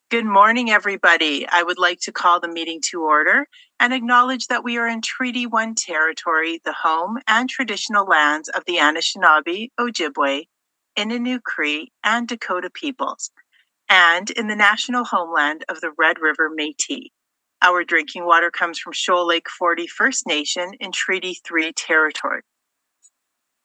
Good morning, everybody. I would like to call the meeting to order and acknowledge that we are in Treaty 1 territory, the home and traditional lands of the Anishinaabe, Ojibwe, Innu Cree, and Dakota peoples, and in the national homeland of the Red River Métis. Our drinking water comes from Shoal Lake 40 First Nation in Treaty 3 territory.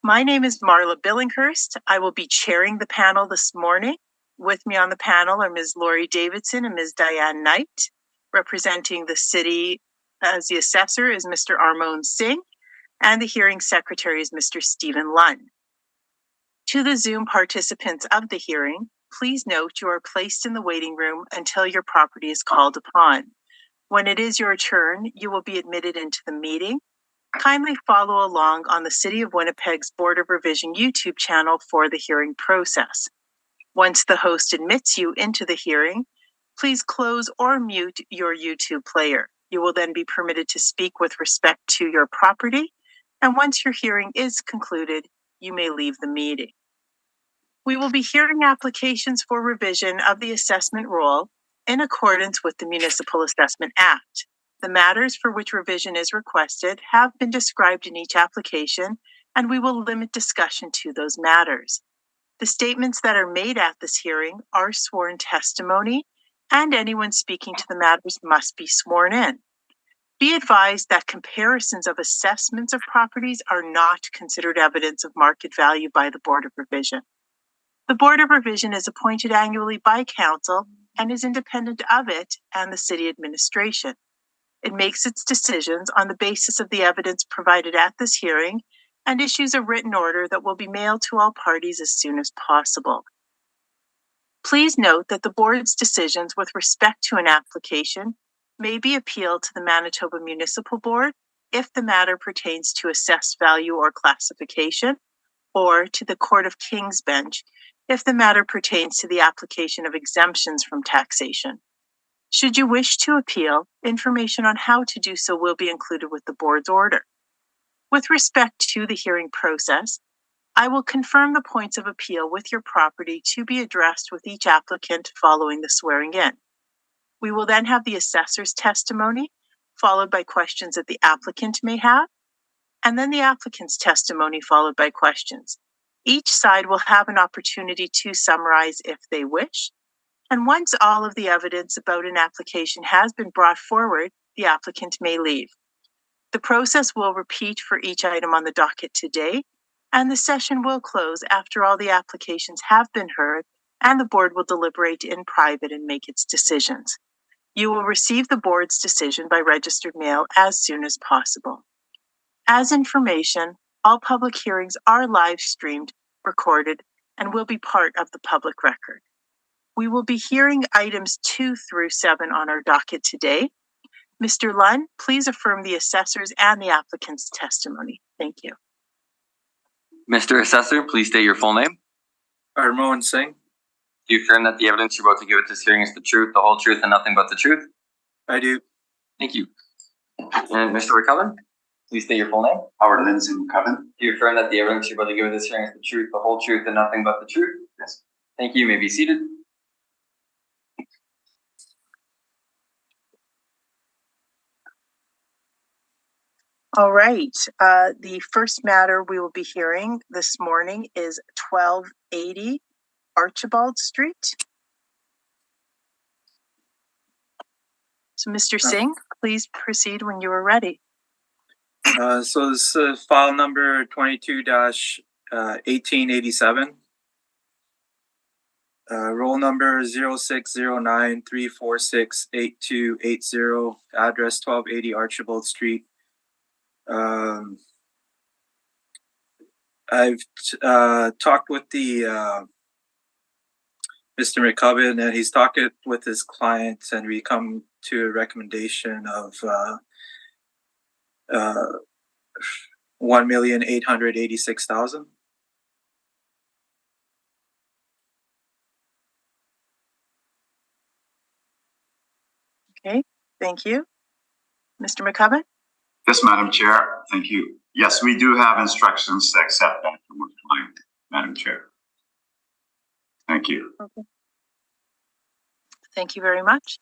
My name is Marla Billinghurst. I will be chairing the panel this morning. With me on the panel are Ms. Lori Davidson and Ms. Diane Knight. Representing the city as the assessor is Mr. Armon Singh, and the hearing secretary is Mr. Stephen Lunn. To the Zoom participants of the hearing, please note you are placed in the waiting room until your property is called upon. When it is your turn, you will be admitted into the meeting. Kindly follow along on the City of Winnipeg's Board of Revision YouTube channel for the hearing process. Once the host admits you into the hearing, please close or mute your YouTube player. You will then be permitted to speak with respect to your property, and once your hearing is concluded, you may leave the meeting. We will be hearing applications for revision of the assessment roll in accordance with the Municipal Assessment Act. The matters for which revision is requested have been described in each application, and we will limit discussion to those matters. The statements that are made at this hearing are sworn testimony, and anyone speaking to the matters must be sworn in. Be advised that comparisons of assessments of properties are not considered evidence of market value by the Board of Revision. The Board of Revision is appointed annually by Council and is independent of it and the City Administration. It makes its decisions on the basis of the evidence provided at this hearing and issues a written order that will be mailed to all parties as soon as possible. Please note that the Board's decisions with respect to an application may be appealed to the Manitoba Municipal Board if the matter pertains to assessed value or classification, or to the Court of King's Bench if the matter pertains to the application of exemptions from taxation. Should you wish to appeal, information on how to do so will be included with the Board's order. With respect to the hearing process, I will confirm the points of appeal with your property to be addressed with each applicant following the swearing in. We will then have the assessor's testimony, followed by questions that the applicant may have, and then the applicant's testimony followed by questions. Each side will have an opportunity to summarize if they wish, and once all of the evidence about an application has been brought forward, the applicant may leave. The process will repeat for each item on the docket today, and the session will close after all the applications have been heard, and the Board will deliberate in private and make its decisions. You will receive the Board's decision by registered mail as soon as possible. As information, all public hearings are live streamed, recorded, and will be part of the public record. We will be hearing items 2 through 7 on our docket today. Mr. Lunn, please affirm the assessor's and the applicant's testimony. Thank you. Mr. Assessor, please state your full name. Armon Singh. Do you affirm that the evidence you're about to give at this hearing is the truth, the whole truth, and nothing but the truth? I do. Thank you. And Mr. McCubbin, please state your full name. Howard Lindsay McCubbin. Do you affirm that the evidence you're about to give at this hearing is the truth, the whole truth, and nothing but the truth? Yes. Thank you. You may be seated. All right. The first matter we will be hearing this morning is 1280 Archibald Street. So, Mr. Singh, please proceed when you are ready. So this is file number 22-1887. Roll number 0609-346-8280. Address 1280 Archibald Street. I've talked with the Mr. McCubbin, and he's talked with his clients, and we come to a recommendation of $1,886,000. Okay, thank you. Mr. McCubbin? Yes, Madam Chair. Thank you. Yes, we do have instructions to accept that from our client, Madam Chair. Thank you. Okay. Thank you very much.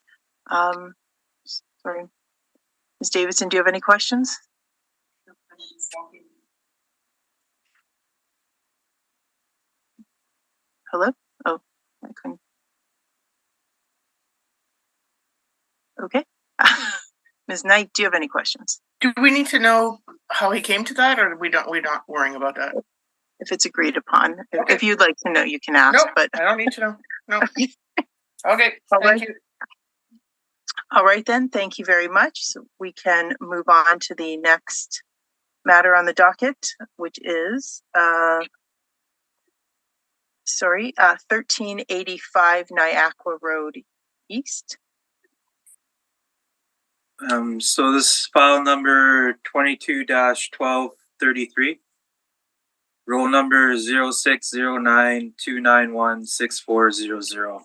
Sorry. Ms. Davidson, do you have any questions? No questions, thank you. Hello? Oh, I couldn't. Okay. Ms. Knight, do you have any questions? Do we need to know how he came to that, or we're not worrying about that? If it's agreed upon. Okay. If you'd like to know, you can ask. Nope, But I don't need to know. No. Okay, All thank right. you. All right, then. Thank you very much. So we can move on to the next matter on the docket, which is 1385 Niagara Road East. So this is file number 22-1233. Roll number 0609-291-6400.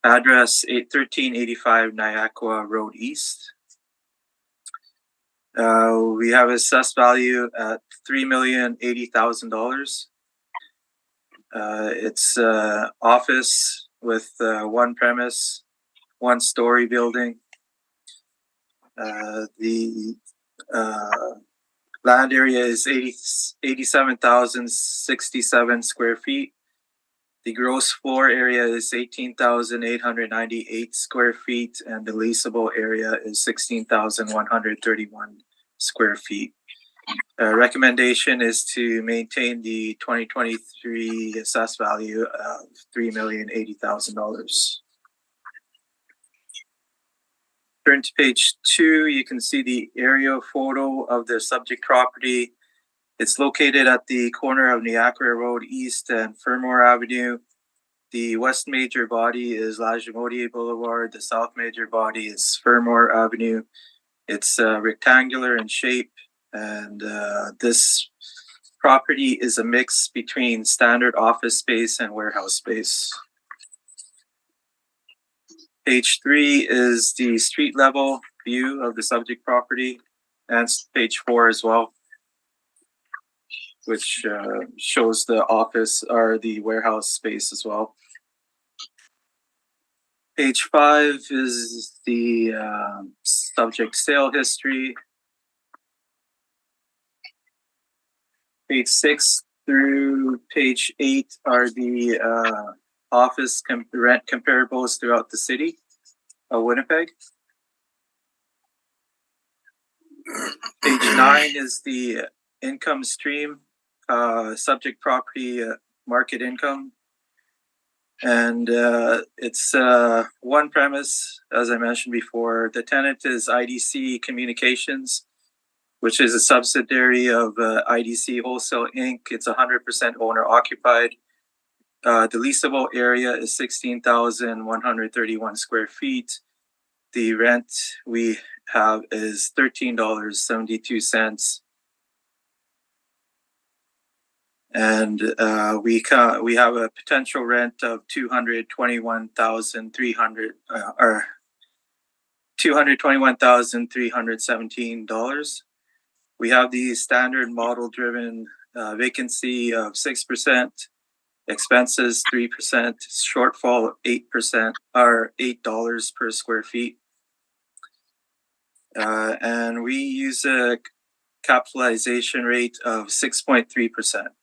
Address 1385 Niagara Road East. We have assessed value at $3,080,000. It's office with one premise, one story building. The land area is 87,067 square feet. The gross floor area is 18,898 square feet, and the leasable area is 16,131 square feet. Recommendation is to maintain the 2023 assessed value of $3,080,000. Turn to page 2, you can see the aerial photo of the subject property. It's located at the corner of Niagara Road East and Fermor Avenue. The west major body is Lagimodier Boulevard. The south major body is Fermor Avenue. It's rectangular in shape, and this property is a mix between standard office space and warehouse space. Page 3 is the street level view of the subject property, and page 4 as well, which shows the office or the warehouse space as well. Page 5 is the subject sale history. Page 6 through page 8 are the office rent comparables throughout the city of Winnipeg. Page 9 is the income stream, subject property market income. And it's one premise, as I mentioned before. The tenant is IDC Communications, which is a subsidiary of IDC Wholesale Inc. It's 100% owner occupied. The leasable area is 16,131 square feet. The rent we have is $13.72. And we have a potential rent of $221,317. We have the standard model driven vacancy of 6%, expenses 3%, shortfall 8% or $8 per square feet. And we use a capitalization rate of 6.3%.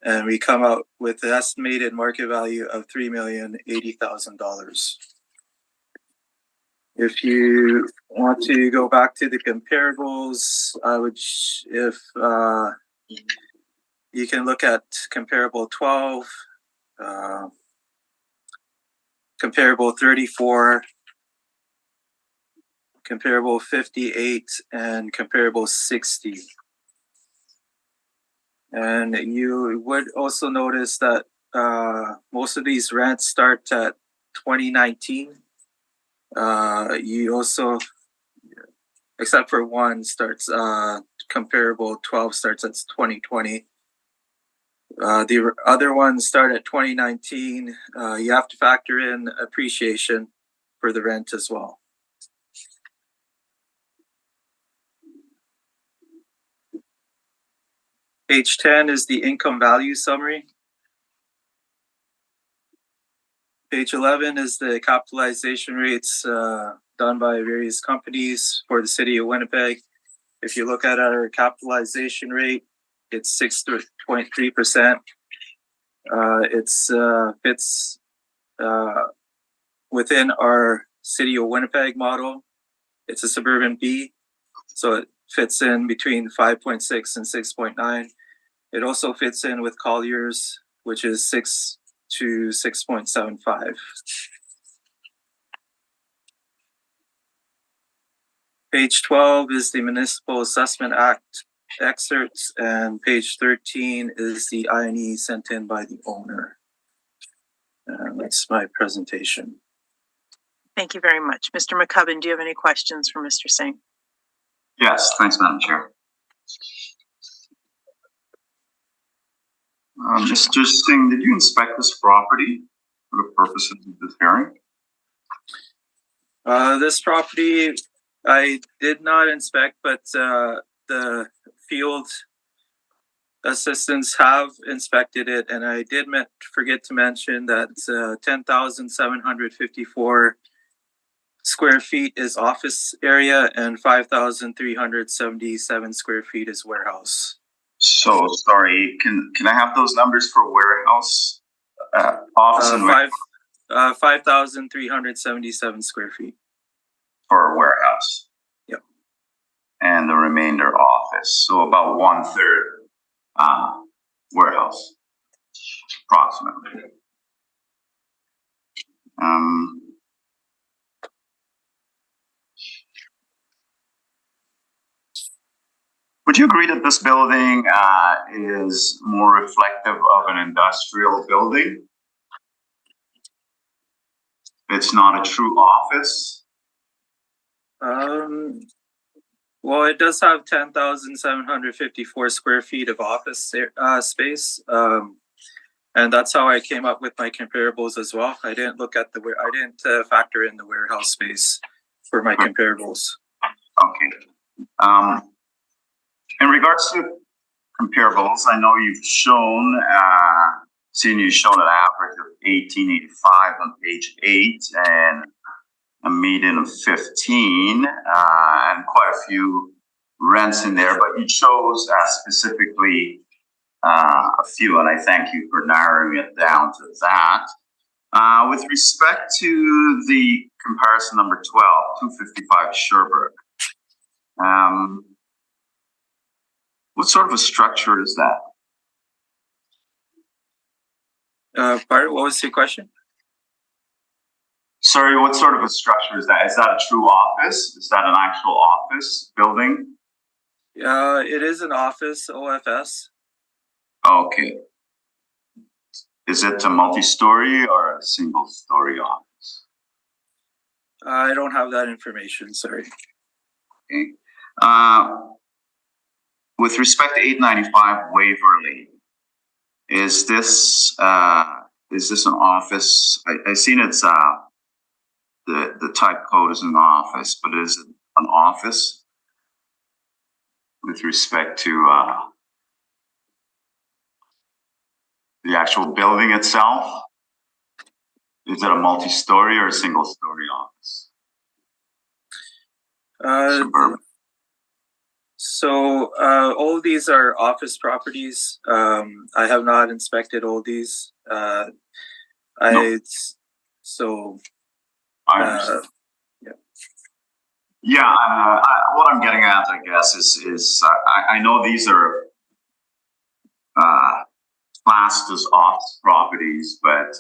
And we come out with an estimated market value of $3,080,000. If you want to go back to the comparables, I would, you can look at comparable 12, comparable 34, comparable 58, and comparable 60. And you would also notice that most of these rents start at 2019. You also, except for one, starts comparable 12 starts at 2020. The other ones start at 2019. You have to factor in appreciation for the rent as well. Page 10 is the income value summary. Page 11 is the capitalization rates done by various companies for the city of Winnipeg. If you look at our capitalization rate, it's 6.3%. It's fits within our city of Winnipeg model. It's a suburban B, so it fits in between 5.6 and 6.9. It also fits in with Collier's, which is 6 to 6.75. Page 12 is the Municipal Assessment Act excerpts, and page 13 is the INE sent in by the owner. That's my presentation. Thank you very much. Mr. McCubbin, do you have any questions for Mr. Singh? Yes, thanks, Madam Chair. Mr. Singh, did you inspect this property for the purposes of this hearing? This property I did not inspect, but the field assistants have inspected it, and I did forget to mention that 10,754 square feet is office area and 5,377 square feet is warehouse. So sorry, can I have those numbers for warehouse, office and 5,377 square feet for a warehouse? Yep. And the remainder office, so about 1/3 warehouse, approximately. Would you agree that this building is more reflective of an industrial building? It's not a true office? Well, it does have 10,754 square feet of office space. And that's how I came up with my comparables as well. I didn't look at I didn't factor in the warehouse space for my comparables. Okay. In regards to comparables, I know you've shown, you've shown an average of 1885 on page 8 and a median of 15, and quite a few rents in there, but you chose specifically a few, and I thank you for narrowing it down to that. With respect to the comparison number 12, 255 Sherbrooke, what sort of a structure is that? Pardon, what was your question? Sorry, what sort of a structure is that? Is that a true office? Is that an actual office building? It is an office, OFS. Okay. Is it a multi-story or a single-story office? I don't have that information, sorry. Okay. With respect to 895 Waverly, is this an office? I seen it's the type code is an office, but is it an office with respect to the actual building itself? Is it a multi-story or a single-story office? So all of these are office properties. I have not inspected all these. No. I understand. Yeah. What I'm getting at, I guess, is I know these are classed as office properties, but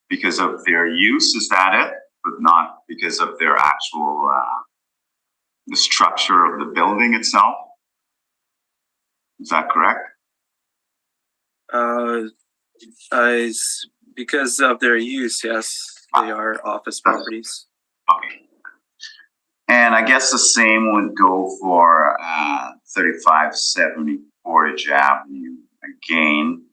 because of their use, is that it? But not because of their actual the structure of the building itself. Is that correct? Because of their use, yes, they are office properties. Okay. And I guess the same would go for 3570 Portage Avenue again.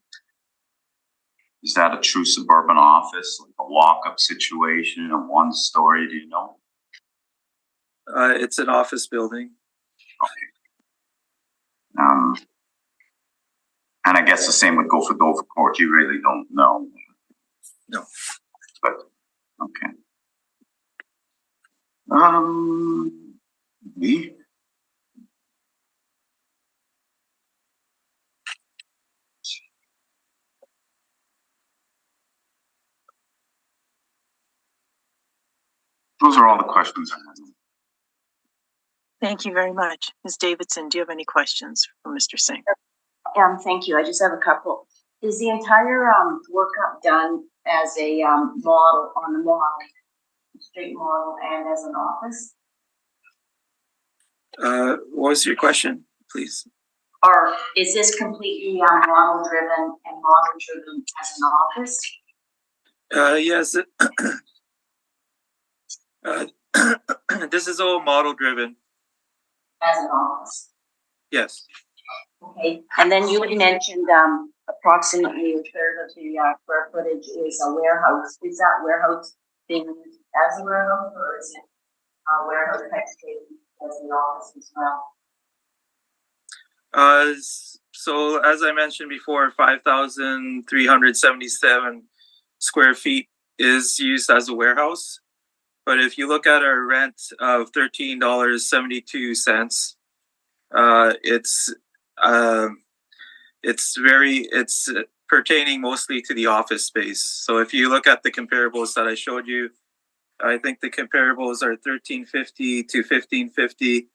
Is that a true suburban office, like a walk-up situation, a one-story, do you know? It's an office building. Okay. And I guess the same would go for Dover Court. You really don't know. No. But, okay. Me? Those are all the questions I have. Thank you very much. Ms. Davidson, do you have any questions for Mr. Singh? Thank you. I just have a couple. Is the entire workup done as a model on the model, straight model, and as an office? What was your question, please? Or is this completely model driven and model driven as an office? Yes. This is all model driven. As an office. Yes. Okay. And then you had mentioned approximately a third of the square footage is a warehouse. Is that warehouse being used as a warehouse, or is it a warehouse type space as the office as well? So as I mentioned before, 5,377 square feet is used as a warehouse. But if you look at our rent of $13.72, it's pertaining mostly to the office space. So if you look at the comparables that I showed you, I think the comparables are $13.50 to $15.50,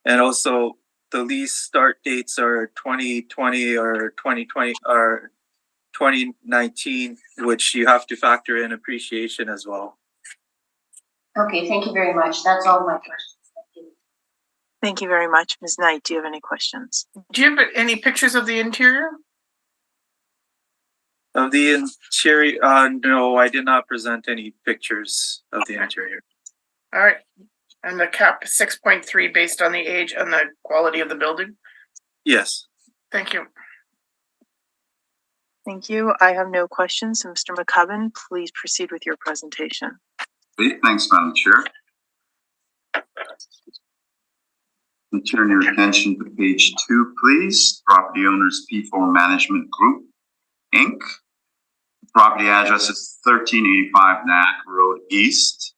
and also the lease start dates are 2020 or 2020 or 2019, which you have to factor in appreciation as well. Okay, thank you very much. That's all my questions. Thank you. Thank you very much. Ms. Knight, do you have any questions? Do you have any pictures of the interior? Of the interior, no, I did not present any pictures of the interior. All right. And the cap 6.3 based on the age and the quality of the building? Yes. Thank you. Thank you. I have no questions. So Mr. McCubbin, please proceed with your presentation. Okay, thanks, Madam Chair. And turn your attention to page 2, please. Property owners P4 Management Group, Inc. The property address is 1385 Knack Road East.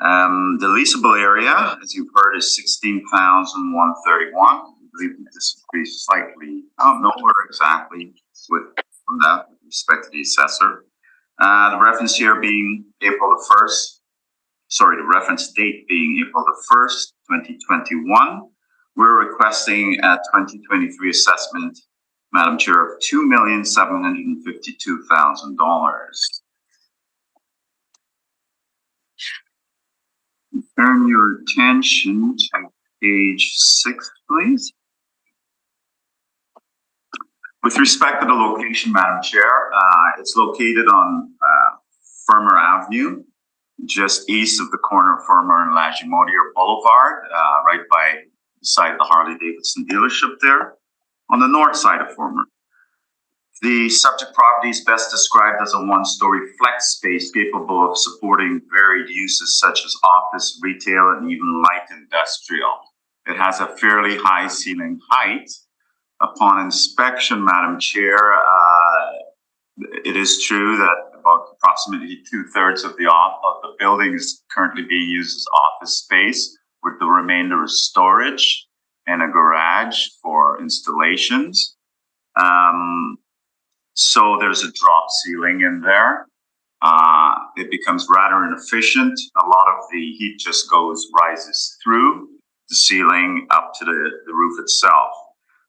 The leasable area, as you've heard, is 16,131. I believe we disagree slightly. I don't know where exactly from that with respect to the assessor. The reference year being April the 1st. Sorry, the reference date being April the 1st, 2021. We're requesting a 2023 assessment, Madam Chair, of $2,752,000. Turn your attention to page 6, please. With respect to the location, Madam Chair, it's located on Fermer Avenue, just east of the corner of Fermer and Lagimodiere Boulevard, right beside the Harley-Davidson dealership there, on the north side of Fermer. The subject property is best described as a one-story flex space capable of supporting varied uses such as office, retail, and even light industrial. It has a fairly high ceiling height. Upon inspection, Madam Chair, it is true that about approximately 2/3 of the building is currently being used as office space, with the remainder as storage and a garage for installations. So there's a drop ceiling in there. It becomes rather inefficient. A lot of the heat just rises through the ceiling up to the roof itself.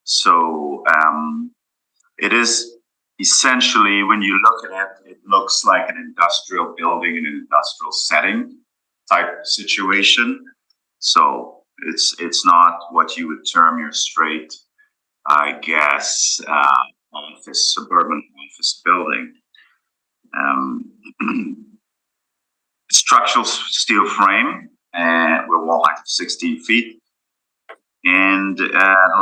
So it is essentially, when you look at it, it looks like an industrial building in an industrial setting type situation. So it's not what you would term your straight, I guess, suburban office building. Structural steel frame with wall height of 16 feet. And the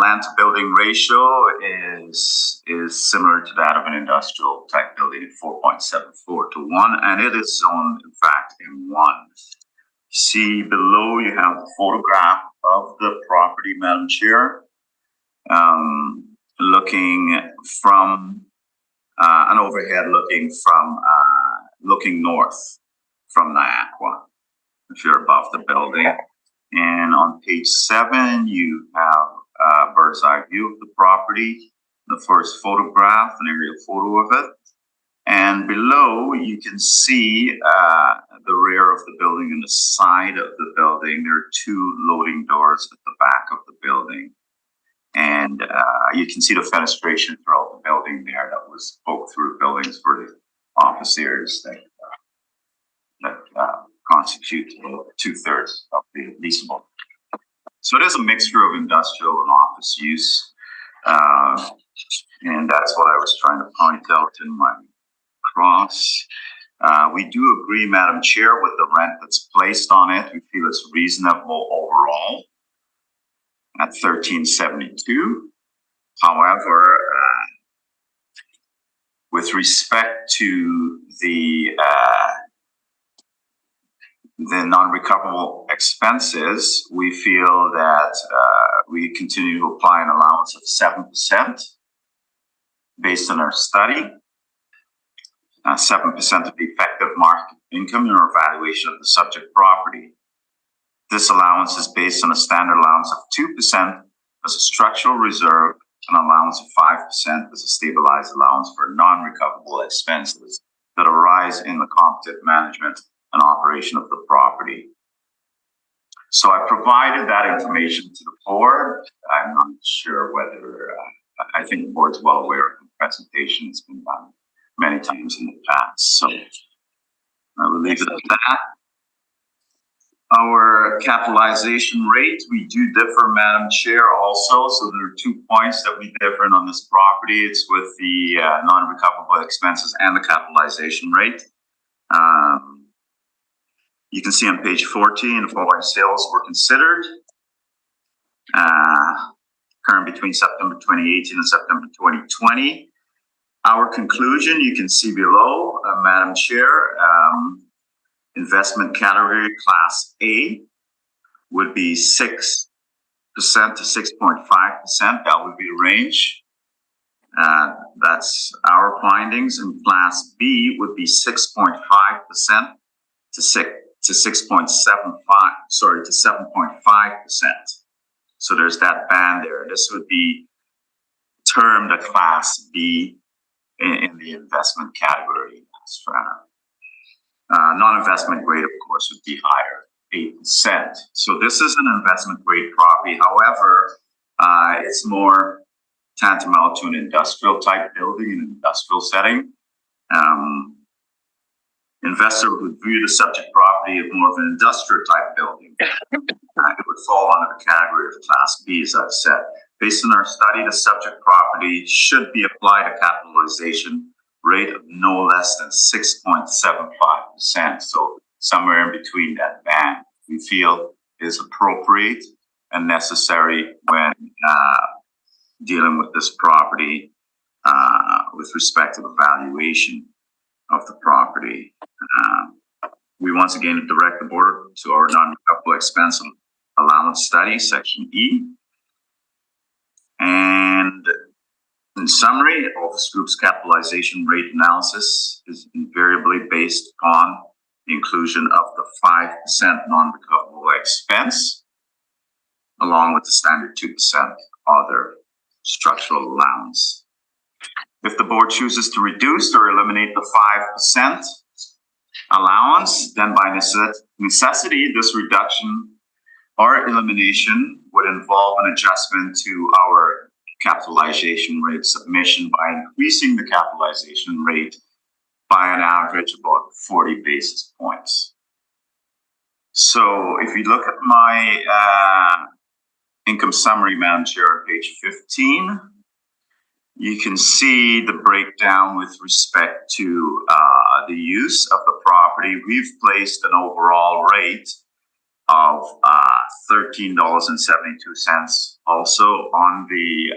land to building ratio is similar to that of an industrial type building at 4.74 to 1, and it is zoned, in fact, M1. See below, you have a photograph of the property, Madam Chair, looking from an overhead looking from looking north from Niagara, if you're above the building. And on page 7, you have a bird's eye view of the property, the first photograph, an aerial photo of it. And below, you can see the rear of the building and the side of the building. There are 2 loading doors at the back of the building. And you can see the fenestration throughout the building there that was poked through the buildings for the office areas that constitute 2/3 of the leasable. So it is a mixture of industrial and office use. And that's what I was trying to point out in my cross. We do agree, Madam Chair, with the rent that's placed on it. We feel it's reasonable overall at $13.72. However, with respect to the non-recoverable expenses, we feel that we continue to apply an allowance of 7% based on our study. 7% of the effective market income in our evaluation of the subject property. This allowance is based on a standard allowance of 2% as a structural reserve, an allowance of 5% as a stabilized allowance for non-recoverable expenses that arise in the competent management and operation of the property. So I provided that information to the board. I'm not sure whether, I think the board's well aware of the presentation. It's been done many times in the past. So I will leave it at that. Our capitalization rate, we do differ, Madam Chair, also. So there are 2 points that we differ on this property. It's with the non-recoverable expenses and the capitalization rate. You can see on page 14, the following sales were considered. Current between September 2018 and September 2020. Our conclusion, you can see below, Madam Chair, investment category class A would be 6% to 6.5%. That would be the range. That's our findings. And class B would be 6.5% to 7.5%. So there's that band there. This would be termed a class B in the investment category. Non-investment grade, of course, would be higher, 8%. So this is an investment grade property. However, it's more tantamount to an industrial type building in an industrial setting. Investor would view the subject property as more of an industrial type building. It would fall under the category of class B, as I've said. Based on our study, the subject property should be applied a capitalization rate of no less than 6.75%. So somewhere in between that band, we feel is appropriate and necessary when dealing with this property with respect to the valuation of the property. We once again direct the board to our non-recoverable expense allowance study, section E. And in summary, Office Group's capitalization rate analysis is invariably based on the inclusion of the 5% non-recoverable expense, along with the standard 2% other structural allowance. If the board chooses to reduce or eliminate the 5% allowance, then by necessity, this reduction or elimination would involve an adjustment to our capitalization rate submission by increasing the capitalization rate by an average of about 40 basis points. So if you look at my income summary, Madam Chair, on page 15, you can see the breakdown with respect to the use of the property. We've placed an overall rate of $13.72 also on the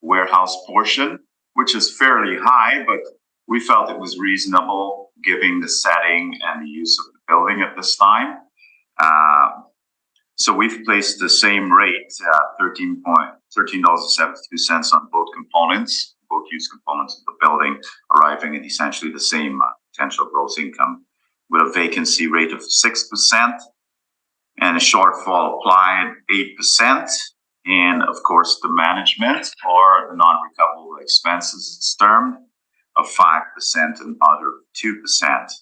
warehouse portion, which is fairly high, but we felt it was reasonable given the setting and the use of the building at this time. So we've placed the same rate, $13.72 on both components, both use components of the building, arriving at essentially the same potential gross income with a vacancy rate of 6% and a shortfall applied 8%. And of course, the management or the non-recoverable expenses, it's termed, of 5% and other 2%.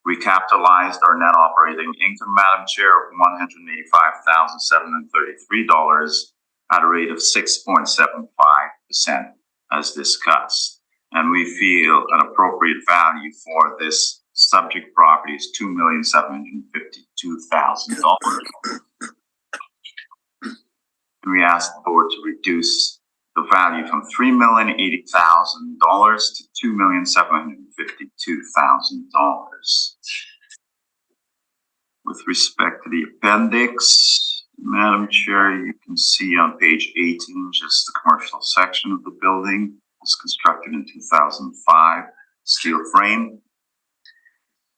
We capitalized our net operating income, Madam Chair, of $185,733 at a rate of 6.75%, as discussed. And we feel an appropriate value for this subject property is $2,752,000. We asked the board to reduce the value from $3,080,000 to $2,752,000. With respect to the appendix, Madam Chair, you can see on page 18 just the commercial section of the building. It was constructed in 2005, steel frame.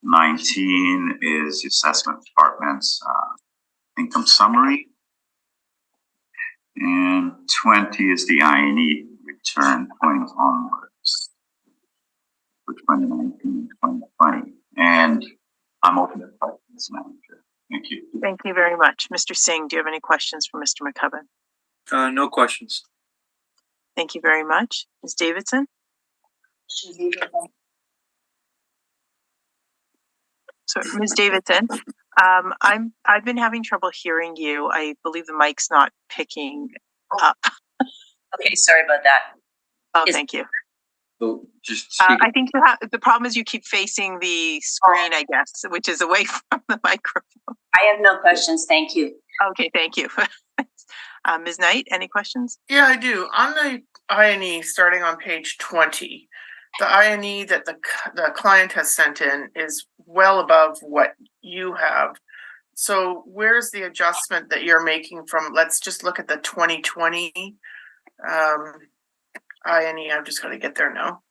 19 is the assessment department's income summary. And 20 is the INE return point onwards for 2019 and 2020. And I'm open to questions, Madam Chair. Thank you. Thank you very much. Mr. Singh, do you have any questions for Mr. McCubbin? No questions. Thank you very much. Ms. Davidson? So, Ms. Davidson, I've been having trouble hearing you. I believe the mic's not picking up. Okay, sorry about that. Oh, thank you. So just speak. I think the problem is you keep facing the screen, I guess, which is away from the microphone. I have no questions, thank you. Okay, thank you. Ms. Knight, any questions? Yeah, I do. On the INE, starting on page 20, the INE that the client has sent in is well above what you have. So where's the adjustment that you're making from, let's just look at the 2020 INE. I've just got to get there now.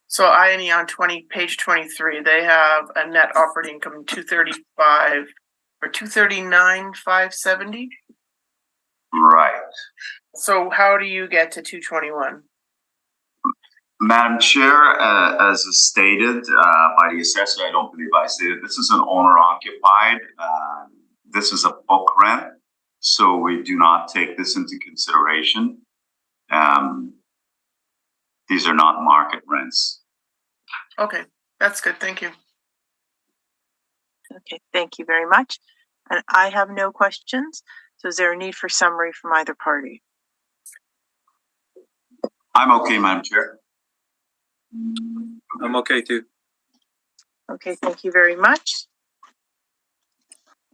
So INE on page 23, they have a net operating income 235 or 239,570. Right. So how do you get to 221? Madam Chair, as is stated by the assessor, I don't believe I stated, this is an owner-occupied. This is a book rent, so we do not take this into consideration. These are not market rents. Okay, that's good. Thank you. Okay, thank you very much. And I have no questions. So is there a need for summary from either party? I'm okay, Madam Chair. I'm okay too. Okay, thank you very much.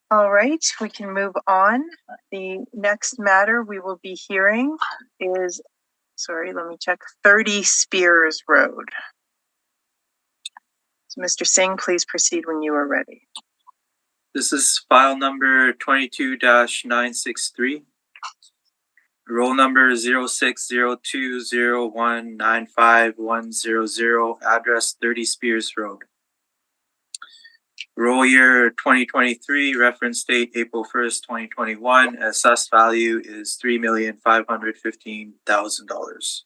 All right, we can move on. The next matter we will be hearing is, sorry, let me check, 30 Spears Road. So Mr. Singh, please proceed when you are ready. This is file number 22-963. Roll number 0602019510, address 30 Spears Road. Roll year 2023, reference date April 1st, 2021. Assessed value is $3,515,000.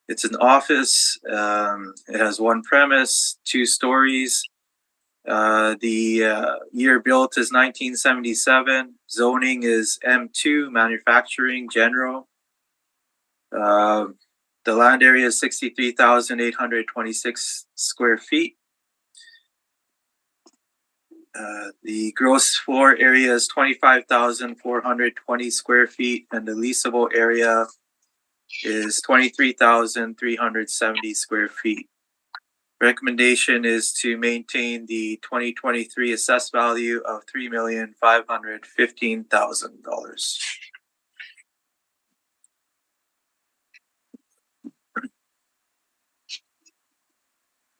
It's an office. It has one premise, 2 stories. The year built is 1977. Zoning is M2, manufacturing, general. The land area is 63,826 square feet. The gross floor area is 25,420 square feet, and the leasable area is 23,370 square feet. Recommendation is to maintain the 2023 assessed value of $3,515,000.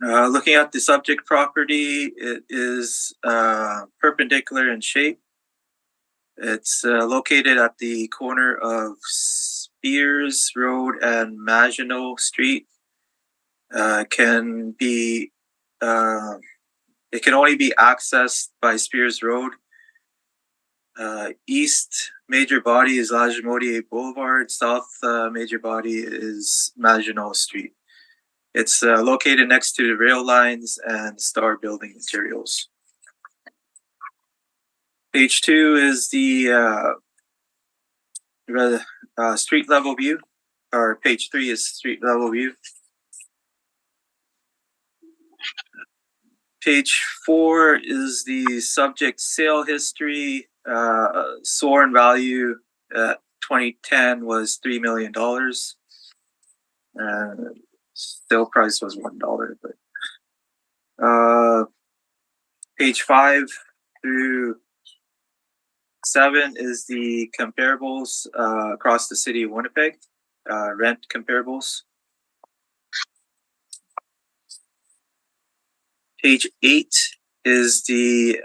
Looking at the subject property, it is perpendicular in shape. It's located at the corner of Spears Road and Maginot Street. It can only be accessed by Spears Road. East major body is Lajimodier Boulevard. South major body is Maginot Street. It's located next to the rail lines and Star Building Materials. Page 2 is the street level view, or page 3 is street level view. Page 4 is the subject sale history. Sworn value at 2010 was $3 million. Sale price was $1, but page 5 through 7 is the comparables across the city of Winnipeg, rent comparables. Page 8 is the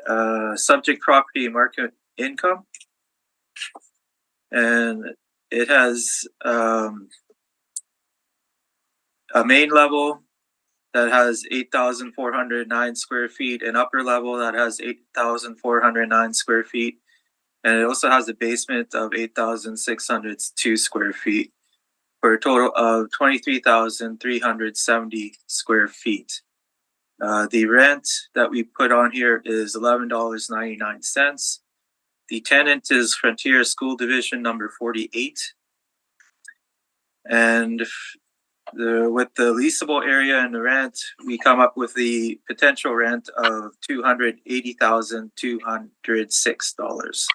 subject property market income, and it has a main level that has 8,409 square feet, an upper level that has 8,409 square feet, and it also has a basement of 8,602 square feet, for a total of 23,370 square feet. The rent that we put on here is $11.99. The tenant is Frontier School Division number 48. And with the leasable area and the rent, we come up with the potential rent of $280,206.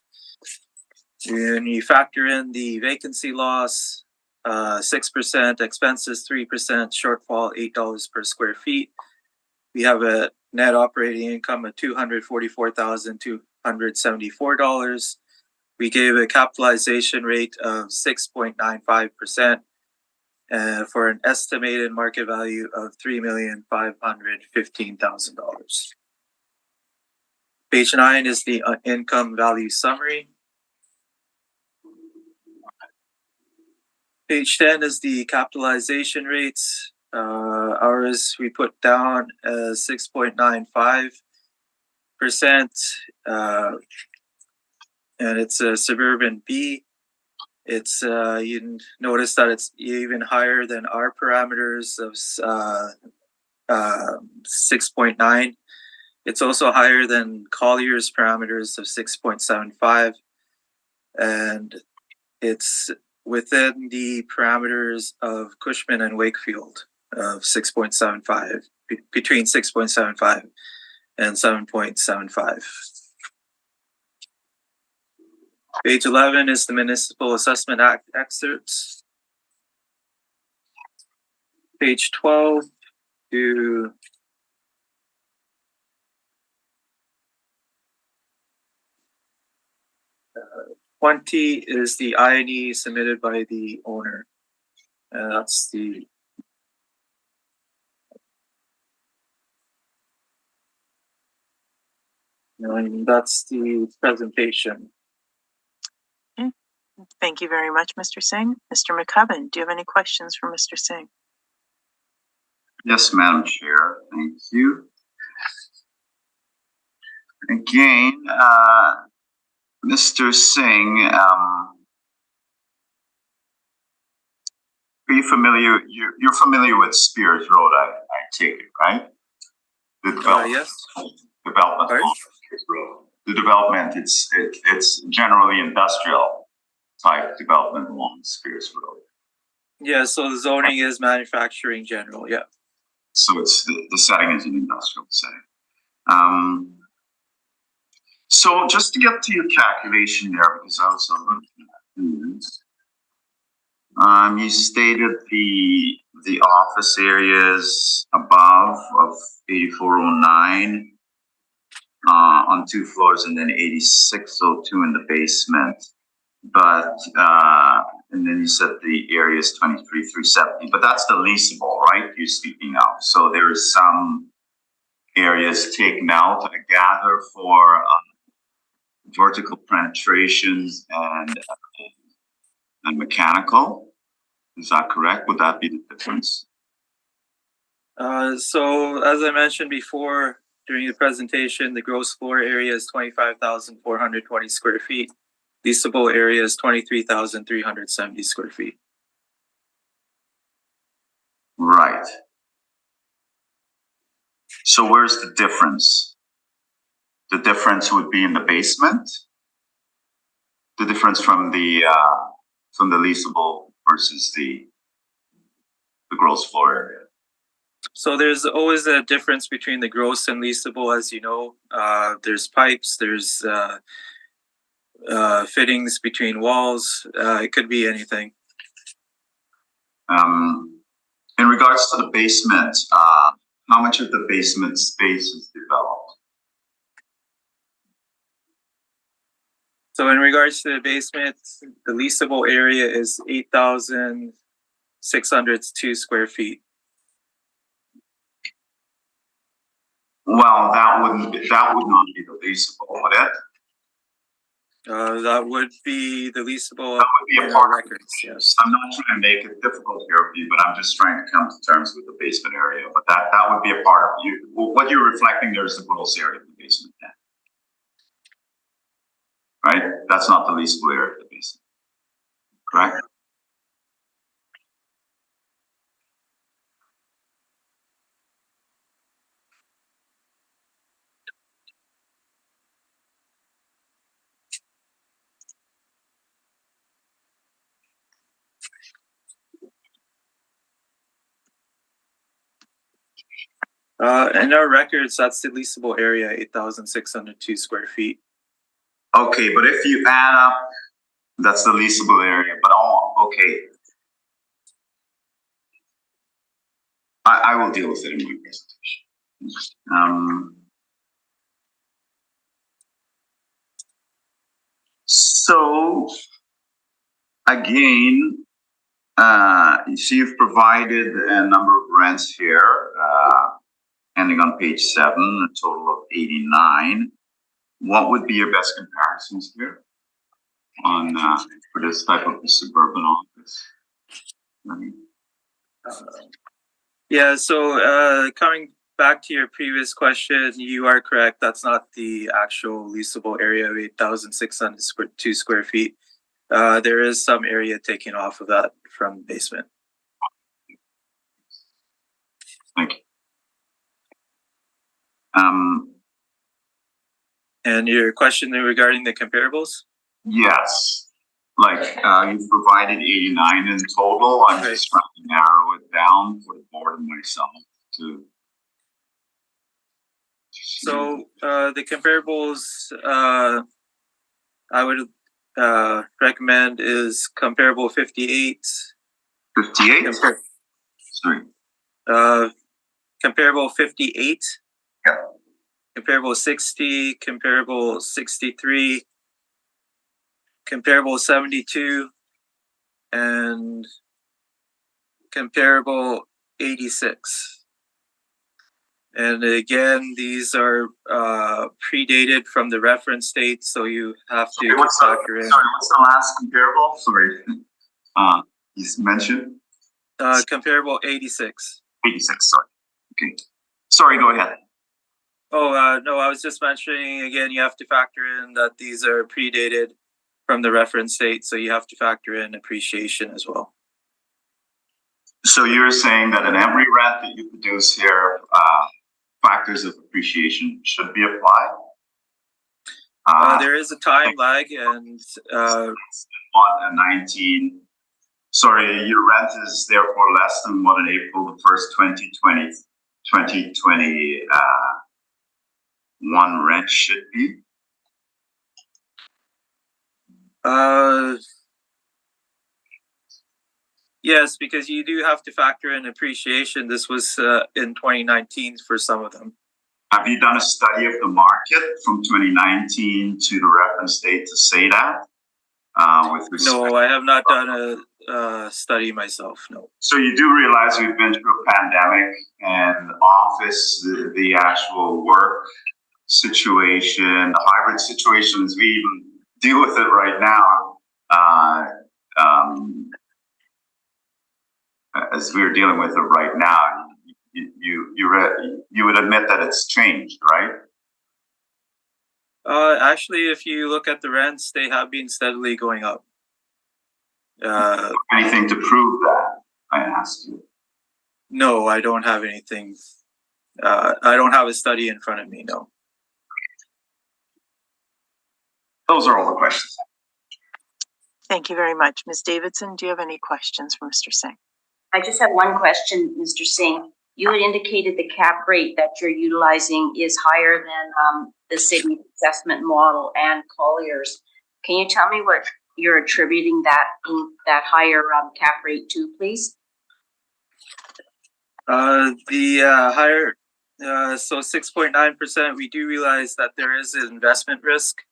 And you factor in the vacancy loss, 6%, expenses 3%, shortfall $8 per square feet. We have a net operating income of $244,274. We gave a capitalization rate of 6.95%. For an estimated market value of $3,515,000. Page 9 is the income value summary. Page 10 is the capitalization rates. Ours we put down as 6.95%, and it's a suburban B. It's you notice that it's even higher than our parameters of 6.9. It's also higher than Collier's parameters of 6.75, and it's within the parameters of Cushman and Wakefield of 6.75, between 6.75 and 7.75. Page 11 is the Municipal Assessment Act excerpts. Page 12 to 20 is the INE submitted by the owner. That's the presentation. Thank you very much, Mr. Singh. Mr. McCubbin, do you have any questions for Mr. Singh? Yes, Madam Chair. Thank you. Again, Mr. Singh, are you familiar? You're familiar with Spears Road, I take it, right? The development. Yes. Development along Spears Road. The development, it's generally industrial type development along Spears Road. Yeah, so the zoning is manufacturing general, yeah. So it's the setting is an industrial setting. So just to get to your calculation there, because I was looking at this, you stated the office areas above of 8409 on 2 floors, and then 8602 in the basement. But and then you said the area is 23,370, but that's the leasable, right? You're speaking of. So there is some areas taken out, I gather, for vertical penetrations and mechanical. Is that correct? Would that be the difference? So as I mentioned before during the presentation, the gross floor area is 25,420 square feet. Leasable area is 23,370 square feet. Right. So where's the difference? The difference would be in the basement. The difference from the leasable versus the gross floor area. So there's always a difference between the gross and leasable, as you know. There's pipes, there's fittings between walls. It could be anything. In regards to the basement, how much of the basement space is developed? So in regards to the basement, the leasable area is 8,602 square feet. Well, that would not be the leasable, would it? That would be the leasable. That would be a in part our of records. it. Yes. I'm not trying to make it difficult here for you, but I'm just trying to come to terms with the basement area. But that would be a part of you. What you're reflecting there is the gross area of the basement, then. Right? That's not the leasable area of the basement. Correct? In our records, that's the leasable area, 8,602 square feet. Okay, but if you add up, that's the leasable area. But okay. I will deal with it in my presentation. So again, you see you've provided a number of rents here, ending on page 7, a total of 89. What would be your best comparisons here on for this type of suburban office? Yeah, so coming back to your previous question, you are correct. That's not the actual leasable area of 8,602 square feet. There is some area taken off of that from the basement. Thank you. And your question regarding the comparables? Yes. Like you've provided 89 in total. I'm just trying to narrow it down for the board and myself to. So the comparables I would recommend is comparable 58. 58? Sorry. Comparable 58. Yeah. Comparable 60, comparable 63, comparable 72, and comparable 86. And again, these are predated from the reference date, so you have to factor in. Sorry, what's the last comparable? Sorry. You mentioned? Comparable 86. 86, sorry. Okay. Sorry, go ahead. Oh, no, I was just mentioning, again, you have to factor in that these are predated from the reference date, so you have to factor in appreciation as well. So you're saying that in every rent that you produce here, factors of appreciation should be applied? There is a time lag, and 19. Sorry, your rent is therefore less than what in April the 1st, 2021 rent should be? Yes, because you do have to factor in appreciation. This was in 2019 for some of them. Have you done a study of the market from 2019 to the reference date to say that? No, I have not done a study myself, no. So you do realize we've been through a pandemic and office, the actual work situation, the hybrid situation as we even deal with it right now, as we're dealing with it right now, you would admit that it's changed, right? Actually, if you look at the rents, they have been steadily going up. Anything to prove that, I asked you? No, I don't have anything I don't have a study in front of me, no. Those are all the questions. Thank you very much. Ms. Davidson, do you have any questions for Mr. Singh? I just have one question, Mr. Singh. You had indicated the cap rate that you're utilizing is higher than the city assessment model and Collier's. Can you tell me what you're attributing that higher cap rate to, please? The higher, so 6.9%, we do realize that there is an investment risk.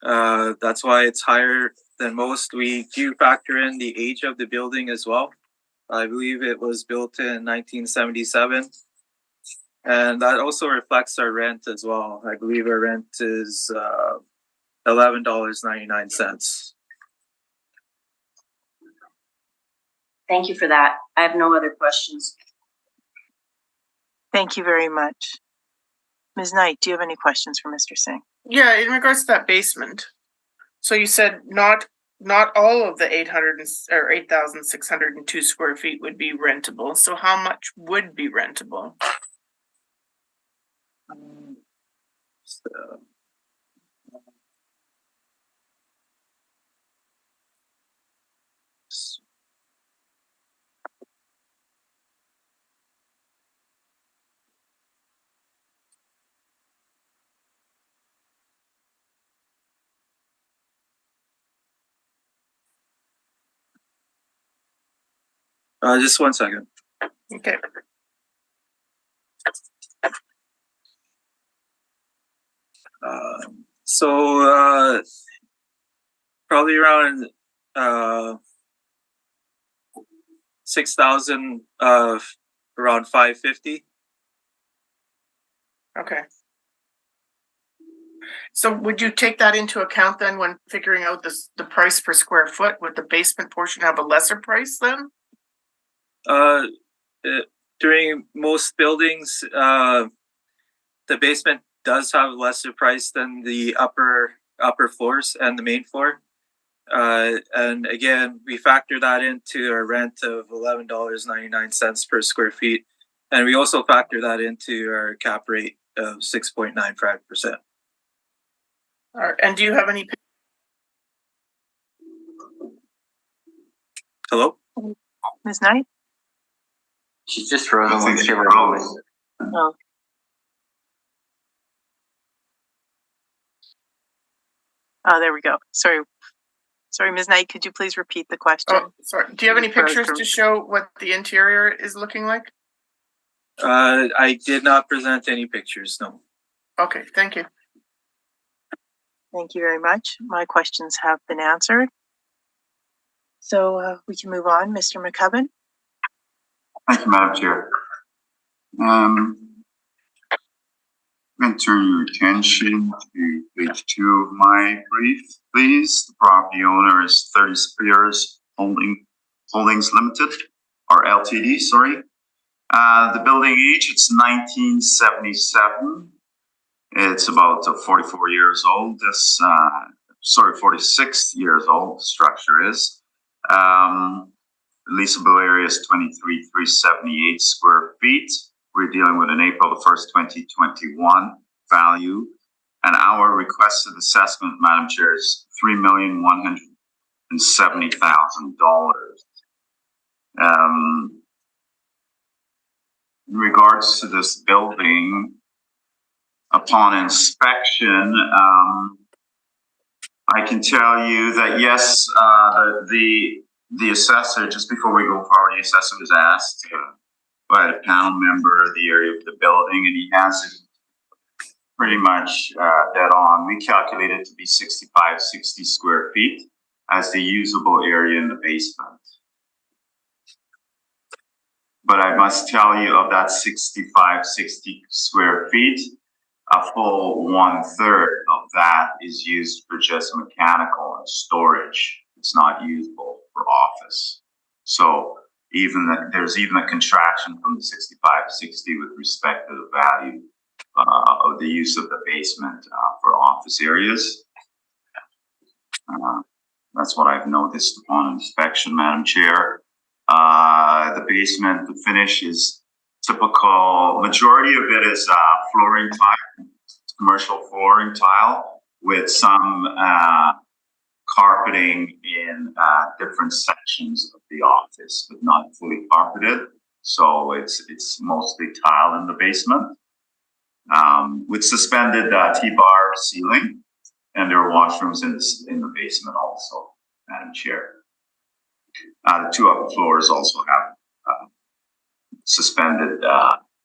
That's why it's higher than most. We do factor in the age of the building as well. I believe it was built in 1977. And that also reflects our rent as well. I believe our rent is $11.99. Thank you for that. I have no other questions. Thank you very much. Ms. Knight, do you have any questions for Mr. Singh? Yeah, in regards to that basement. So you said not all of the 8,602 square feet would be rentable. So how much would be rentable? Just 1 second. Okay. So probably around 6,000, around 550. Okay. So would you take that into account then when figuring out the price per square foot? Would the basement portion have a lesser price then? During most buildings, the basement does have a lesser price than the upper floors and the main floor. And again, we factor that into our rent of $11.99 per square feet. And we also factor that into our cap rate of 6.95%. All right. And do you have any? Hello? Ms. Knight? She's just frozen. I think Let's she give her a froze. moment. Oh. Oh, there we go. Sorry, Ms. Knight, could you please repeat the question? Oh, sorry. Do you have any pictures to show what the interior is looking like? I did not present any pictures, no. Okay, thank you. Thank you very much. My questions have been answered. So we can move on. Mr. McCubbin? Thank you, Madam Chair. I'm going to turn your attention to page 2 of my brief, please. The property owner is 30 Spears Holdings Limited, or LTD, sorry. The building age, it's 1977. It's about 44 years old. 46 years old, the structure is. Leasable area is 23,378 square feet. We're dealing with an April 1st, 2021 value. And our requested assessment, Madam Chair, is $3,170,000. In regards to this building, upon inspection, I can tell you that yes, the assessor, just before we go forward, the assessor was asked by a panel member of the area of the building, and he has it pretty much dead on. We calculated it to be 60 square feet as the usable area in the basement. But I must tell you, of that 60 square feet, a full 1/3 of that is used for just mechanical and storage. It's not usable for office. So there's even a contraction from the 65-60 with respect to the value of the use of the basement for office areas. That's what I've noticed upon inspection, Madam Chair. The basement, the finish is typical, majority of it is flooring tile, commercial flooring tile with some carpeting in different sections of the office, but not fully carpeted. So it's mostly tile in the basement, with suspended T-bar ceiling, and there are washrooms in the basement also, Madam Chair. The two upper floors also have suspended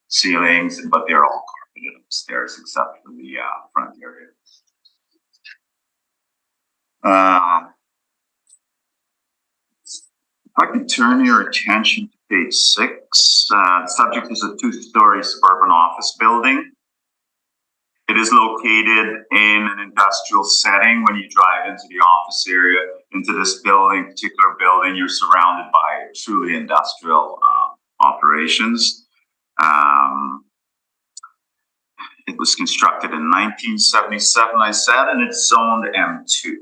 ceilings, but they're all carpeted upstairs except for the front area. If I could turn your attention to page 6, the subject is a 2-story suburban office building. It is located in an industrial setting. When you drive into the office area, into this building, particular building, you're surrounded by truly industrial operations. It was constructed in 1977, I said, and it's zoned M2.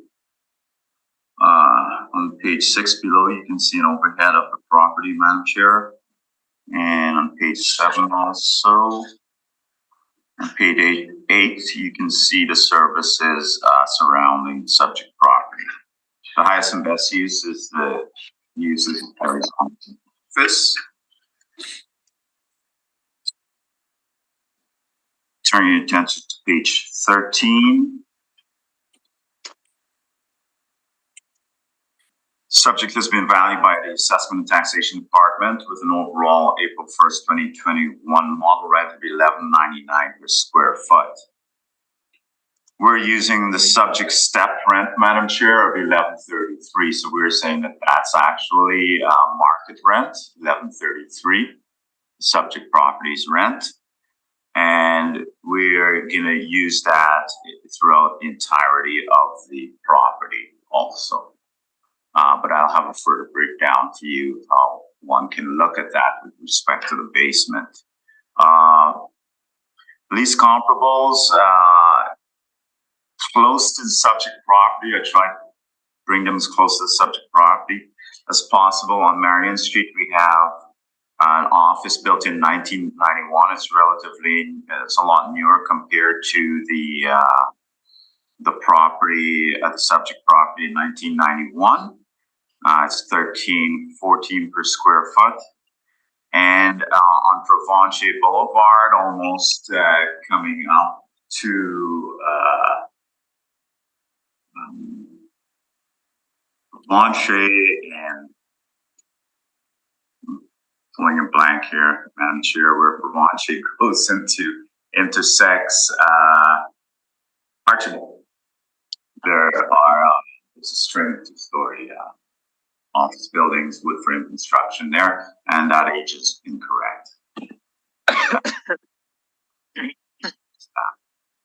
On page 6 below, you can see an overhead of the property, Madam Chair. And on page 7 also. On page 8, you can see the services surrounding the subject property. The highest and best use is the uses of horizontal office. Turn your attention to page 13. Subject has been valued by the Assessment and Taxation Department with an overall April 1st, 2021 model rent of $11.99 per square foot. We're using the subject step rent, Madam Chair, of $11.33. So we're saying that that's actually market rent, $11.33, subject property's rent. And we're going to use that throughout the entirety of the property also. But I'll have a further breakdown for you how one can look at that with respect to the basement. Lease comparables, close to the subject property. I try to bring them as close to the subject property as possible. On Marion Street, we have an office built in 1991. It's a lot newer compared to the property, the subject property in 1991. It's $13.14 per square foot. And on Provence Boulevard, almost coming up to Provence and pulling a blank here, Madam Chair, where Provence goes intersects Archibald. There's a string of 2-story office buildings, wood frame construction there, and that age is incorrect.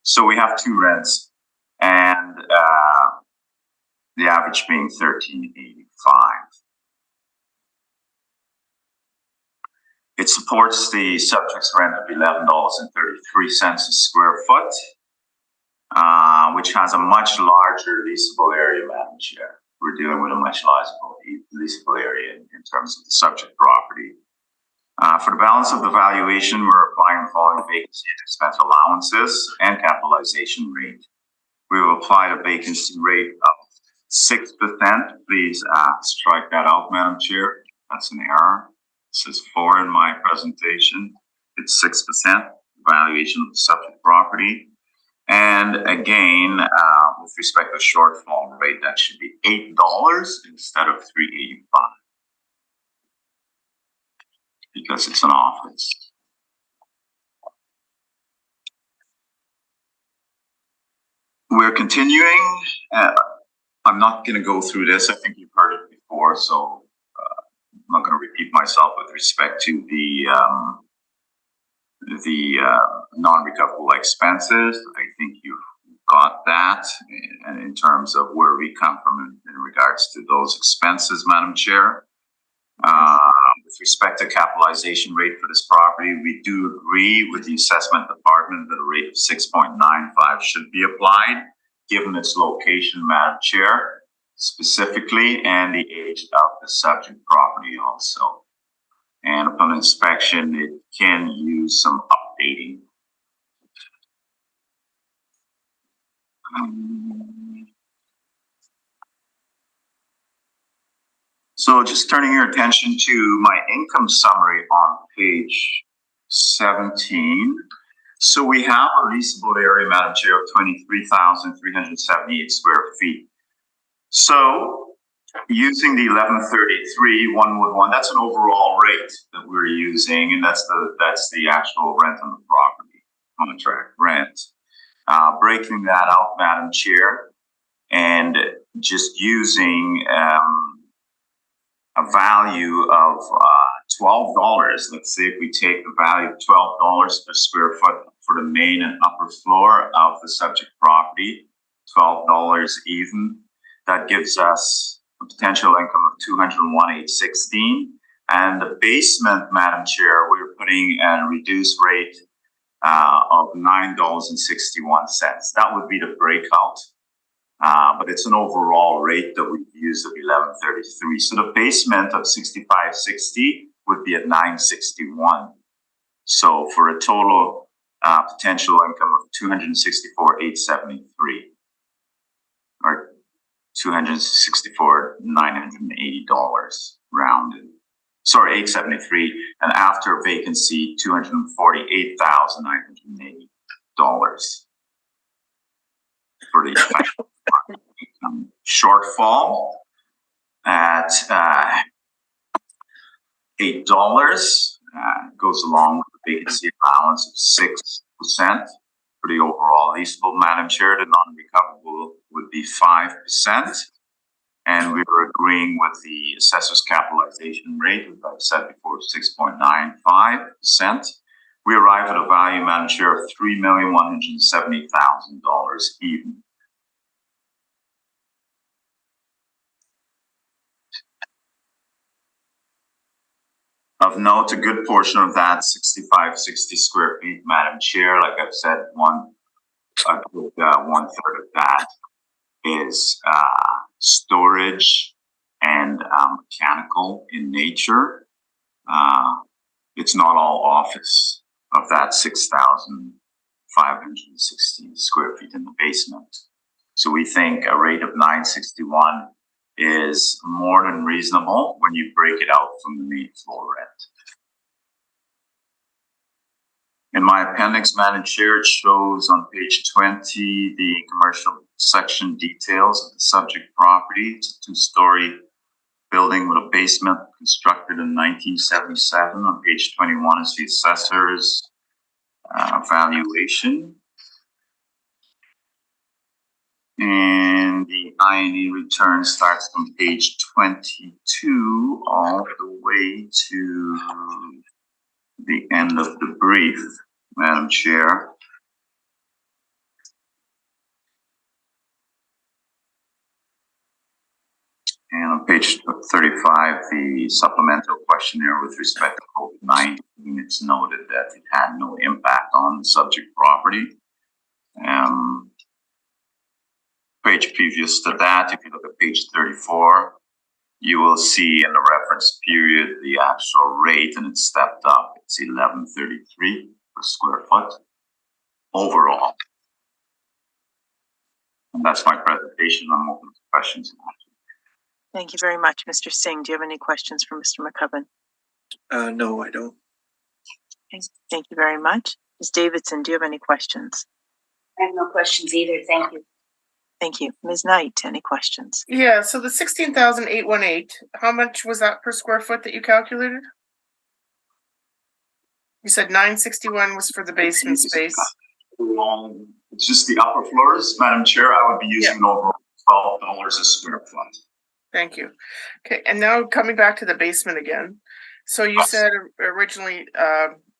So we have 2 rents, and the average being $13.85. It supports the subject's rent of $11.33 a square foot, which has a much larger leasable area, Madam Chair. We're dealing with a much larger leasable area in terms of the subject property. For the balance of the valuation, we're applying the following vacancy and expense allowances and capitalization rate. We will apply the vacancy rate of 6%. Please strike that out, Madam Chair. That's an error. It says 4 in my presentation. It's 6% valuation of the subject property. And again, with respect to shortfall rate, that should be $8 instead of $3.85 because it's an office. We're continuing. I'm not going to go through this. I think you've heard it before, so I'm not going to repeat myself with respect to the non-recoverable expenses. I think you've got that, and in terms of where we come from in regards to those expenses, Madam Chair. With respect to capitalization rate for this property, we do agree with the assessment department that a rate of 6.95 should be applied, given its location, Madam Chair, specifically, and the age of the subject property also. And upon inspection, it can use some updating. So just turning your attention to my income summary on page 17. So we have a leasable area, Madam Chair, of 23,378 square feet. So using the 1133, one would want, that's an overall rate that we're using, and that's the actual rent on the property, contract rent. Breaking that out, Madam Chair, and just using a value of $12. Let's say if we take the value of $12 per square foot for the main and upper floor of the subject property, $12 even. That gives us a potential income of $201,816. And the basement, Madam Chair, we're putting a reduced rate of $9.61. That would be the breakout. But it's an overall rate that we've used of 1133. So the basement of 6560 would be at 961. So for a total potential income of 264,873, or $264,980 rounded. Sorry, 873, and after vacancy, $248,980 for the shortfall at $8. Goes along with the vacancy allowance of 6% for the overall leaseable, Madam Chair. The non-recoverable would be 5%. And we were agreeing with the assessor's capitalization rate, as I've said before, 6.95%. We arrive at a value, Madam Chair, of $3,170,000 even. Of note, a good portion of that 6560 square feet, Madam Chair, like I've said, one third of that is storage and mechanical in nature. It's not all office of that 6,560 square feet in the basement. So we think a rate of 961 is more than reasonable when you break it out from the main floor rent. In my appendix, Madam Chair, it shows on page 20 the commercial section details of the subject property. It's a two-story building with a basement constructed in 1977. On page 21 is the assessor's valuation. And the I&E return starts from page 22 all the way to the end of the brief, Madam Chair. And on page 35, the supplemental questionnaire with respect to COVID-19, it's noted that it had no impact on the subject property. Page previous to that, if you look at page 34, you will see in the reference period the actual rate, and it's stepped up. It's 1133 per square foot overall. And that's my presentation. I'm open to questions. Thank you very much, Mr. Singh. Do you have any questions for Mr. McCubbin? No, I don't. Okay. Thank you very much. Ms. Davidson, do you have any questions? I have no questions either. Thank you. Thank you. Ms. Knight, any questions? Yeah, so the 16,818, how much was that per square foot that you calculated? You said 961 was for the basement space. It's just the upper floors, Madam Chair. I would be using over $12 a square foot. Thank you. Okay, and now coming back to the basement again. So you said originally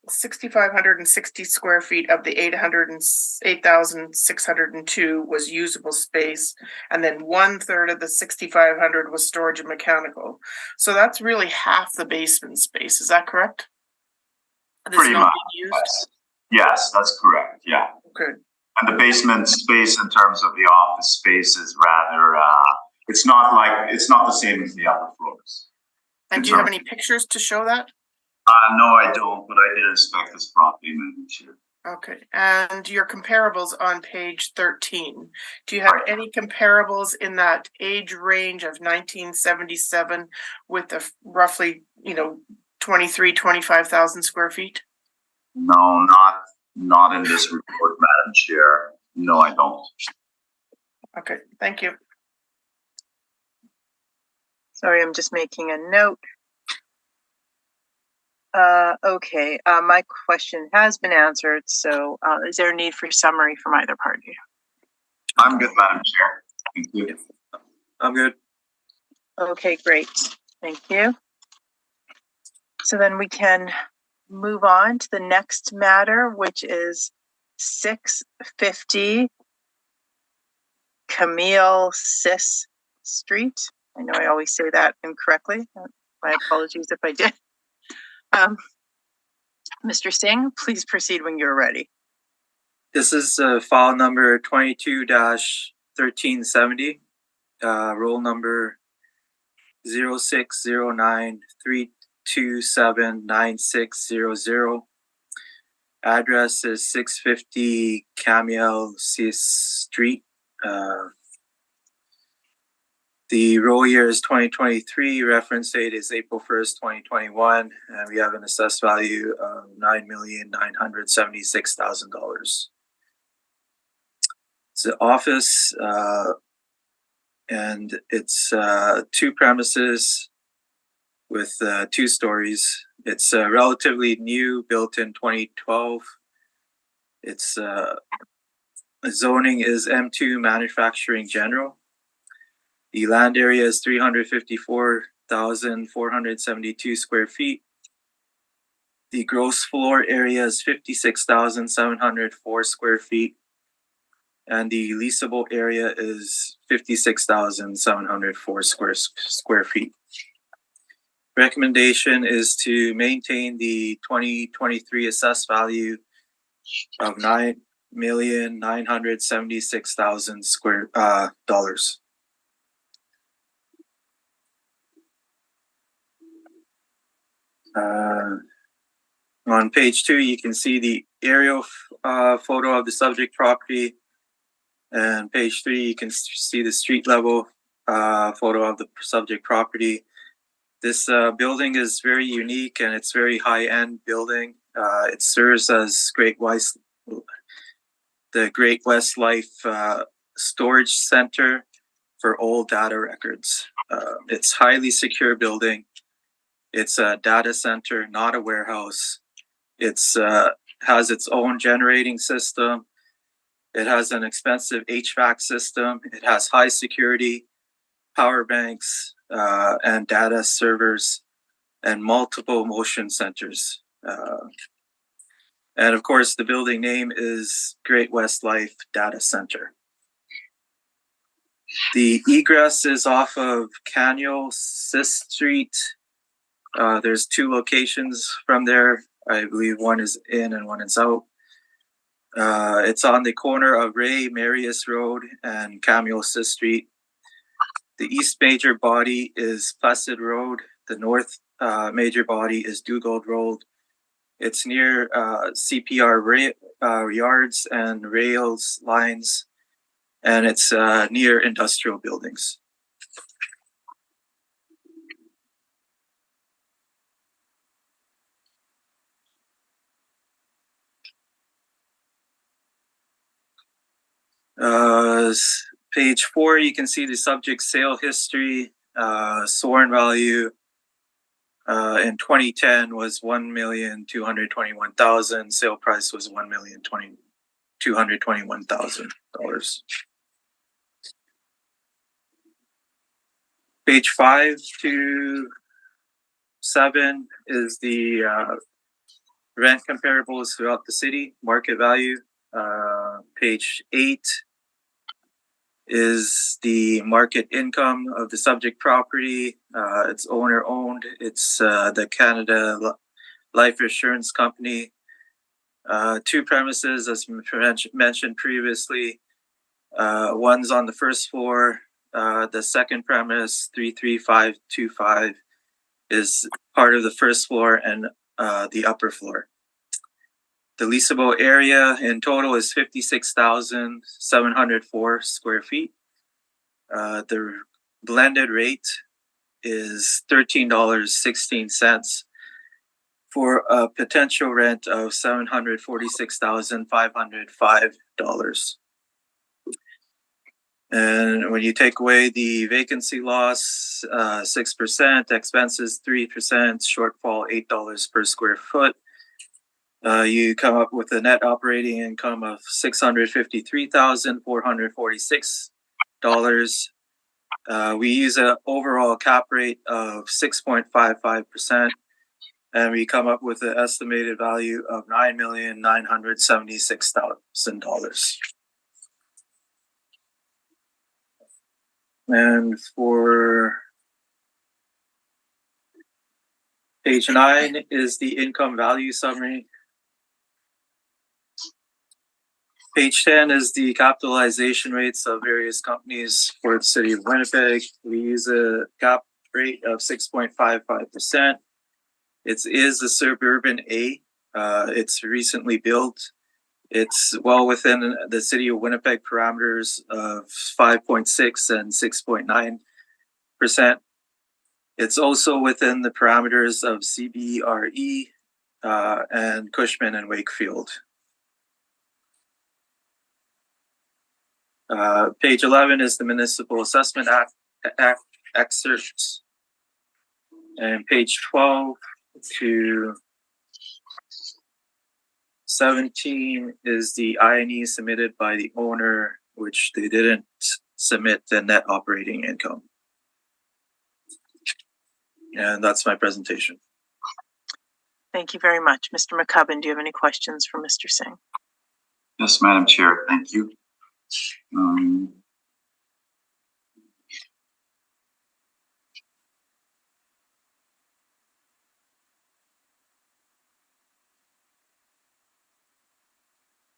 6,560 square feet of the 8,602 was usable space, and then 1/3 of the 6,500 was storage and mechanical. So that's really half the basement space. Is that correct? Pretty much. Yes, that's correct. Yeah. Okay. And the basement space, in terms of the office space, is rather. It's not the same as the upper floors. And do you have any pictures to show that? No, I don't, but I did inspect this property, Madam Chair. Okay, and your comparables on page 13. Do you have Right. any comparables in that age range of 1977 with the roughly, 25,000 square feet? No, not in this report, Madam Chair. No, I don't. Okay, thank you. Sorry, I'm just making a note. Okay, my question has been answered. So is there a need for summary from either party? I'm good, Madam Chair. Thank you. I'm good. Okay, great. Thank you. So then we can move on to the next matter, which is 650 Camille Sis Street. I know I always say that incorrectly. My apologies if I did. Mr. Singh, please proceed when you're ready. This is file number 22-1370, roll number 060932799600. Address is 650 Camille Sis Street. The roll year is 2023, reference date is April 1st, 2021, and we have an assessed value of $9,976,000. It's an office, and it's 2 premises with 2 stories. It's relatively new, built in 2012. Its zoning is M2 Manufacturing General. The land area is 354,472 square feet. The gross floor area is 56,704 square feet. And the leasable area is 56,704 square feet. Recommendation is to maintain the 2023 assessed value of $9,976,000 dollars. On page 2, you can see the aerial photo of the subject property. And page 3, you can see the street level photo of the subject property. This building is very unique and it's very high-end building. It serves as the Great West Life storage center for old data records. It's highly secure building. It's a data center, not a warehouse. It's has its own generating system. It has an expensive HVAC system. It has high security, power banks, and data servers, and multiple motion centers. And of course, the building name is Great West Life Data Center. The egress is off of Camille Sis Street. There's 2 locations from there. I believe one is in and one is out. It's on the corner of Ray Marius Road and Camille Sis Street. The east major body is Placid Road. The north major body is Dugald Road. It's near CPR yards and rails lines, and it's near industrial buildings. Page 4, you can see the subject sale history. Sworn value in 2010 was $1,221,000. Sale price was $1,221,000. Page 5 to 7 is the rent comparables throughout the city, market value. Page 8 is the market income of the subject property. It's owner owned. It's the Canada Life Assurance Company. 2 premises, as mentioned previously. One's on the first floor. The second premise, 33525, is part of the first floor and the upper floor. The leasable area in total is 56,704 square feet. The blended rate is $13.16 for a potential rent of $746,505. And when you take away the vacancy loss, 6%, expenses 3%, shortfall $8 per square foot, you come up with a net operating income of $653,446. We use an overall cap rate of 6.55%, and we come up with an estimated value of $9,976,000. And for page 9 is the income value summary. Page 10 is the capitalization rates of various companies for the city of Winnipeg. We use a cap rate of 6.55%. It is a suburban A. It's recently built. It's well within the city of Winnipeg parameters of 5.6 and 6.9%. It's also within the parameters of CBRE and Cushman and Wakefield. Page 11 is the Municipal Assessment Act excerpts. And page 12 to 17 is the INE submitted by the owner, which they didn't submit the net operating income. And that's my presentation. Thank you very much. Mr. McCubbin, do you have any questions for Mr. Singh? Yes, Madam Chair, thank you.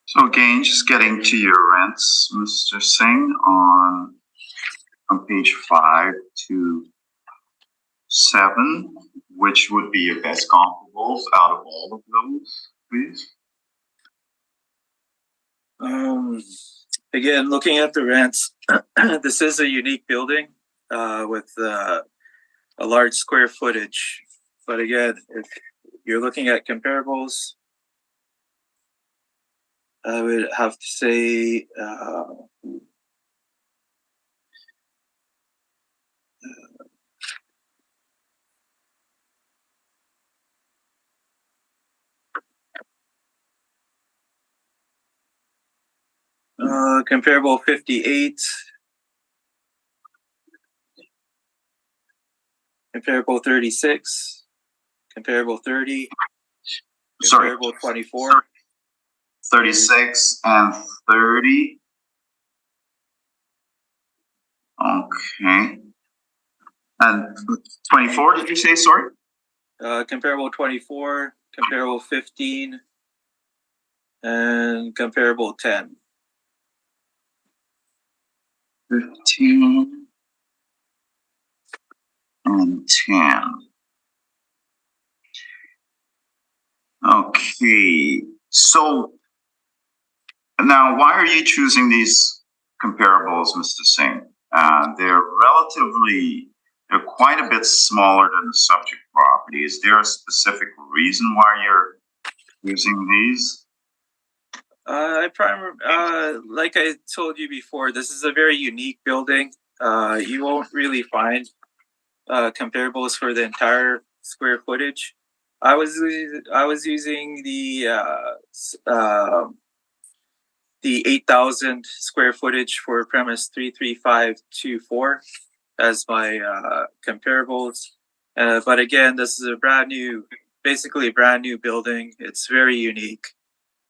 So again, just getting to your rents, Mr. Singh, on page 5 to 7, which would be your best comparables out of all of those, please? Again, looking at the rents, this is a unique building with a large square footage. But again, if you're looking at comparables, I would have to say comparable 58, comparable 36, comparable 30, comparable 24. 36 and 30. Okay. And 24, did you say, sorry? Comparable 24, comparable 15, and comparable 10. 15 and 10. Okay. So now, why are you choosing these comparables, Mr. Singh? They're quite a bit smaller than the subject property. Is there a specific reason why you're using these? Like I told you before, this is a very unique building. You won't really find comparables for the entire square footage. I was using the 8,000 square footage for premise 33524 as my comparables. But again, this is basically a brand new building. It's very unique.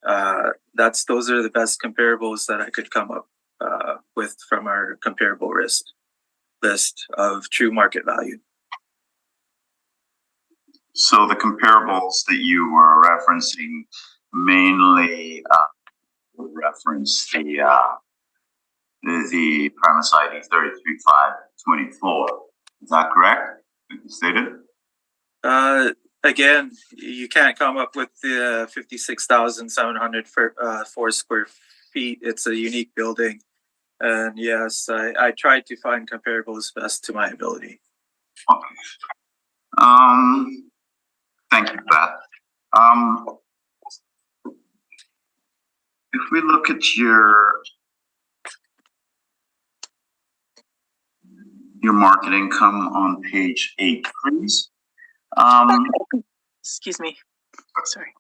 Those are the best comparables that I could come up with from our comparable list of true market value. So the comparables that you were referencing mainly reference the premise ID 33524. Is that correct? Stated? again, you can't come up with the 56,700 for 4 square feet. It's a unique building. And yes, I tried to find comparables best to my ability. Okay. Thank you for that. If we look at your market income on page 8, please. Excuse me. Sorry.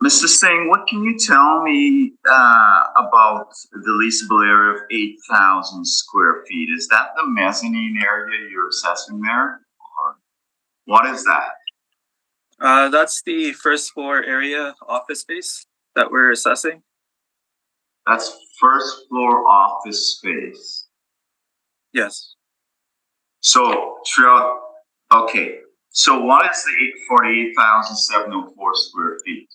Mr. Singh, what can you tell me about the leasable area of 8,000 square feet? Is that the mezzanine area you're assessing there? Or what is that? That's the first floor area office space that we're assessing. That's first floor office space. Yes. So throughout, okay. So what is the 48,704 square feet?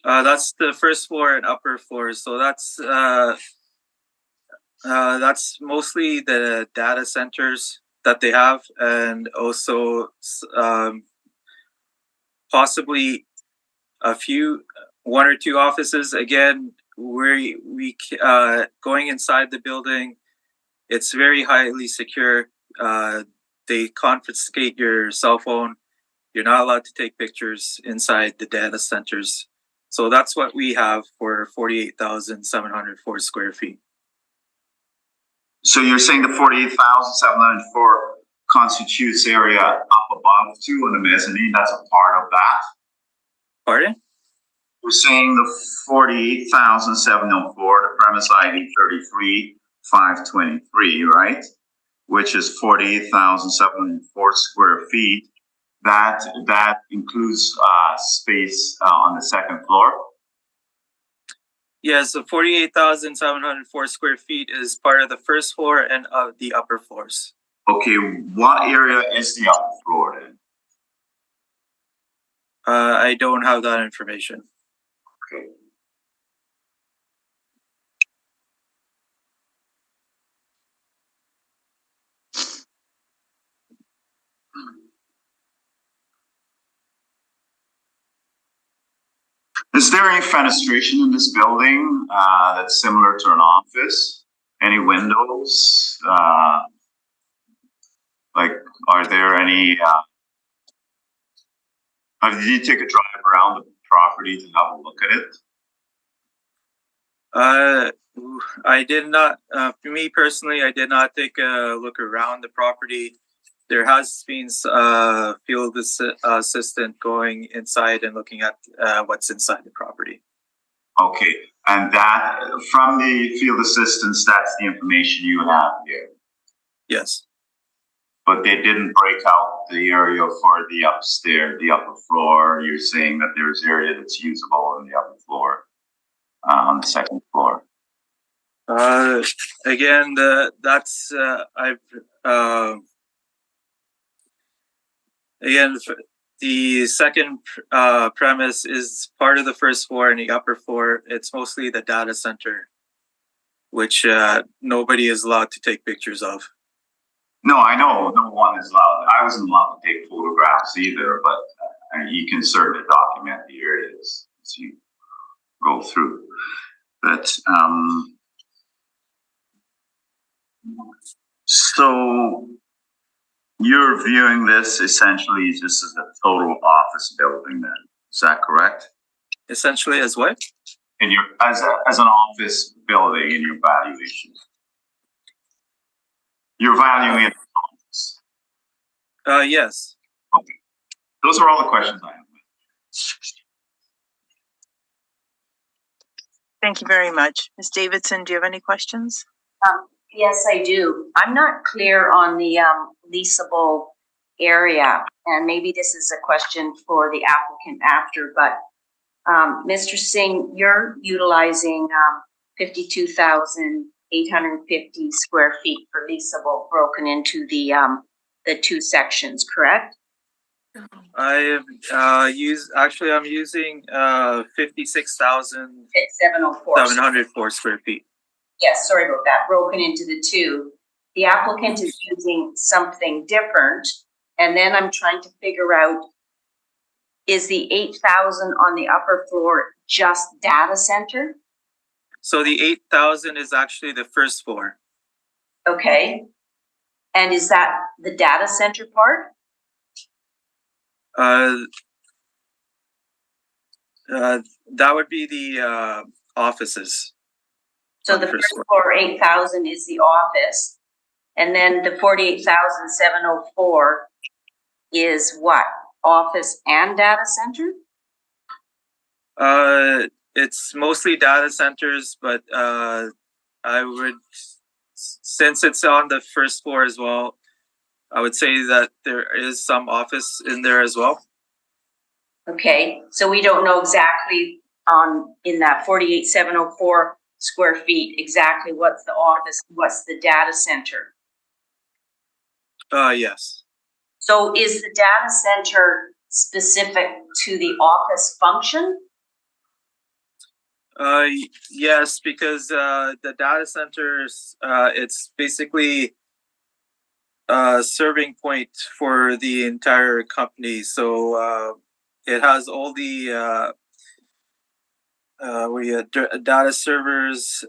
That's the first floor and upper floor. So that's mostly the data centers that they have, and also possibly one or two offices. Again, we going inside the building, it's very highly secure. They confiscate your cell phone. You're not allowed to take pictures inside the data centers. So that's what we have for 48,704 square feet. So you're saying the 48,704 constitutes area up above too on the mezzanine? That's a part of that? Pardon? We're saying the 48,704, the premise ID 33,523, right? Which is 48,704 square feet. That includes space on the second floor. Yes, the 48,704 square feet is part of the first floor and of the upper floors. Okay, what area is the upper floor then? I don't have that information. Okay. Is there any fenestration in this building that's similar to an office? Any windows? Like, are there any? Did you take a drive around the property to have a look at it? I did not. For me personally, I did not take a look around the property. There has been a field assistant going inside and looking at what's inside the property. Okay, and that from the field assistants, that's the information you have here. Yes. But they didn't break out the area for the upstairs, the upper floor. You're saying that there's area that's usable in the upper floor, on the second floor. Again, the second premise is part of the first floor and the upper floor. It's mostly the data center, which nobody is allowed to take pictures of. No, I know no one is allowed. I wasn't allowed to take photographs either, but you can certainly document the areas as you go through. But so you're viewing this essentially just as a total office building, then? Is that correct? Essentially, as what? In your as an office building in your valuation. You're valuing it. Yes. Okay. Those are all the questions I have. Thank you very much. Ms. Davidson, do you have any questions? Yes, I do. I'm not clear on the leasable area, and maybe this is a question for the applicant after, but Mr. Singh, you're utilizing 52,850 square feet for leasable broken into the two sections, correct? I'm using 56,704 square feet. Yes, sorry about that. Broken into the two. The applicant is using something different, And then I'm trying to figure out, is the 8,000 on the upper floor just data center? So the 8,000 is actually the first floor. Okay. And is that the data center part? That would be the offices. So the first floor 8,000 is the office, and then the 48,704 is what? Office and data center? It's mostly data centers, but I would, since it's on the first floor as well, I would say that there is some office in there as well. Okay, so we don't know exactly in that 48,704 square feet exactly what's the office, what's the data center. Yes. So is the data center specific to the office function? Yes, because the data centers, it's basically a serving point for the entire company. So it has all the data servers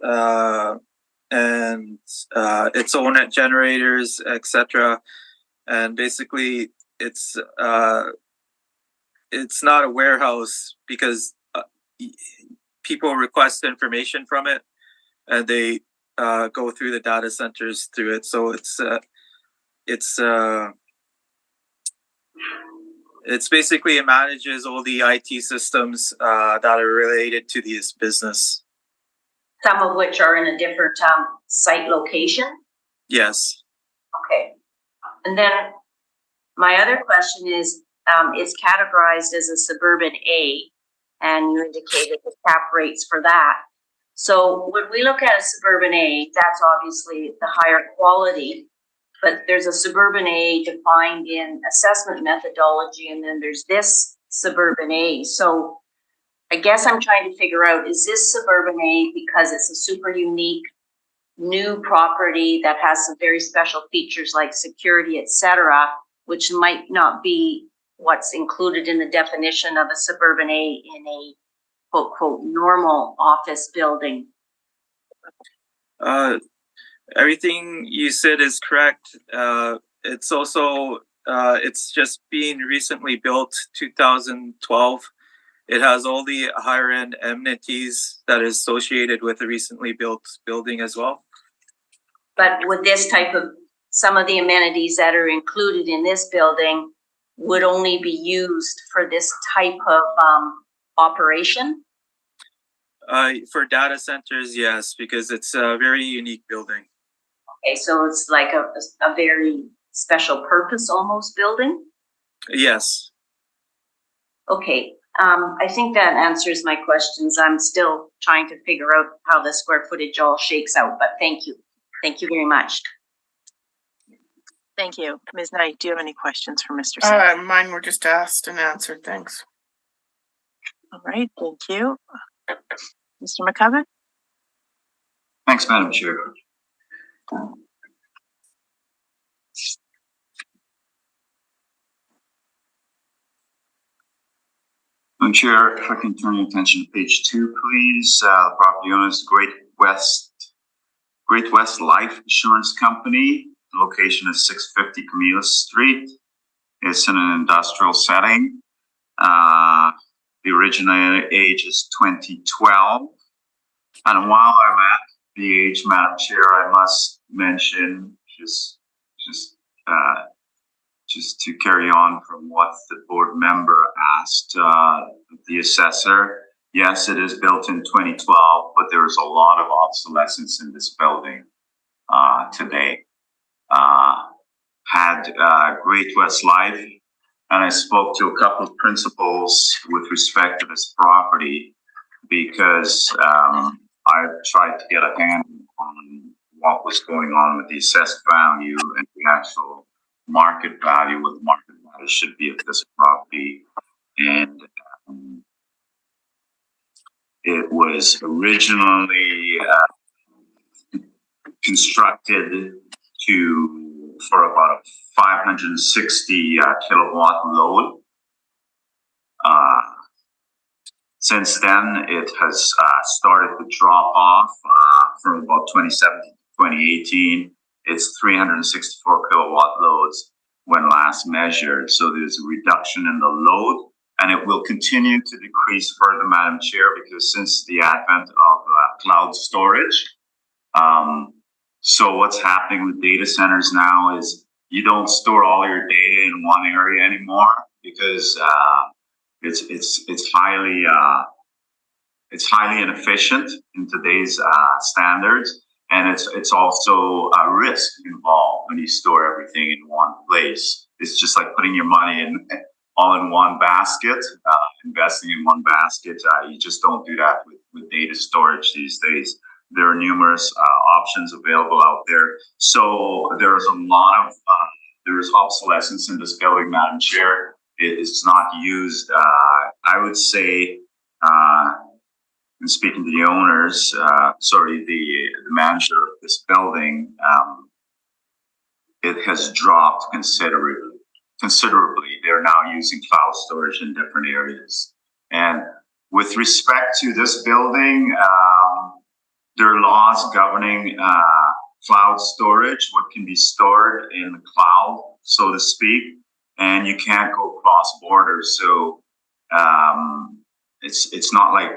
and its own generators, etc. And basically, it's not a warehouse because people request information from it, and they go through the data centers through it. So it's basically, it manages all the IT systems that are related to this business. Some of which are in a different site location? Yes. Okay. And then my other question is, it's categorized as a suburban A, and you indicated the cap rates for that. So when we look at a suburban A, that's obviously the higher quality, but there's a suburban A defined in assessment methodology, and then there's this suburban A. So I guess I'm trying to figure out, is this suburban A because it's a super unique new property that has some very special features like security, etc., which might not be what's included in the definition of a suburban A in a quote, quote, normal office building? Everything you said is correct. It's also, it's just being recently built, 2012. It has all the higher end amenities that is associated with a recently built building as well. But with this type of, some of the amenities that are included in this building would only be used for this type of operation? For data centers, yes, because it's a very unique building. Okay, so it's like a very special purpose almost building? Yes. Okay, I think that answers my questions. I'm still trying to figure out how the square footage all shakes out, but thank you. Thank you very much. Thank you. Ms. Knight, do you have any questions for Mr. Smith? Mine were just asked and answered, thanks. All right, thank you. Mr. McCubbin? Thanks, Madam Chair. Madam Chair, if I can turn your attention to page 2, please. The property owner is Great West Life Insurance Company. The location is 650 Camilla Street. It's in an industrial setting. The original age is 2012. And while I'm at the age, Madam Chair, I must mention just to carry on from what the board member asked the assessor. Yes, it is built in 2012, but there is a lot of obsolescence in this building today. Had Great West Life, and I spoke to a couple of principals with respect to this property because I tried to get a handle on what was going on with the assessed value and the actual market value, what the market value should be of this property. And it was originally constructed to for about a 560 kilowatt load. Since then, it has started to drop off from about 2017 to 2018. It's 364 kilowatt loads when last measured. So there's a reduction in the load, and it will continue to decrease further, Madam Chair, because since the advent of cloud storage, so what's happening with data centers now is you don't store all your data in one area anymore because it's highly inefficient in today's standards, and it's also a risk involved when you store everything in one place. It's just like putting your money all in one basket, investing in one basket. You just don't do that with data storage these days. There are numerous options available out there. So there's a lot of there's obsolescence in this building, Madam Chair. It's not used. I would say, and speaking to the owners, the manager of this building, it has dropped considerably. They're now using cloud storage in different areas. And with respect to this building, there are laws governing cloud storage, what can be stored in the cloud, so to speak, and you can't go cross borders. So it's not like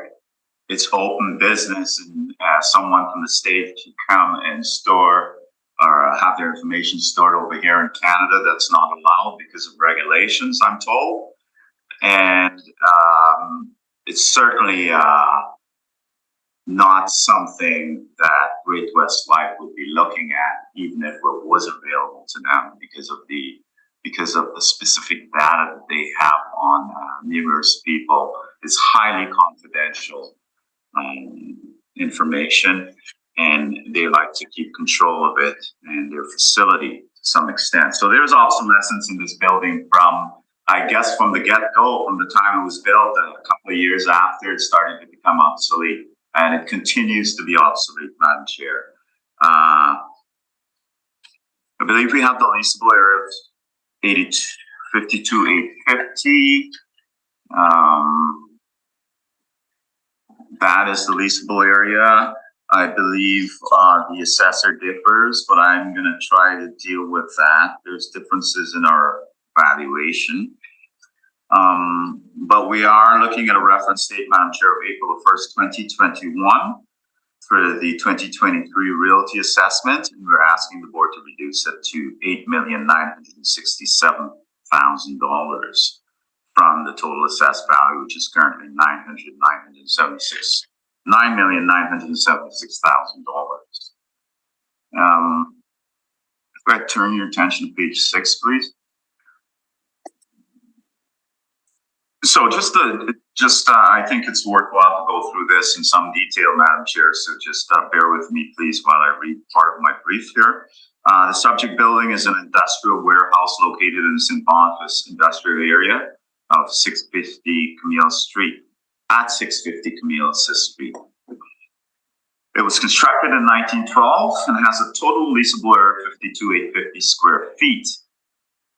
it's open business and someone from the state can come and store or have their information stored over here in Canada. That's not allowed because of regulations, I'm told. And it's certainly not something that Great West Life would be looking at, even if it was available to them, because of the specific data that they have on numerous people. It's highly confidential information, and they like to keep control of it and their facility to some extent. So there's obsolescence in this building from, I guess, from the get-go, from the time it was built, a couple of years after it started to become obsolete. And it continues to be obsolete, Madam Chair. I believe we have the leasable area of 52,850. That is the leasable area. I believe the assessor differs, but I'm going to try to deal with that. There's differences in our valuation. But we are looking at a reference date, Madam Chair, of April 1st, 2021 for the 2023 realty assessment, and we're asking the board to reduce it to $8,967,000 from the total assessed value, which is currently $9,976,000. If I turn your attention to page 6, please. So I think it's worthwhile to go through this in some detail, Madam Chair. So just bear with me, please, while I read part of my brief here. The subject building is an industrial warehouse located in the St. Boniface industrial area of 650 Camille Street, at 650 Camille Street. It was constructed in 1912 and has a total leasable area of 52,850 square feet.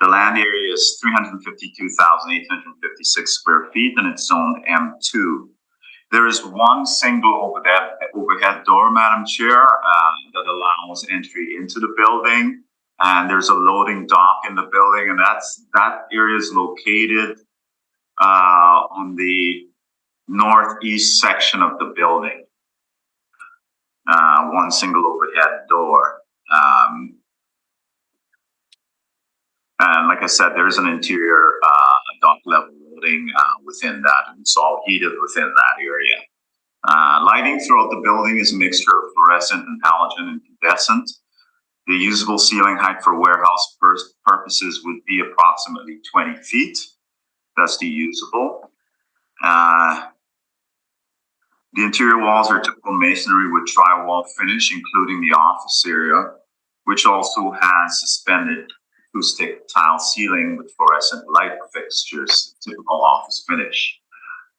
The land area is 352,856 square feet, and it's zoned M2. There is one single overhead door, Madam Chair, that allows entry into the building, and there's a loading dock in the building, and that area is located on the northeast section of the building. One single overhead door. And like I said, there's an interior dock level loading within that, and it's all heated within that area. Lighting throughout the building is a mixture of fluorescent and halogen and incandescent. The usable ceiling height for warehouse purposes would be approximately 20 feet. That's the usable. The interior walls are typical masonry with drywall finish, including the office area, which also has suspended acoustic tile ceiling with fluorescent light fixtures, typical office finish.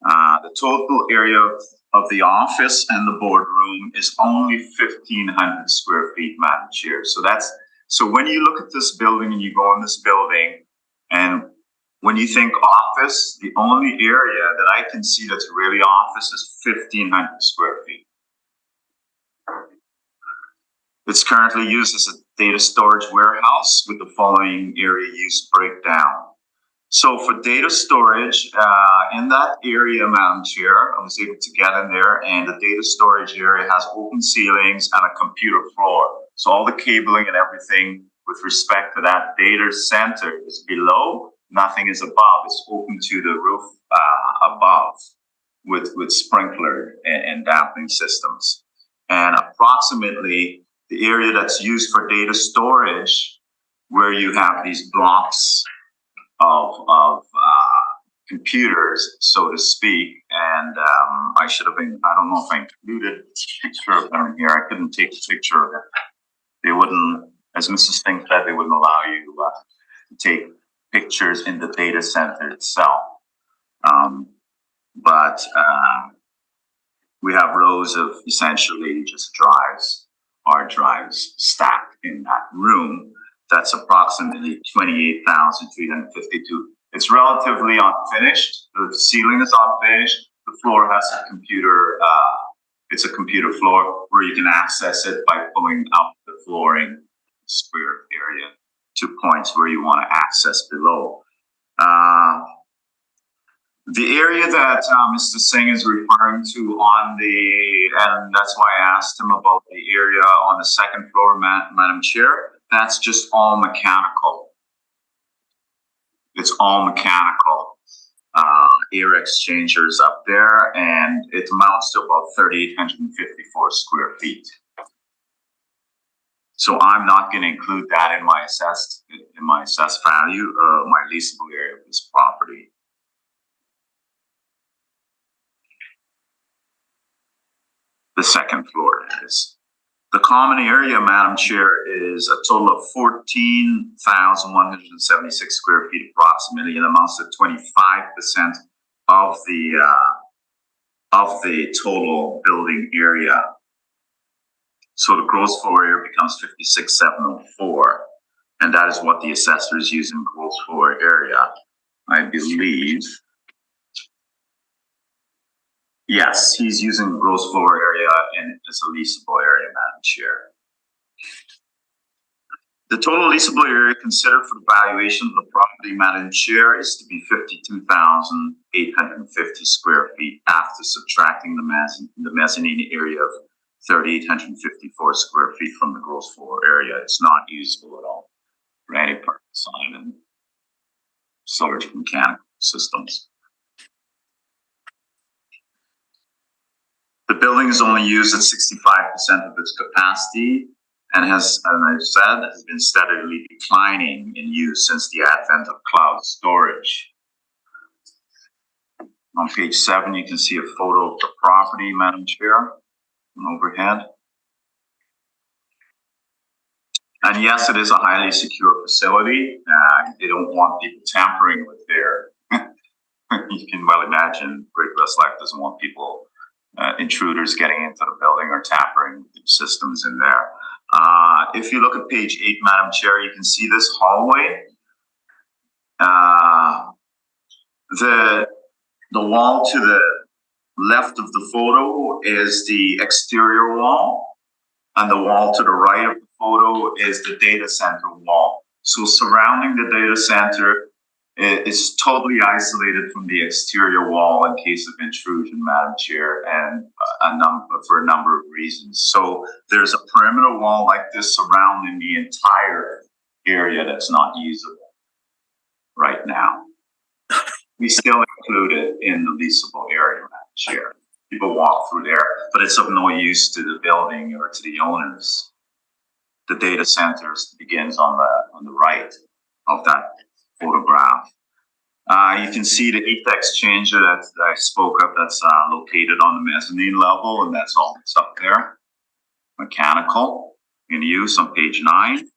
The total area of the office and the boardroom is only 1,500 square feet, Madam Chair. So that's So when you look at this building and you go in this building, and when you think office, the only area that I can see that's really office is 1,500 square feet. It's currently used as a data storage warehouse with the following area use breakdown. So for data storage, in that area, Madam Chair, I was able to get in there, and the data storage area has open ceilings and a computer floor. So all the cabling and everything with respect to that data center is below, nothing is above. It's open to the roof above with sprinkler and dampening systems. And approximately the area that's used for data storage, where you have these blocks of computers, so to speak, and I should have been, I don't know if I included a picture of them here. I couldn't take a picture of it. They wouldn't, as Mrs. Fink said, they wouldn't allow you to take pictures in the data center itself. But we have rows of essentially just drives, hard drives stacked in that room. That's approximately 28,352. It's relatively unfinished. The ceiling is unfinished. The floor has a computer, it's a computer floor where you can access it by pulling up the flooring square area to points where you want to access below. The area that Mr. Singh is referring to on and that's why I asked him about the area on the second floor, Madam Chair, that's just all mechanical. It's all mechanical air exchangers up there, and it amounts to about 3,854 square feet. So I'm not going to include that in my assessed value, my leasable area of this property. The second floor is. The common area, Madam Chair, is a total of 14,176 square feet approximately, and amounts to 25% of the total building area. So the gross floor area becomes 56,704, and that is what the assessor is using gross floor area, I believe. Yes, he's using gross floor area and it's a leasable area, Madam Chair. The total leasable area considered for the valuation of the property, Madam Chair, is to be 52,850 square feet after subtracting the mezzanine area of 3,854 square feet from the gross floor area. It's not usable at all for any purpose other than storage mechanical systems. The building is only used at 65% of its capacity and has, as I've said, has been steadily declining in use since the advent of cloud storage. On page 7, you can see a photo of the property, Madam Chair, overhead. And yes, it is a highly secure facility. They don't want people tampering with their, you can well imagine, Great-West Life doesn't want people intruders getting into the building or tampering with the systems in there. If you look at page 8, Madam Chair, you can see this hallway. The wall to the left of the photo is the exterior wall, and the wall to the right of the photo is the data center wall. So surrounding the data center is totally isolated from the exterior wall in case of intrusion, Madam Chair, and for a number of reasons. So there's a perimeter wall like this surrounding the entire area that's not usable right now. We still include it in the leasable area, Madam Chair. People walk through there, but it's of no use to the building or to the owners. The data center begins on the right of that photograph. You can see the heat exchanger that I spoke of that's located on the mezzanine level, and that's all that's up there. Mechanical in use on page 9.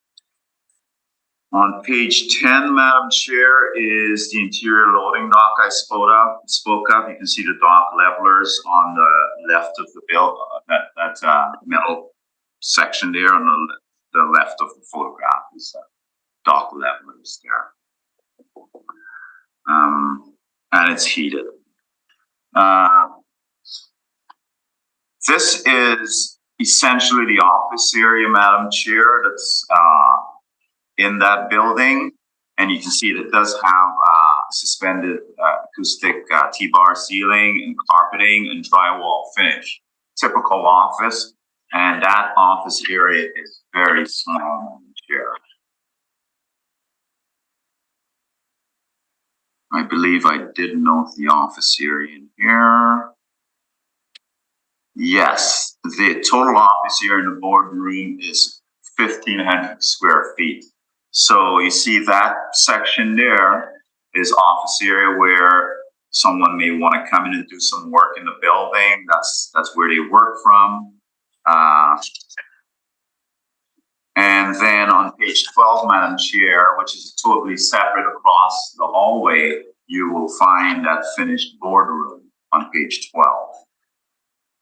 On page 10, Madam Chair, is the interior loading dock I spoke of. You can see the dock levelers on the left of the build, that metal section there on the left of the photograph is dock levelers there. And it's heated. This is essentially the office area, Madam Chair, that's in that building. And you can see that it does have suspended acoustic T-bar ceiling and carpeting and drywall finish. Typical office. And that office area is very small, Madam Chair. I believe I did note the office area in here. Yes, the total office area in the boardroom is 1,500 square feet. So you see that section there is office area where someone may want to come in and do some work in the building. That's where they work from. And then on page 12, Madam Chair, which is totally separate across the hallway, you will find that finished boardroom on page 12.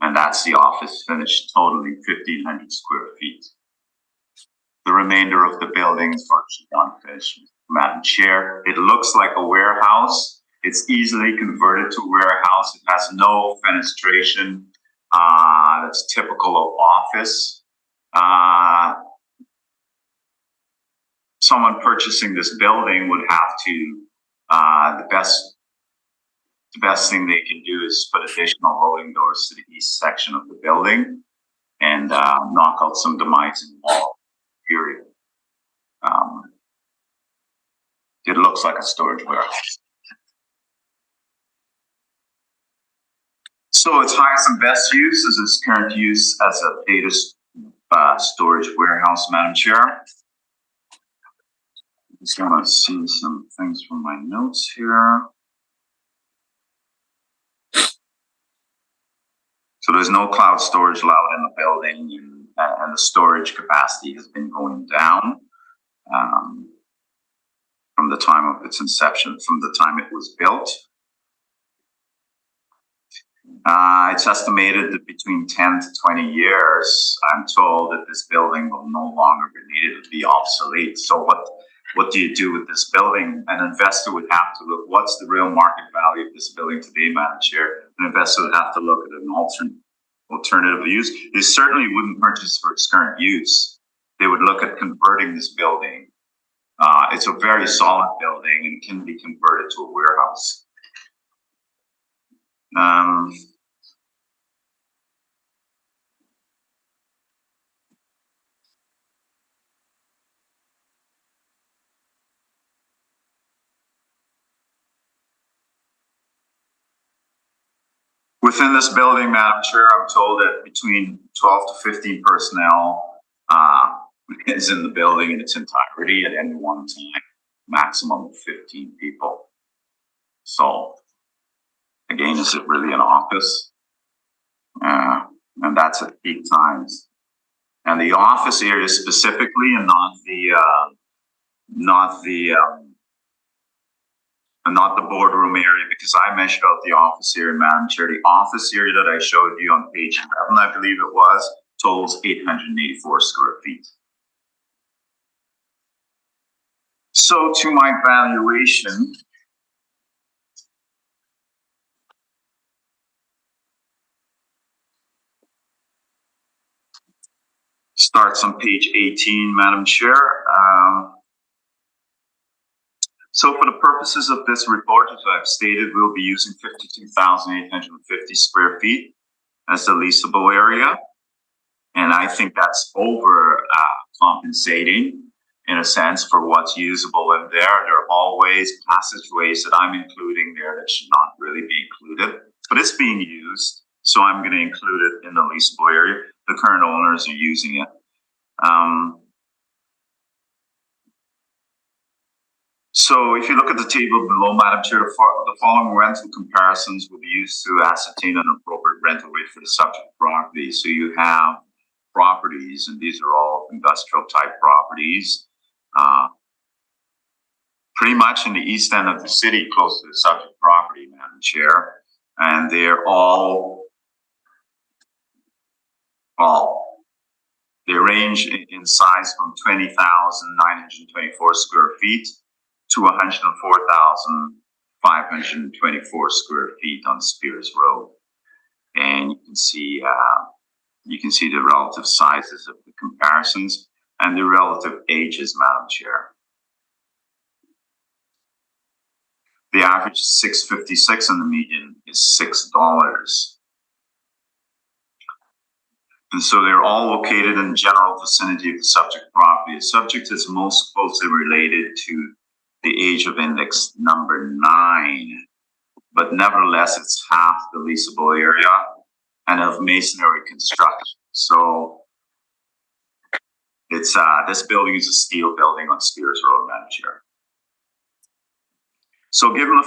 And that's the office finished totally 1,500 square feet. The remainder of the building is virtually unfinished, Madam Chair. It looks like a warehouse. It's easily converted to a warehouse. It has no fenestration. That's typical of office. Someone purchasing this building would have to, the best thing they can do is put additional loading doors to the east section of the building and knock out some demising wall, period. It looks like a storage warehouse. So its highest and best use is its current use as a data storage warehouse, Madam Chair. I just want to see some things from my notes here. So there's no cloud storage allowed in the building, and the storage capacity has been going down from the time of its inception, from the time it was built. It's estimated that between 10 to 20 years, I'm told that this building will no longer be needed to be obsolete. So what do you do with this building? An investor would have to look, what's the real market value of this building today, Madam Chair? An investor would have to look at an alternative use. They certainly wouldn't purchase for its current use. They would look at converting this building. It's a very solid building and can be converted to a warehouse. Within this building, Madam Chair, I'm told that between 12 to 15 personnel is in the building in its entirety at any one time, maximum of 15 people. So, again, is it really an office? And that's at peak times. And the office area specifically, and not the boardroom area, because I measured out the office area, Madam Chair. The office area that I showed you on page 11, I believe it was, totals 884 square feet. So to my valuation, starts on page 18, Madam Chair. So for the purposes of this report, as I've stated, we'll be using 52,850 square feet as the leasable area. And I think that's over compensating in a sense for what's usable in there. There are hallways, passageways that I'm including there that should not really be included, but it's being used. So I'm going to include it in the leasable area. The current owners are using it. So if you look at the table below, Madam Chair, the following rental comparisons will be used to ascertain an appropriate rental rate for the subject property. So you have properties, and these are all industrial type properties, pretty much in the east end of the city, close to the subject property, Madam Chair. And they're all They range in size from 20,924 square feet to 104,524 square feet on Spears Road. And you can see the relative sizes of the comparisons and the relative ages, Madam Chair. The average is $6.56 and the median is $6. And so they're all located in the general vicinity of the subject property. The subject is most closely related to the age of index number 9, but nevertheless it's half the leasable area and of masonry construction. So it's this building is a steel building on Spears Road, Madam Chair. So given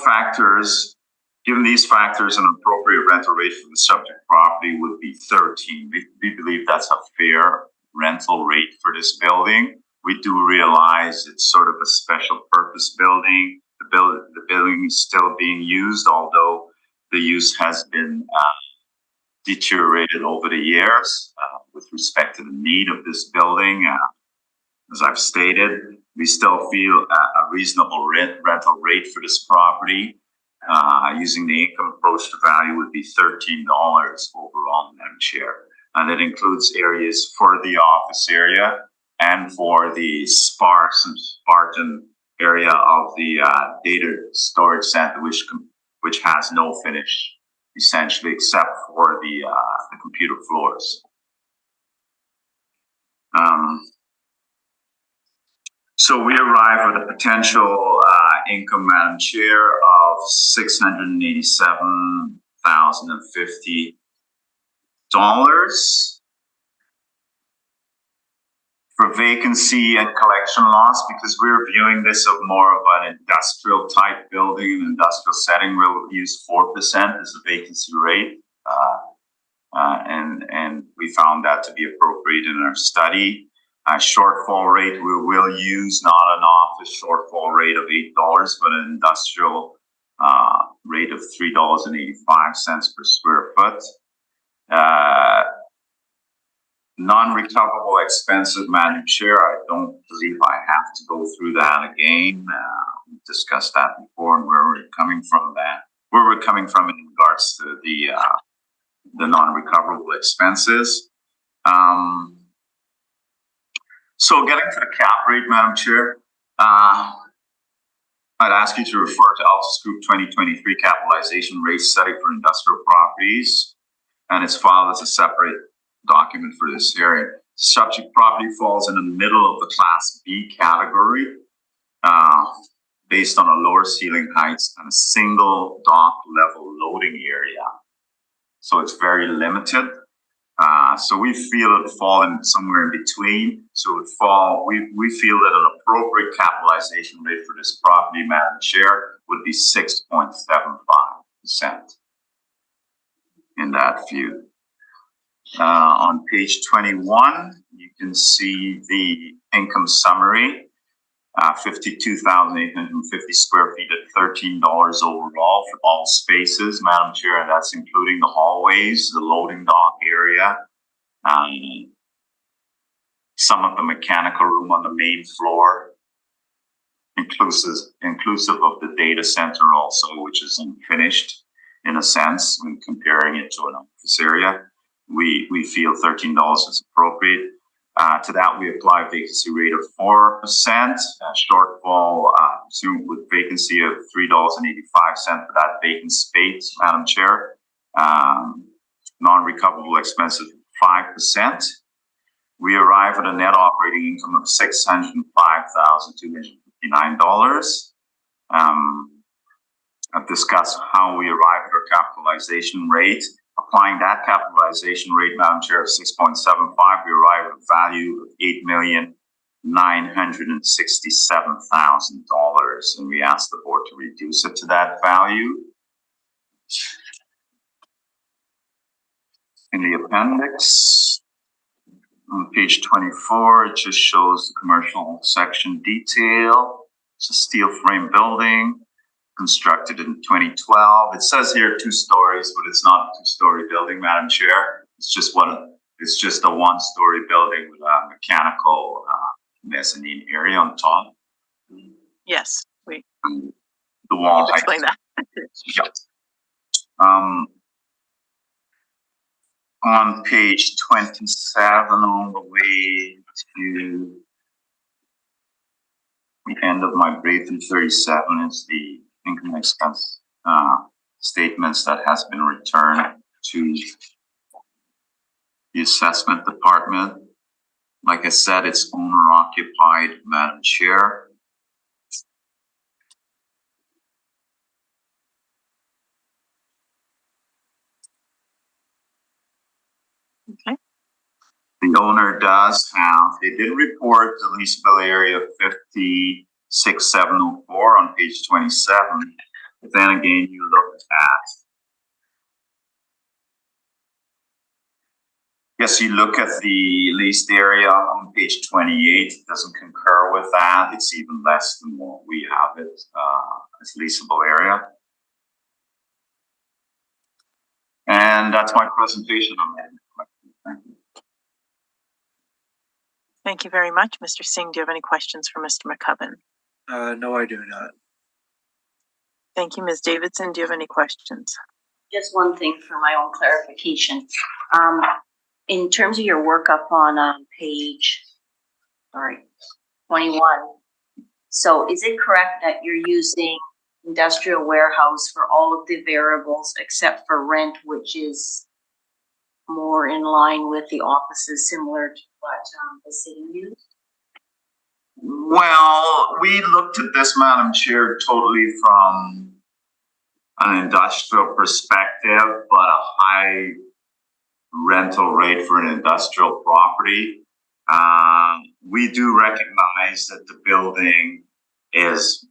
these factors, an appropriate rental rate for the subject property would be 13. We believe that's a fair rental rate for this building. We do realize it's sort of a special purpose building. The building is still being used, although the use has been deteriorated over the years with respect to the need of this building. As I've stated, we still feel a reasonable rental rate for this property. Using the income approach to value would be $13 overall, Madam Chair. And it includes areas for the office area and for the Spartan area of the data storage center, which has no finish, essentially, except for the computer floors. So we arrive at a potential income, Madam Chair, of $687,050 for vacancy and collection loss, because we're viewing this of more of an industrial type building, an industrial setting. We'll use 4% as a vacancy rate, and we found that to be appropriate in our study. Shortfall rate, we will use not an office shortfall rate of $8, but an industrial rate of $3.85 per square foot. Non-recoverable expenses, Madam Chair, I don't believe I have to go through that again. We discussed that before and where we're coming from in regards to the non-recoverable expenses. So getting to the cap rate, Madam Chair, I'd ask you to refer to Altus Group 2023 capitalization rate study for industrial properties, and it's filed as a separate document for this hearing. Subject property falls in the middle of the Class B category based on a lower ceiling heights and a single dock level loading area. So it's very limited. So we feel it would fall in somewhere in between. So it would fall, we feel that an appropriate capitalization rate for this property, Madam Chair, would be 6.75% in that view. On page 21, you can see the income summary, 52,850 square feet at $13 overall for all spaces, Madam Chair, and that's including the hallways, the loading dock area, some of the mechanical room on the main floor, inclusive of the data center also, which is unfinished in a sense when comparing it to an office area. We feel $13 is appropriate. To that, we apply a vacancy rate of 4%, shortfall with vacancy of $3.85 for that vacant space, Madam Chair. Non-recoverable expenses, 5%. We arrive at a net operating income of $605,259. I've discussed how we arrive at our capitalization rate. Applying that capitalization rate, Madam Chair, of 6.75, we arrive at a value of $8,967,000, and we ask the board to reduce it to that value. In the appendix, on page 24, it just shows the commercial section detail. It's a steel frame building, constructed in 2012. It says here 2 stories, but it's not a 2-story building, Madam Chair. It's just one It's just a one-story building with a mechanical mezzanine area on top. Yes, we And the wall height. explain that. Yeah. On page 27, all the way to the end of my briefing, 37 is the income expense statements that has been returned to the assessment department. Like I said, it's owner occupied, Madam Chair. Okay. The owner does have, they did report the leasable area of 56,704 on page 27. But then again, you look at, yes, you look at the leased area on page 28, it doesn't concur with that. It's even less than what we have it as leasable area. And that's my presentation on that. Thank you. Thank you very much, Mr. Singh. Do you have any questions for Mr. McCubbin? No, I do not. Thank you, Ms. Davidson. Do you have any questions? Just one thing for my own clarification. In terms of your workup on page 21, so is it correct that you're using industrial warehouse for all of the variables except for rent, which is more in line with the offices similar to what the city used? Well, we looked at this, Madam Chair, totally from an industrial perspective, but a high rental rate for an industrial property. We do recognize that the building is,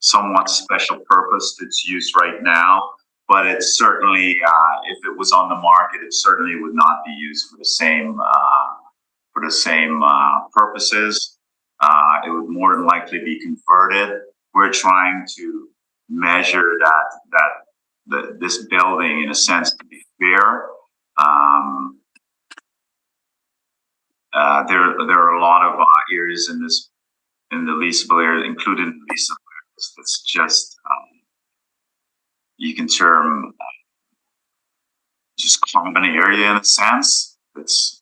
somewhat special purpose that's used right now, but it's certainly, if it was on the market, it certainly would not be used for the same purposes. It would more than likely be converted. We're trying to measure this building in a sense to be fair. There are a lot of areas in the leasable area, including the leasable areas, that's just you can term just common area in a sense. That's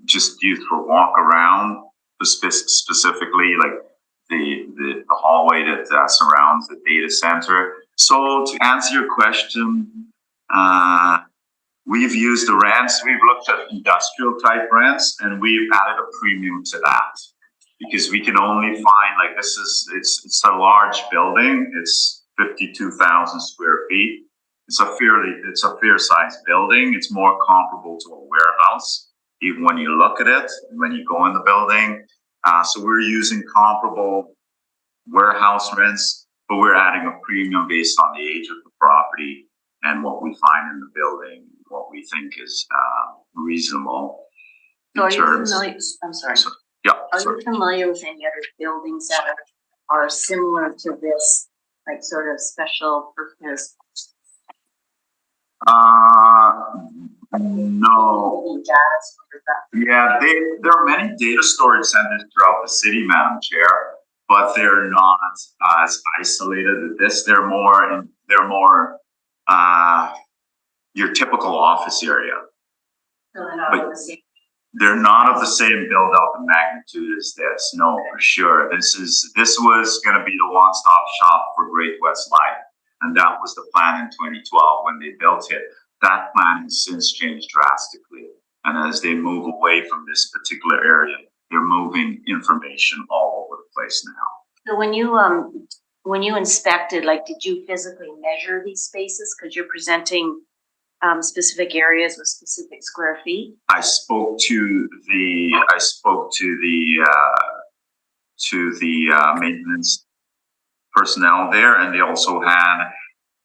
just used for walk around, specifically like the hallway that surrounds the data center. So to answer your question, we've used the rents. We've looked at industrial type rents, and we've added a premium to that because we can only find, like, it's a large building. It's 52,000 square feet. It's a fair sized building. It's more comparable to a warehouse, even when you look at it, when you go in the building. So we're using comparable warehouse rents, but we're adding a premium based on the age of the property and what we find in the building, what we think is reasonable. So are you familiar? I'm sorry. Are you familiar with any other buildings that are similar to this, like sort of special purpose? No. Yeah, there are many data storage centers throughout the city, Madam Chair, but they're not as isolated as this. They're more your typical office area. So they're not of the same. They're not of the same build out and magnitude as this. No, for sure. This was going to be the one-stop shop for Great West Life, and that was the plan in 2012 when they built it. That plan has since changed drastically, and as they move away from this particular area, they're moving information all over the place now. So when you inspected, like, did you physically measure these spaces? Because you're presenting specific areas with specific square feet. I spoke to the maintenance personnel there, and they also had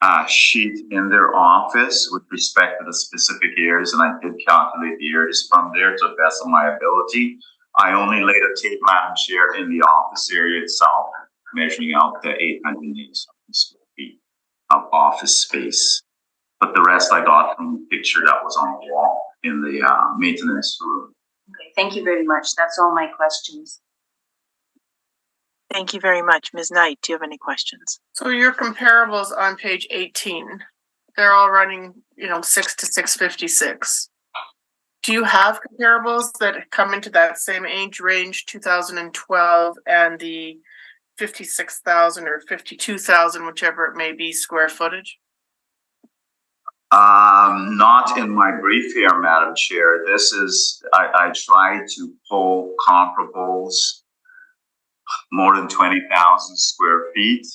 a sheet in their office with respect to the specific areas, and I did calculate the areas from there to the best of my ability. I only laid a tape, Madam Chair, in the office area itself, measuring out the 880 square feet of office space. But the rest I got from the picture that was on the wall in the maintenance room. Okay, thank you very much. That's all my questions. Thank you very much. Ms. Knight, do you have any questions? So your comparables on page 18, they're all running, 6 to 656. Do you have comparables that come into that same age range, 2012, and the 56,000 or 52,000, whichever it may be, square footage? Not in my brief here, Madam Chair. This is, I tried to pull comparables more than 20,000 square feet.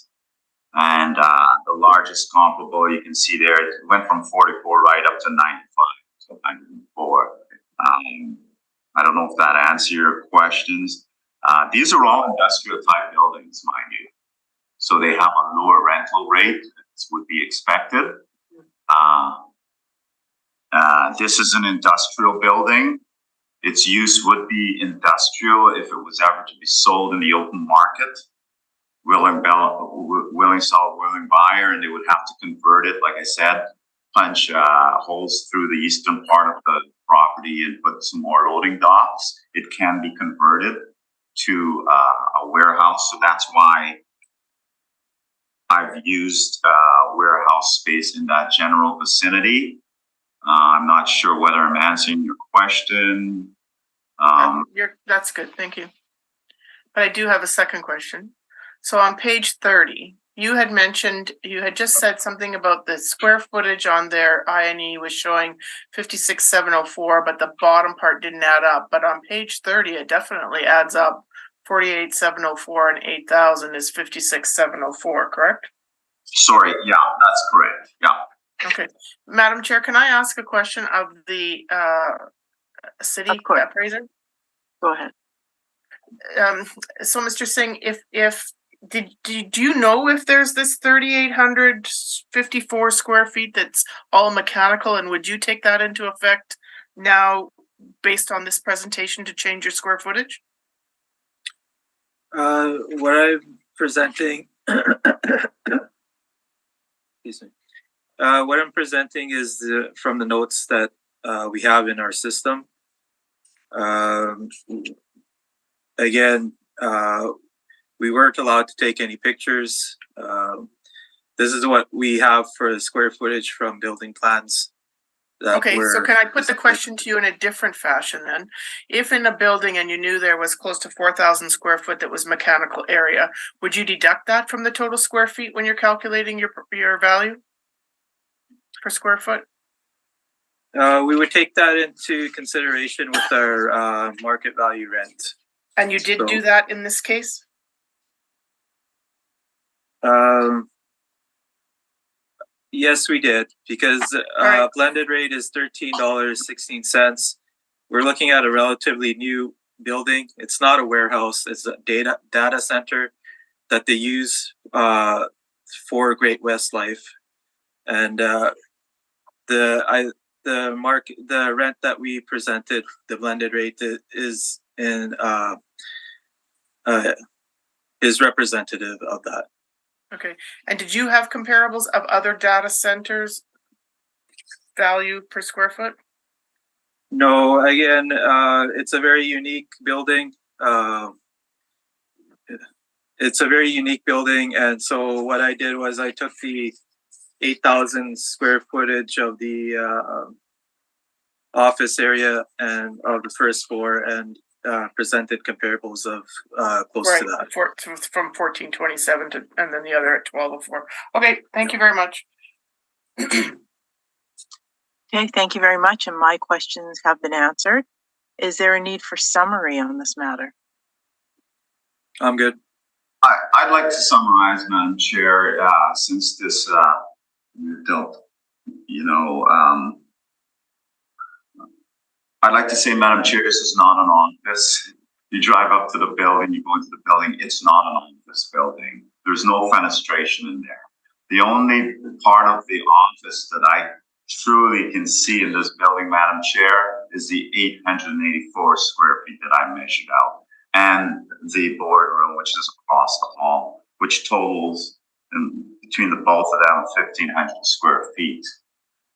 And the largest comparable you can see there, it went from 44 right up to 95, so 104. I don't know if that answers your questions. These are all industrial type buildings, mind you. So they have a lower rental rate, as would be expected. This is an industrial building. Its use would be industrial if it was ever to be sold in the open market. Willing seller, willing buyer, and they would have to convert it, like I said, punch holes through the eastern part of the property and put some more loading docks. It can be converted to a warehouse, so that's why I've used warehouse space in that general vicinity. I'm not sure whether I'm answering your question. That's good, thank you. But I do have a second question. So on page 30, you had just said something about the square footage on their INE was showing 56,704, but the bottom part didn't add up. But on page 30, it definitely adds up. 48,704 and 8,000 is 56,704, correct? Sorry, yeah, that's correct. Yeah. Okay. Madam Chair, can I ask a question of the city appraiser? Go ahead. So Mr. Singh, do you know if there's this 3,854 square feet that's all mechanical, and would you take that into effect now based on this presentation to change your square footage? What I'm presenting, excuse me. What I'm presenting is from the notes that we have in our system. Again, we weren't allowed to take any pictures. This is what we have for the square footage from building plans. Okay, so can I put the question to you in a different fashion then? If in a building and you knew there was close to 4,000 square foot that was mechanical area, would you deduct that from the total square feet when you're calculating your value per square foot? We would take that into consideration with our market value rent. And you did do that in this case? Yes, we did, because blended rate is $13.16. We're looking at a relatively new building. It's not a warehouse. It's a data center that they use for Great West Life, and the rent that we presented, the blended rate is representative of that. Okay, and did you have comparables of other data centers value per square foot? No, again, it's a very unique building. It's a very unique building, and so what I did was I took the 8,000 square footage of the office area and of the first floor and presented comparables of close to that. From 1427 to, and then the other at 1204. Okay, thank you very much. Okay, thank you very much. And my questions have been answered. Is there a need for summary on this matter? I'm good. I'd like to summarize, Madam Chair, since this I'd like to say, Madam Chair, this is not an office. You drive up to the building, you go into the building, it's not an office building. There's no fenestration in there. The only part of the office that I truly can see in this building, Madam Chair, is the 884 square feet that I measured out, and the boardroom, which is across the hall, which totals, between the both of them, 1,500 square feet.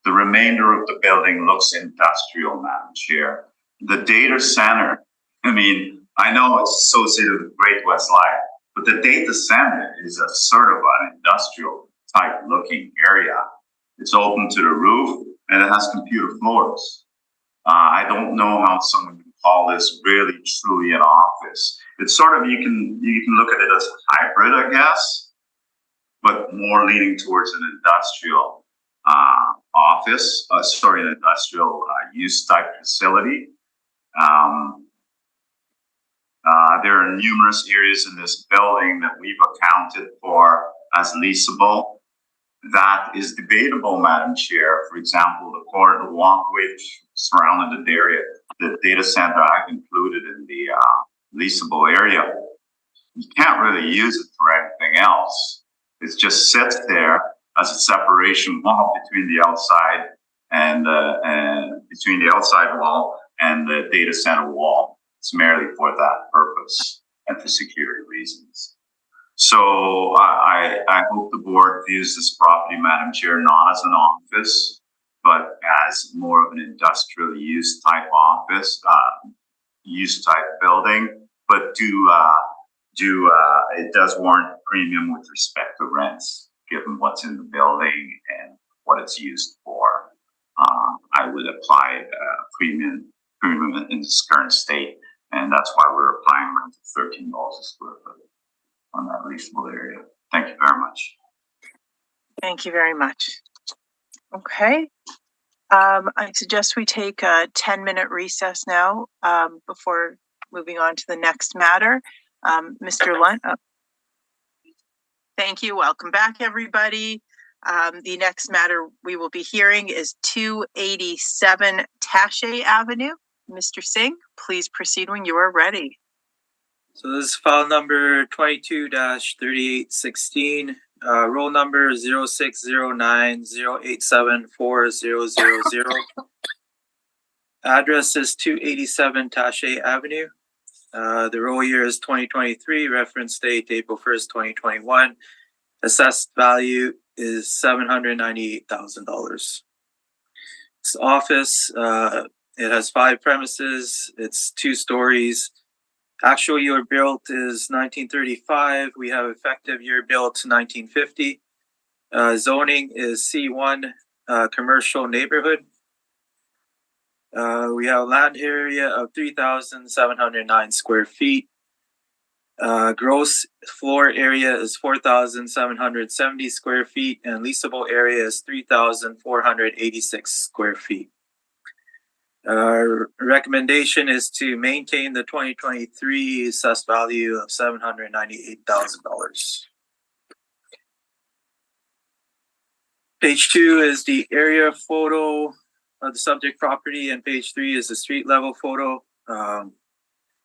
The remainder of the building looks industrial, Madam Chair. The data center, I mean, I know it's associated with Great West Life, but the data center is a sort of an industrial type looking area. It's open to the roof and it has computer floors. I don't know how someone can call this really truly an office. It's sort of, you can look at it as a hybrid, I guess, but more leaning towards an industrial office, an industrial use type facility. There are numerous areas in this building that we've accounted for as leasable. That is debatable, Madam Chair. For example, the corridor walkway surrounding the area, the data center I've included in the leasable area. You can't really use it for anything else. It just sits there as a separation wall between the outside and between the outside wall and the data center wall. It's merely for that purpose and for security reasons. So I hope the board views this property, Madam Chair, not as an office, but as more of an industrial use type office, use type building. But it does warrant premium with respect to rents, given what's in the building and what it's used for. I would apply premium in this current state. And that's why we're applying rent of $13 a square foot on that leasable area. Thank you very much. Thank you very much. Okay. I suggest we take a 10-minute recess now before moving on to the next matter. Mr. Lunt. Thank you. Welcome back, everybody. The next matter we will be hearing is 287 Taché Avenue. Mr. Singh, please proceed when you are ready. So this is file number 22-3816, roll number 0609087400. Address is 287 Taché Avenue. The roll year is 2023, reference date April 1st, 2021. Assessed value is $798,000. This office, it has 5 premises. It's 2 stories. Actual year built is 1935. We have effective year built 1950. Zoning is C1, commercial neighborhood. We have a land area of 3,709 square feet. Gross floor area is 4,770 square feet, and leasable area is 3,486 square feet. Our recommendation is to maintain the 2023 assessed value of $798,000. Page 2 is the area photo of the subject property, and page 3 is the street level photo. The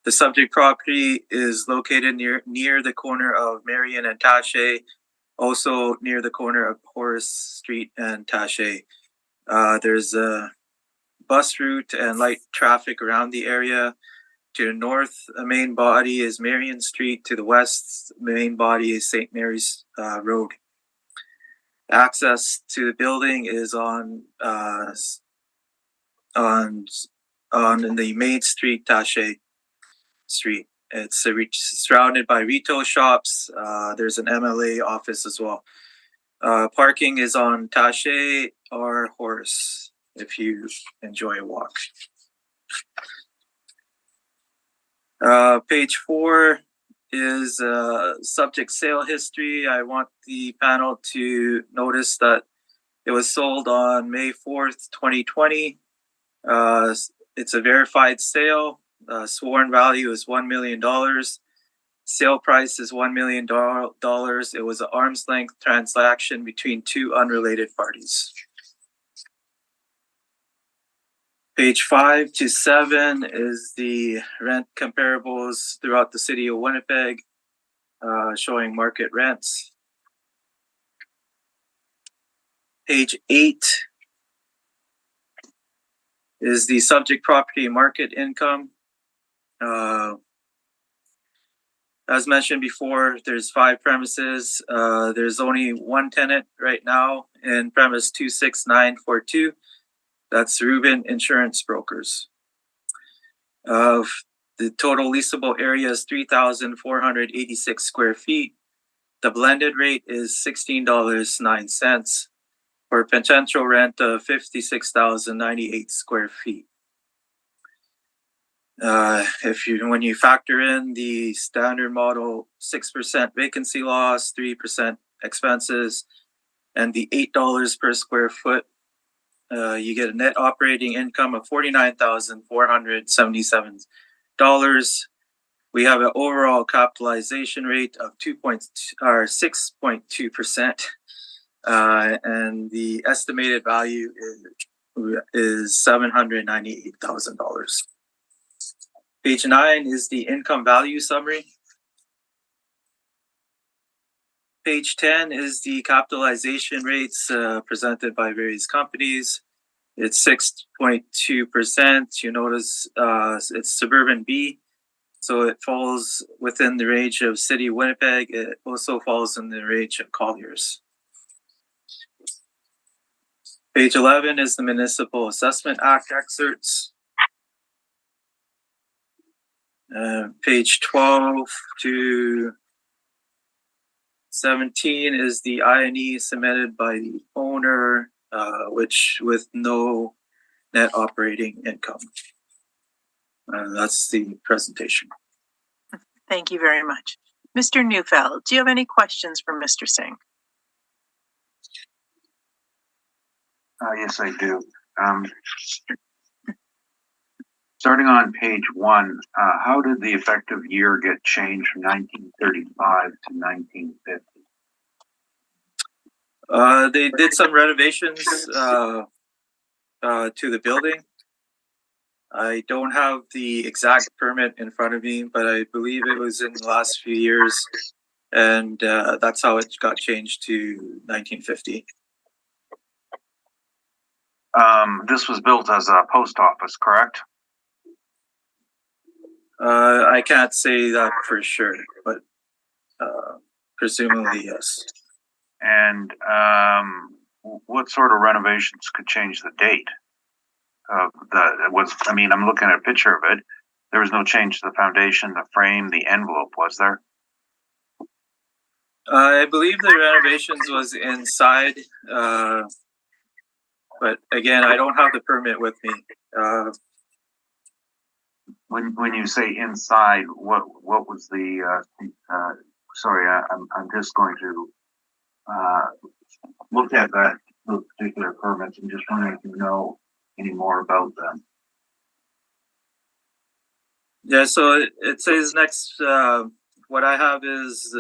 subject property is located near the corner of Marion and Taché, also near the corner of Horace Street and Taché. There's a bus route and light traffic around the area. To the north, the main body is Marion Street. To the west, the main body is St. Mary's Road. Access to the building is on the main street, Taché Street. It's surrounded by retail shops. There's an MLA office as well. Parking is on Taché or Horace if you enjoy a walk. Page 4 is subject sale history. I want the panel to notice that it was sold on May 4th, 2020. It's a verified sale. Sworn value is $1 million. Sale price is $1 million. It was an arm's length transaction between 2 unrelated parties. Page 5 to 7 is the rent comparables throughout the city of Winnipeg, showing market rents. Page 8 is the subject property market income. As mentioned before, there's 5 premises. There's only one tenant right now in premise 26942. That's Rubin Insurance Brokers. The total leasable area is 3,486 square feet. The blended rate is $16.09 for a potential rent of 56,098 square feet. When you factor in the standard model 6% vacancy loss, 3% expenses, and the $8 per square foot, you get a net operating income of $49,477. We have an overall capitalization rate of 6.2%, and the estimated value is $798,000. Page 9 is the income value summary. Page 10 is the capitalization rates presented by various companies. It's 6.2%. You notice it's suburban B, so it falls within the range of City of Winnipeg. It also falls in the range of Colliers. Page 11 is the Municipal Assessment Act excerpts. Page 12 to 17 is the INE submitted by the owner, which with no net operating income. That's the presentation. Thank you very much. Mr. Neufeld, do you have any questions for Mr. Singh? Yes, I do. Starting on page 1, how did the effective year get changed from 1935 to 1950? They did some renovations to the building. I don't have the exact permit in front of me, but I believe it was in the last few years, and that's how it got changed to 1950. This was built as a post office, correct? I can't say that for sure, but presumably yes. And what sort of renovations could change the date of I'm looking at a picture of it. There was no change to the foundation, the frame, the envelope, was there? I believe the renovations was inside, but again, I don't have the permit with me. When you say inside, what was the? Sorry, I'm just going to look at those particular permits and just wondering if you know any more about them. Yeah, so it says next. What I have is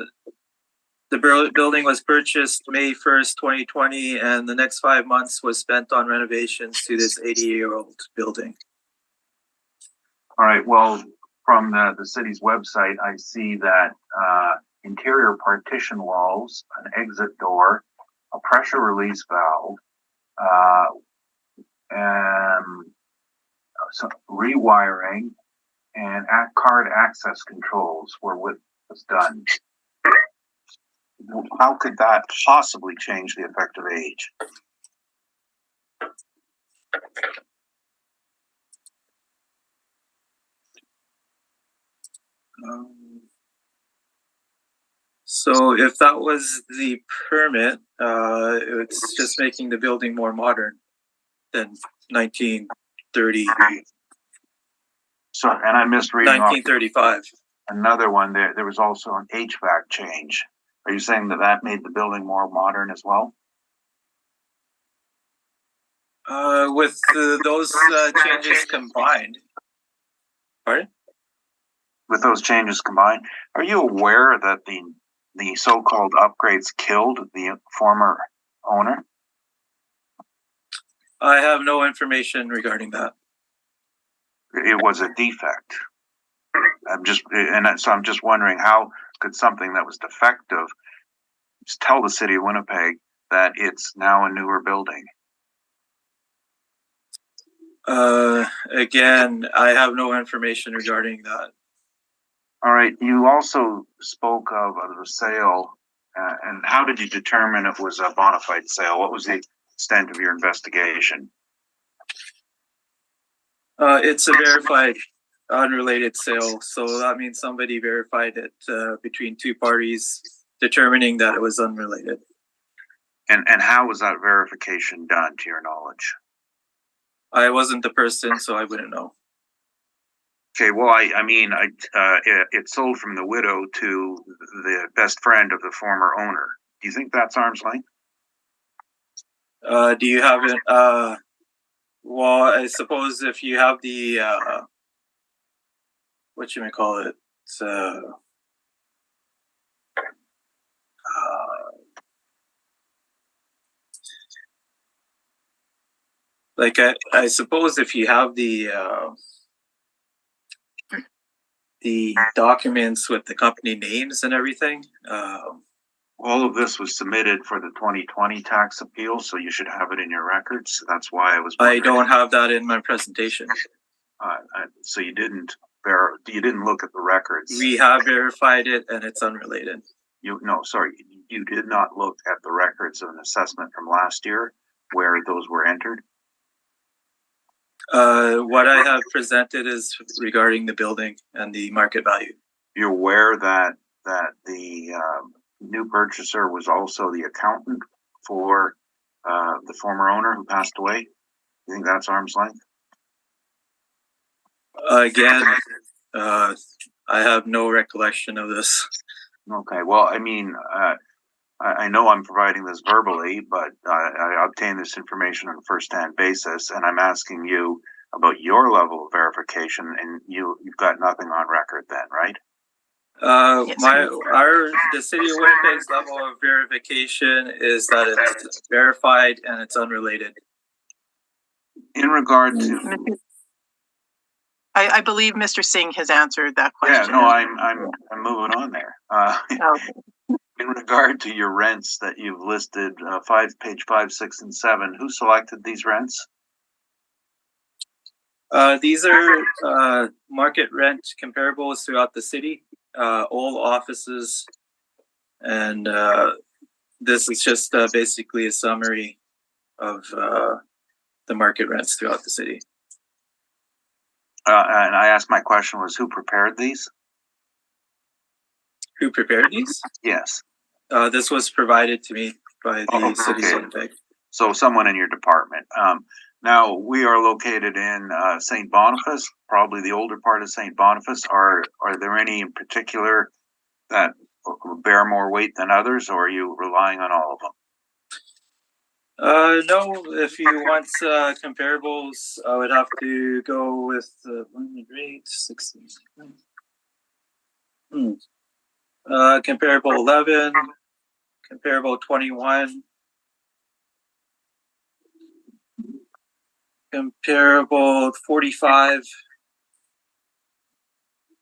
the building was purchased May 1st, 2020, and the next 5 months was spent on renovations to this 80-year-old building. All right. Well, from the city's website, I see that interior partition walls, an exit door, a pressure release valve, and some rewiring and card access controls was done. How could that possibly change the effective age? So if that was the permit, it's just making the building more modern than 1930. So, and I missed reading 1935. Another one. There was also an HVAC change. Are you saying that made the building more modern as well? With those changes combined. Pardon? With those changes combined, are you aware that the so-called upgrades killed the former owner? I have no information regarding that. It was a defect. I'm just wondering, how could something that was defective just tell the city of Winnipeg that it's now a newer building? Again, I have no information regarding that. All right, you also spoke of the sale, and how did you determine it was a bona fide sale? What was the extent of your investigation? It's a verified unrelated sale, so that means somebody verified it between two parties, determining that it was unrelated. And how was that verification done, to your knowledge? I wasn't the person, so I wouldn't know. Okay, well, it sold from the widow to the best friend of the former owner. Do you think that's arm's length? Do you have it? Well, I suppose if you have the what you may call it, like I suppose if you have the documents with the company names and everything. All of this was submitted for the 2020 tax appeal, so you should have it in your records. That's why I was wondering. I don't have that in my presentation. So you didn't look at the records. We have verified it, and it's unrelated. You did not look at the records of an assessment from last year where those were entered. What I have presented is regarding the building and the market value. You're aware that the new purchaser was also the accountant for the former owner who passed away? You think that's arm's length? Again, I have no recollection of this. Okay, well, I know I'm providing this verbally, but I obtained this information on a first-hand basis, and I'm asking you about your level of verification, and you've got nothing on record then, right? The city of Winnipeg's level of verification is that it's verified and it's unrelated. In regard to, I believe Mr. Singh has answered that question. Yeah, no, I'm moving on there. In regard to your rents that you've listed, page 5, 6, and 7, who selected these rents? These are market rent comparables throughout the city, all offices, and this is just basically a summary of the market rents throughout the city. And I asked, my question was, who prepared these? Who prepared these? Yes. This was provided to me by the city of Winnipeg. So someone in your department. Now, we are located in St. Boniface, probably the older part of St. Boniface. Are there any in particular that bear more weight than others, or are you relying on all of them? No, if you want comparables, I would have to go with blended rate 16. Comparable 11, comparable 21, comparable 45,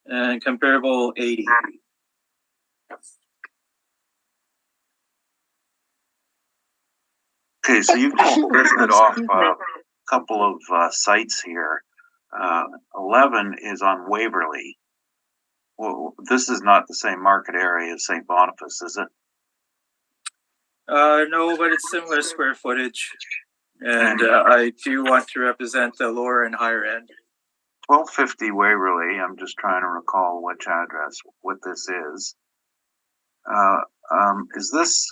and comparable 80. Okay, so you've just listed off a couple of sites here. 11 is on Waverly. Well, this is not the same market area as St. Boniface, is it? No, but it's similar square footage. And I do want to represent the lower and higher end. 1250 Waverly, I'm just trying to recall which address, what this is. Is this,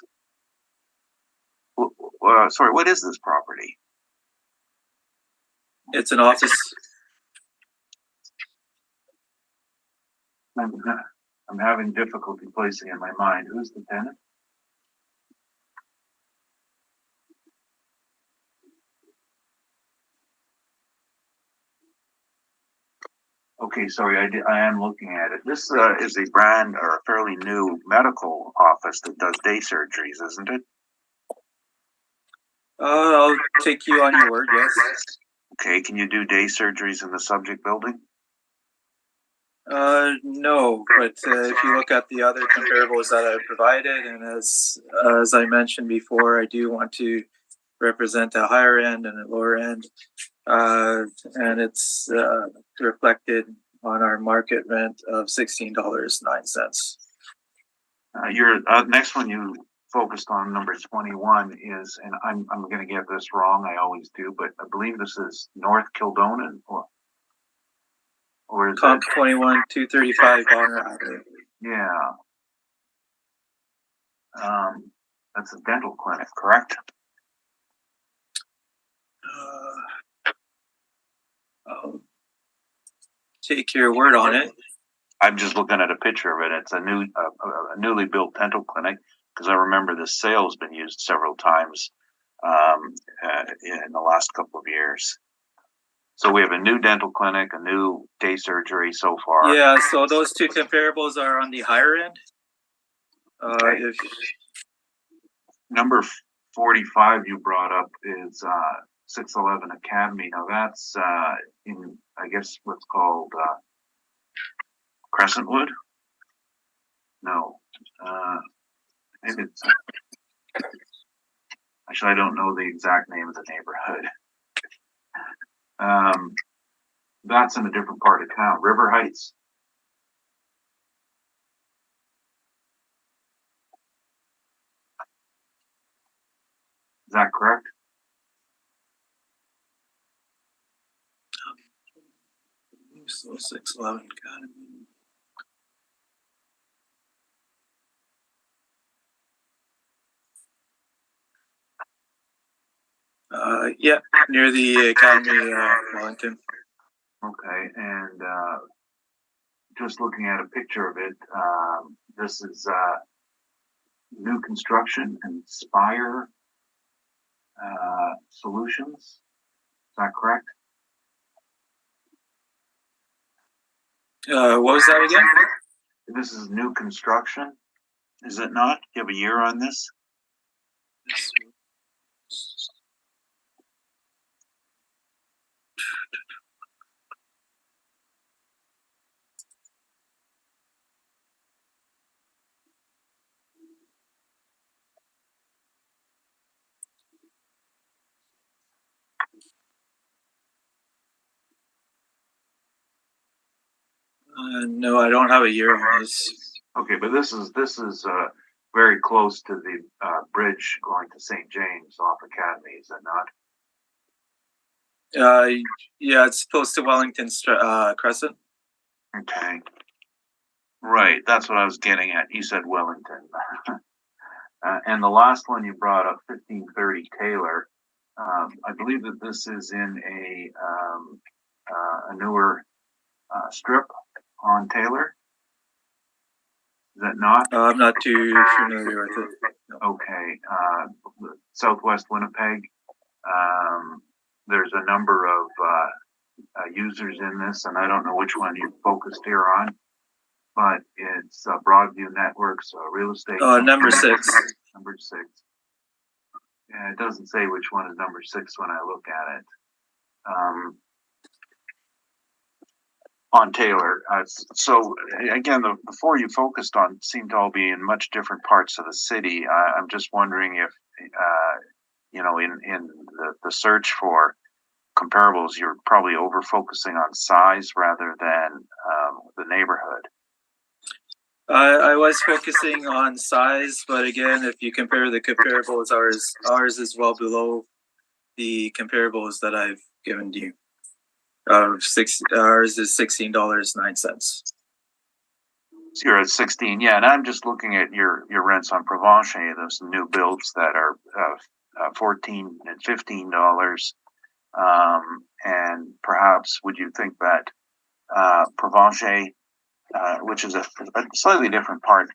sorry, what is this property? It's an office. I'm having difficulty placing in my mind. Who's the tenant? Okay, sorry, I am looking at it. This is a brand or a fairly new medical office that does day surgeries, isn't it? I'll take you on your word, yes. Okay, can you do day surgeries in the subject building? No, but if you look at the other comparables that I provided, and as I mentioned before, I do want to represent a higher end and a lower end, and it's reflected on our market rent of $16.09. Your next one you focused on, number 21, is, and I'm going to get this wrong, I always do, but I believe this is North Kildonan, or is Comp it? 21, 235 Bonner Avenue. Yeah. That's a dental clinic, correct? I'll take your word on it. I'm just looking at a picture of it. It's a newly built dental clinic, because I remember the sale's been used several times in the last couple of years. So we have a new dental clinic, a new day surgery so far. Yeah, so those two comparables are on the higher end. Okay. If Number 45 you brought up is 611 Academy. Now that's in, I guess, what's called Crescentwood? No. Maybe it's... Actually, I don't know the exact name of the neighborhood. That's in a different part of town. River Heights. Is that correct? so 611 Academy. Yeah, near the Academy, Wellington. Okay, and just looking at a picture of it, this is new construction, Inspire Solutions. Is that correct? What was that again? This is new construction, is it not? You have a year on this? No, I don't have a year on this. Okay, but this is very close to the bridge going to St. James off Academy, is it not? Yeah, it's close to Wellington Crescent. Okay. Right, that's what I was getting at. You said Wellington. And the last one you brought up, 1530 Taylor. I believe that this is in a newer strip on Taylor. Is that not? I'm not too familiar with it. No. Okay. Southwest Winnipeg. There's a number of users in this, and I don't know which one you focused here on, but it's Broadview Networks, real estate. Number 6. Number 6. Yeah, it doesn't say which one is number 6 when I look at it. On Taylor. So again, the 4 you focused on seem to all be in much different parts of the city. I'm just wondering if, in the search for comparables, you're probably over focusing on size rather than the neighborhood. I was focusing on size, but again, if you compare the comparables, ours is well below the comparables that I've given you. Ours is $16.09. So you're at 16, yeah, and I'm just looking at your rents on Provencher. There's some new builds that are $14 and $15, and perhaps would you think that Provencher, which is a slightly different part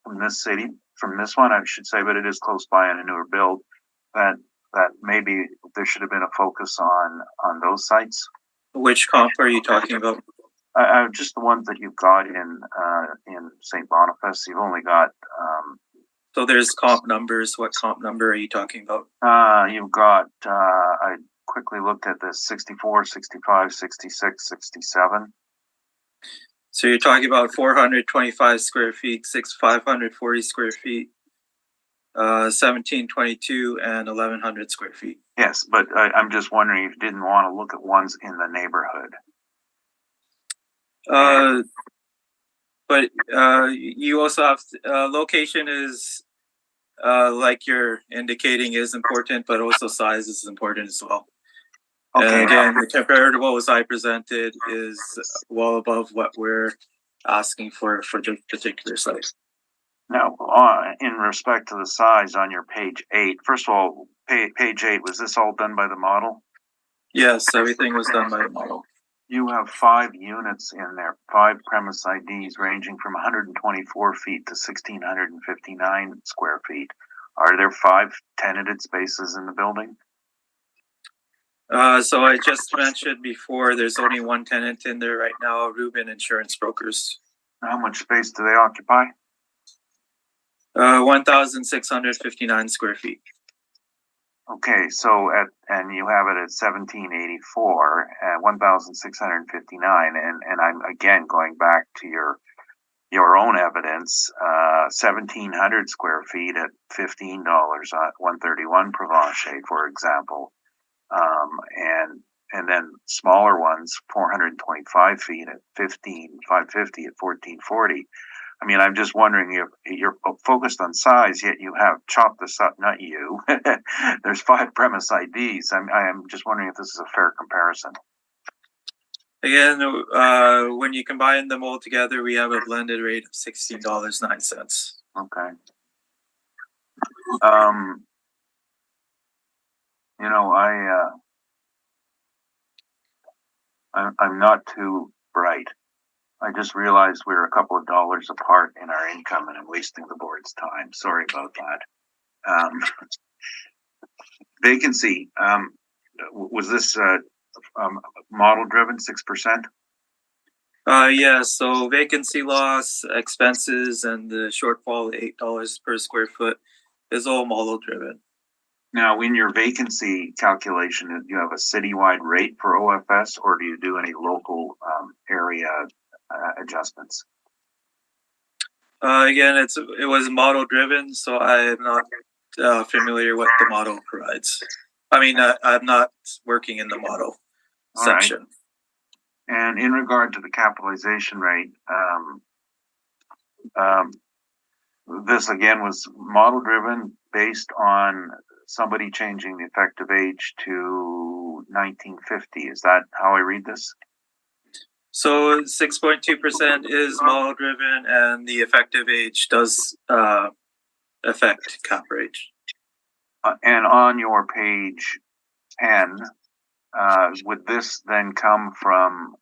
from this city, from this one, I should say, but it is close by in a newer build, that maybe there should have been a focus on those sites. Which comp are you talking about? Just the ones that you've got in St. Boniface. You've only got. So there's comp numbers. What comp number are you talking about? You've got. I quickly looked at this: 64, 65, 66, 67. So you're talking about 425 square feet, 540 square feet, 1722, and 1100 square feet. Yes, but I'm just wondering if you didn't want to look at ones in the neighborhood. But you also have location is like you're indicating is important, but also size is important as well. Okay. And again, the comparables I presented is well above what we're asking for this particular site. Now, in respect to the size on your page 8, first of all, page 8, was this all done by the model? Yes, everything was done by the model. You have 5 units in there, 5 premise IDs ranging from 124 feet to 1,659 square feet. Are there 5 tenanted spaces in the building? So I just mentioned before, there's only one tenant in there right now, Rubin Insurance Brokers. How much space do they occupy? 1,659 square feet. Okay, so and you have it at 1784 at 1,659, and I'm again going back to your own evidence, 1,700 square feet at $15 at 131 Provencher, for example, and then smaller ones, 425 feet at 15,550 at 1440. I mean, I'm just wondering if you're focused on size, yet you have chopped this up, not you. There's 5 premise IDs. I'm just wondering if this is a fair comparison. Again, when you combine them all together, we have a blended rate of $16.09. Okay. You know, I'm not too bright. I just realized we're a couple of dollars apart in our income, and I'm wasting the board's time. Sorry about that. Vacancy. Was this model driven 6%? Yeah, so vacancy loss, expenses, and the shortfall $8 per square foot is all model driven. Now, in your vacancy calculation, do you have a citywide rate for OFS, or do you do any local area adjustments? Again, it was model driven, so I am not familiar what the model provides. I mean, I'm not working in the model section. Right. And in regard to the capitalization rate, this again was model driven based on somebody changing the effective age to 1950. Is that how I read this? So 6.2% is model driven, and the effective age does affect cap rate. And on your page 10, would this then come from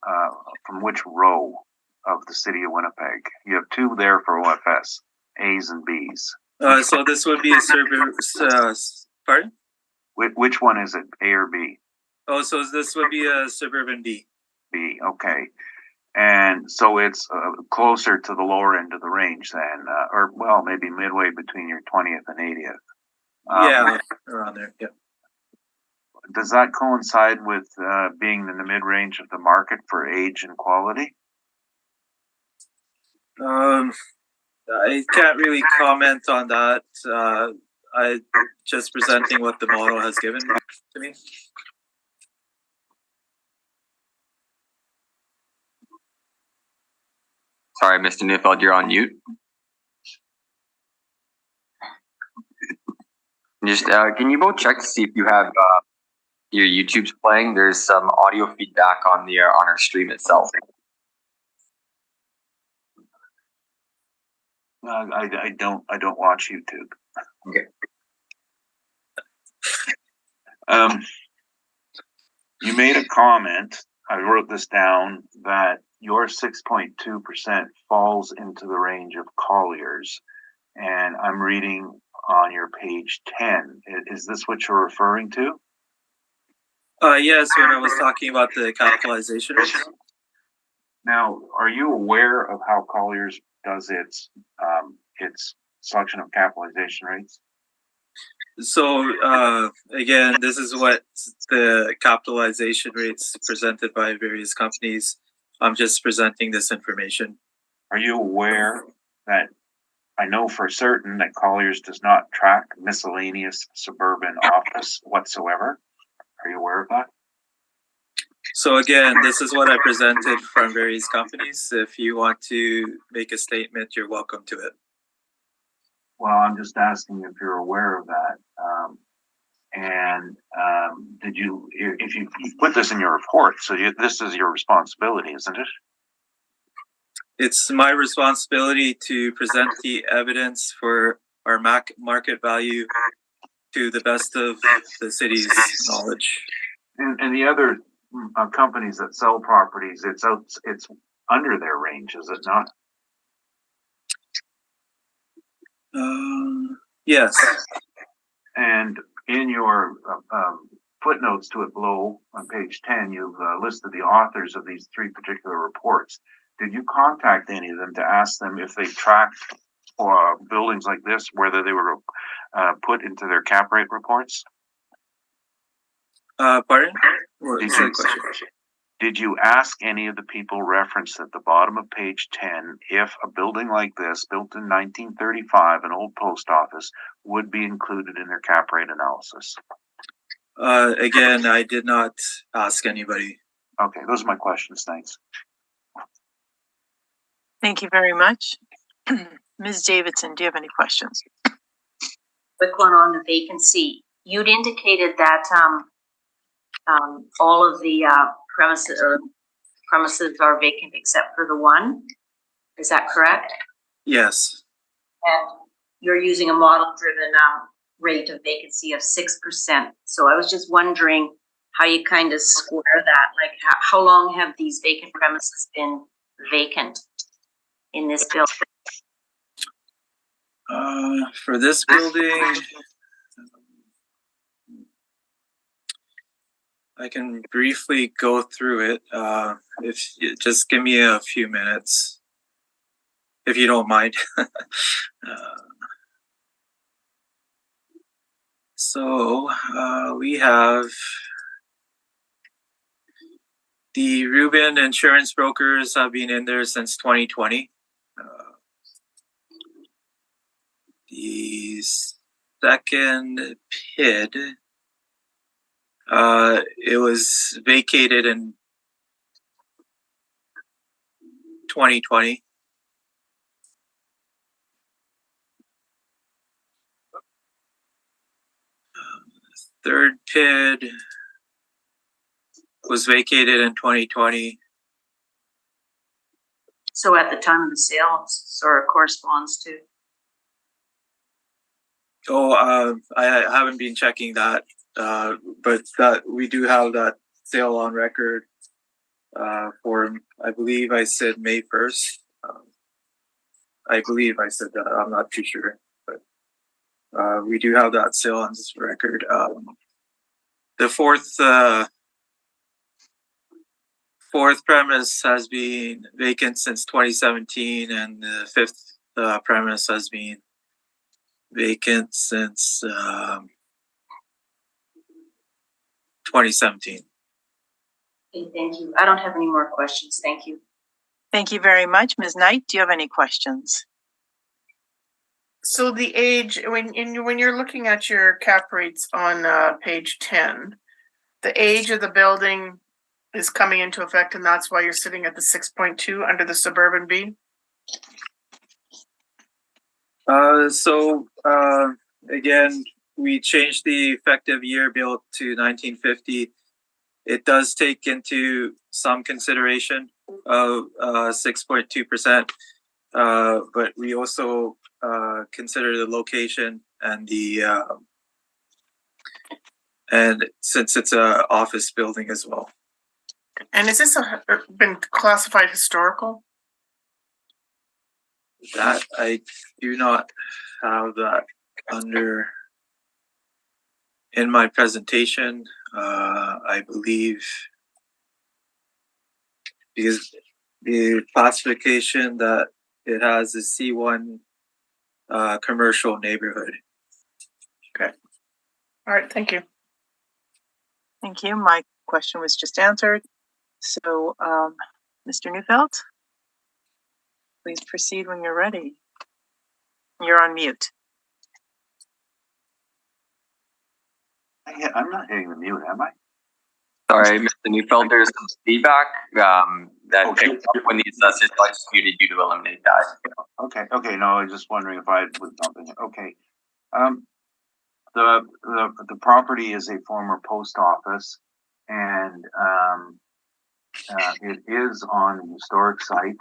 which row of the city of Winnipeg? You have 2 there for OFS, A's and B's. So this would be a pardon? Which one is it, A or B? Oh, so this would be a suburban B. B, okay. And so it's closer to the lower end of the range then, or well, maybe midway between your 20th and 80th. Yeah, around there, yeah. Does that coincide with being in the mid-range of the market for age and quality? I can't really comment on that. I just presenting what the model has given to me. Sorry, Mr. Neufeld, you're on mute. Just can you both check to see if you have your YouTube's playing? There's some audio feedback on our stream itself. I don't watch YouTube. Okay. You made a comment. I wrote this down that your 6.2% falls into the range of Colliers, and I'm reading on your page 10. Is this what you're referring to? Yes, when I was talking about the capitalization rates. Now, are you aware of how Colliers does its selection of capitalization rates? So again, this is what the capitalization rates presented by various companies. I'm just presenting this information. Are you aware that I know for certain that Colliers does not track miscellaneous suburban office whatsoever? Are you aware of that? So again, this is what I presented from various companies. If you want to make a statement, you're welcome to it. Well, I'm just asking if you're aware of that. Did you, if you put this in your report, so this is your responsibility, isn't it? It's my responsibility to present the evidence for our market value to the best of the city's knowledge. And the other companies that sell properties, it's under their range, is it not? Yes. And in your footnotes to it below on page 10, you've listed the authors of these 3 particular reports. Did you contact any of them to ask them if they tracked for buildings like this, whether they were put into their cap rate reports? Pardon? Did you ask any of the people referenced at the bottom of page 10 if a building like this, built in 1935, an old post office, would be included in their cap rate analysis? Again, I did not ask anybody. Okay, those are my questions. Thanks. Thank you very much. Ms. Davidson, do you have any questions? Quick one on the vacancy. You'd indicated that all of the premises are vacant except for the one. Is that correct? Yes. And you're using a model-driven rate of vacancy of 6%. So I was just wondering how you kind of square that. Like, how long have these vacant premises been vacant in this building? For this building, I can briefly go through it. If you just give me a few minutes, if you don't mind. We have the Rubin insurance brokers have been in there since 2020. The second PID, it was vacated in 2020. Third PID was vacated in 2020. So at the time of the sale, sort of corresponds to. I haven't been checking that, but that we do have that sale on record for, I believe I said May 1st. I believe I said that. I'm not too sure, but we do have that sale on this record. The fourth premise has been vacant since 2017, and the fifth premise has been vacant since 2017. Okay, thank you. I don't have any more questions. Thank you. Thank you very much. Ms. Knight, do you have any questions? So the age, when you're looking at your cap rates on page 10, the age of the building is coming into effect, and that's why you're sitting at the 6.2 under the suburban B? Again, we changed the effective year built to 1950. It does take into some consideration of 6.2%, but we also consider the location and the and since it's a office building as well. And is this been classified historical? That I do not have that under in my presentation. I believe because the classification that it has is C1 commercial neighborhood. Okay. All right. Thank you. Thank you. My question was just answered. So, Mr. Neufeld, please proceed when you're ready. You're on mute. I'm not hitting the mute, am I? Sorry, Mr. Neufeld, there's some feedback that Okay. picked up when the assessors, so I just needed you to eliminate that. Okay, no, I was just wondering if I was something, okay. The property is a former post office, and it is on the historic site,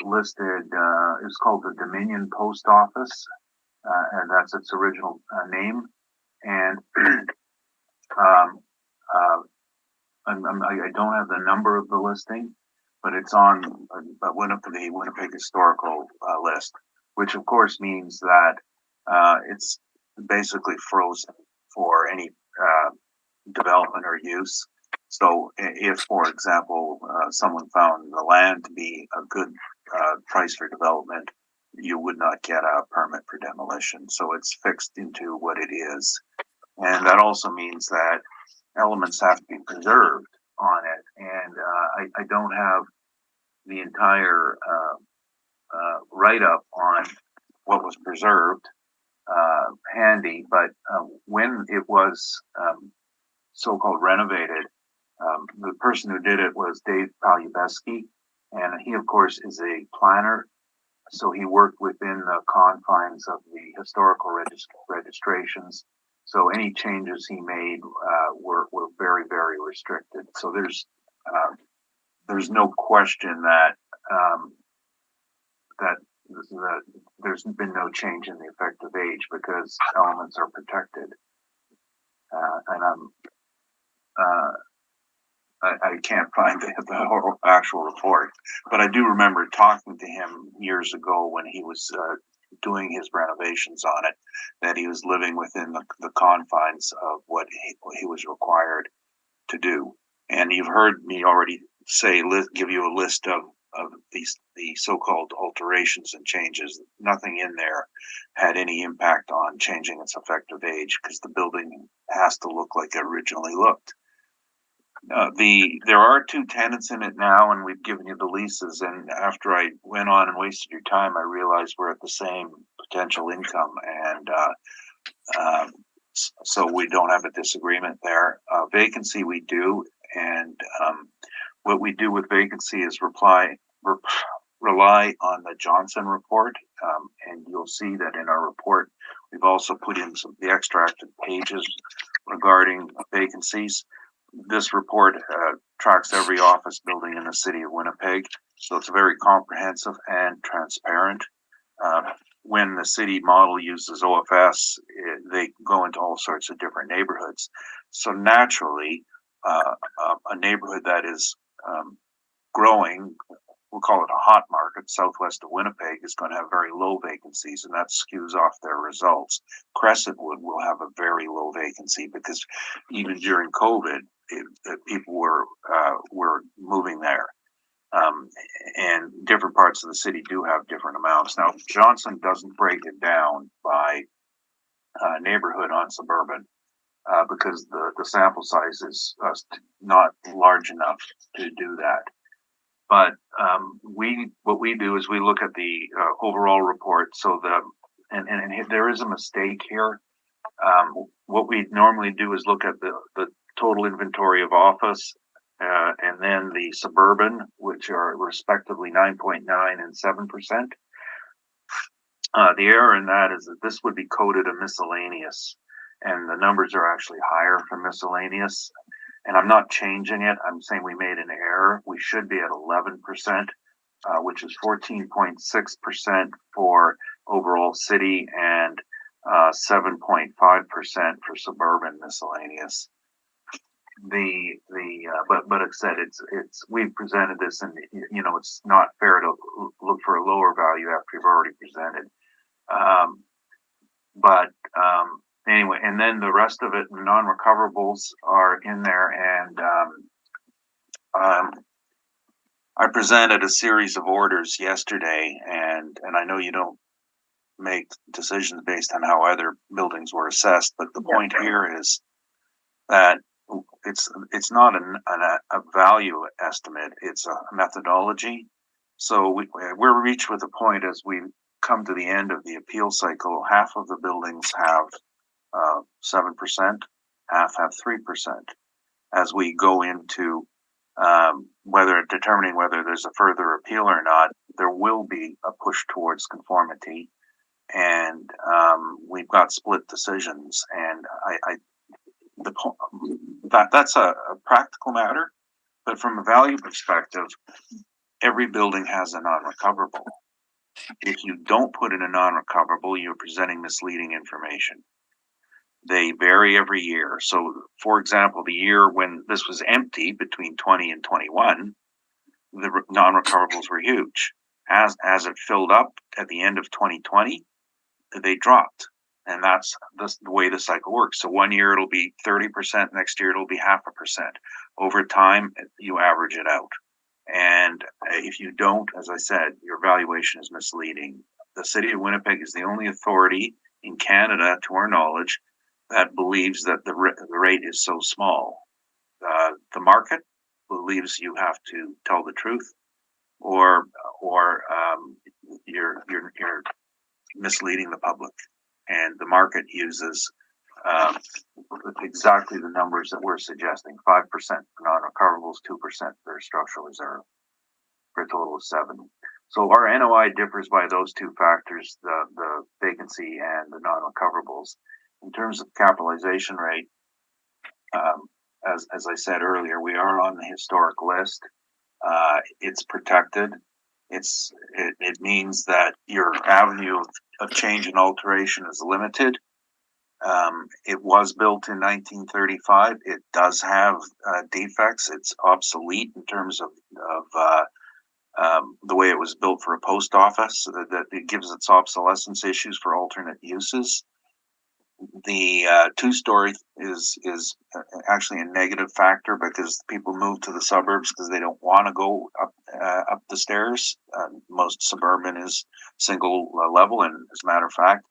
listed, it's called the Dominion Post Office, and that's its original name. And I don't have the number of the listing, but it's on the Winnipeg historical list, which of course means that it's basically frozen for any development or use. So if, for example, someone found the land to be a good price for development, you would not get a permit for demolition. So it's fixed into what it is. And that also means that elements have to be preserved on it. And I don't have the entire write-up on what was preserved handy, but when it was so-called renovated, the person who did it was Dave Palubeski, and he, of course, is a planner. So he worked within the confines of the historical registrations. So any changes he made were very, very restricted. So there's no question that there's been no change in the effective age because elements are protected. And I can't find the actual report, but I do remember talking to him years ago when he was doing his renovations on it, that he was living within the confines of what he was required to do. And you've heard me already give you a list of the so-called alterations and changes. Nothing in there had any impact on changing its effective age because the building has to look like it originally looked. There are 2 tenants in it now, and we've given you the leases. And after I went on and wasted your time, I realized we're at the same potential income, and so we don't have a disagreement there. Vacancy we do, and what we do with vacancy is rely on the Johnson report, and you'll see that in our report we've also put in the extracted pages regarding vacancies. This report tracks every office building in the city of Winnipeg, so it's very comprehensive and transparent. When the city model uses OFS, they go into all sorts of different neighborhoods. So naturally, a neighborhood that is growing, we'll call it a hot market, southwest of Winnipeg, is going to have very low vacancies, and that skews off their results. Crescentwood will have a very low vacancy because even during COVID, people were moving there. And different parts of the city do have different amounts. Now, Johnson doesn't break it down by neighborhood on suburban because the sample size is not large enough to do that. But what we do is we look at the overall report. So and there is a mistake here. What we normally do is look at the total inventory of office, and then the suburban, which are respectively 9.9 and 7%. The error in that is that this would be coded a miscellaneous, and the numbers are actually higher for miscellaneous. And I'm not changing it. I'm saying we made an error. We should be at 11%, which is 14.6% for overall city and 7.5% for suburban miscellaneous. But like I said, we've presented this, and it's not fair to look for a lower value after you've already presented. Anyway, and then the rest of it, non-recoverables are in there, and I presented a series of orders yesterday, and I know you don't make decisions based on how other buildings were assessed, but the point here is that it's not a value estimate, it's a methodology. So we're reached with a point as we come to the end of the appeal cycle. Half of the buildings have 7%, half have 3%. as we go into determining whether there's a further appeal or not, there will be a push towards conformity, and we've got split decisions, and that's a practical matter, but from a value perspective, every building has a non-recoverable. If you don't put in a non-recoverable, you're presenting misleading information. They vary every year. So, for example, the year when this was empty between 20 and 21, the non-recoverables were huge. As it filled up at the end of 2020, they dropped. And that's the way the cycle works. So one year it'll be 30%, next year it'll be 0.5%. Over time, you average it out. And if you don't, as I said, your valuation is misleading. The city of Winnipeg is the only authority in Canada, to our knowledge, that believes that the rate is so small. The market believes you have to tell the truth, or you're misleading the public. And the market uses exactly the numbers that we're suggesting: 5% for non-recoverables, 2% for structural reserve, for a total of 7%. So our NOI differs by those two factors: the vacancy and the non-recoverables. In terms of capitalization rate, as I said earlier, we are on the historic list. It's protected. It means that your avenue of change and alteration is limited. It was built in 1935. It does have defects. It's obsolete in terms of the way it was built for a post office. That it gives its obsolescence issues for alternate uses. The two-story is actually a negative factor because people move to the suburbs because they don't want to go up the stairs. Most suburban is single level, and as a matter of fact,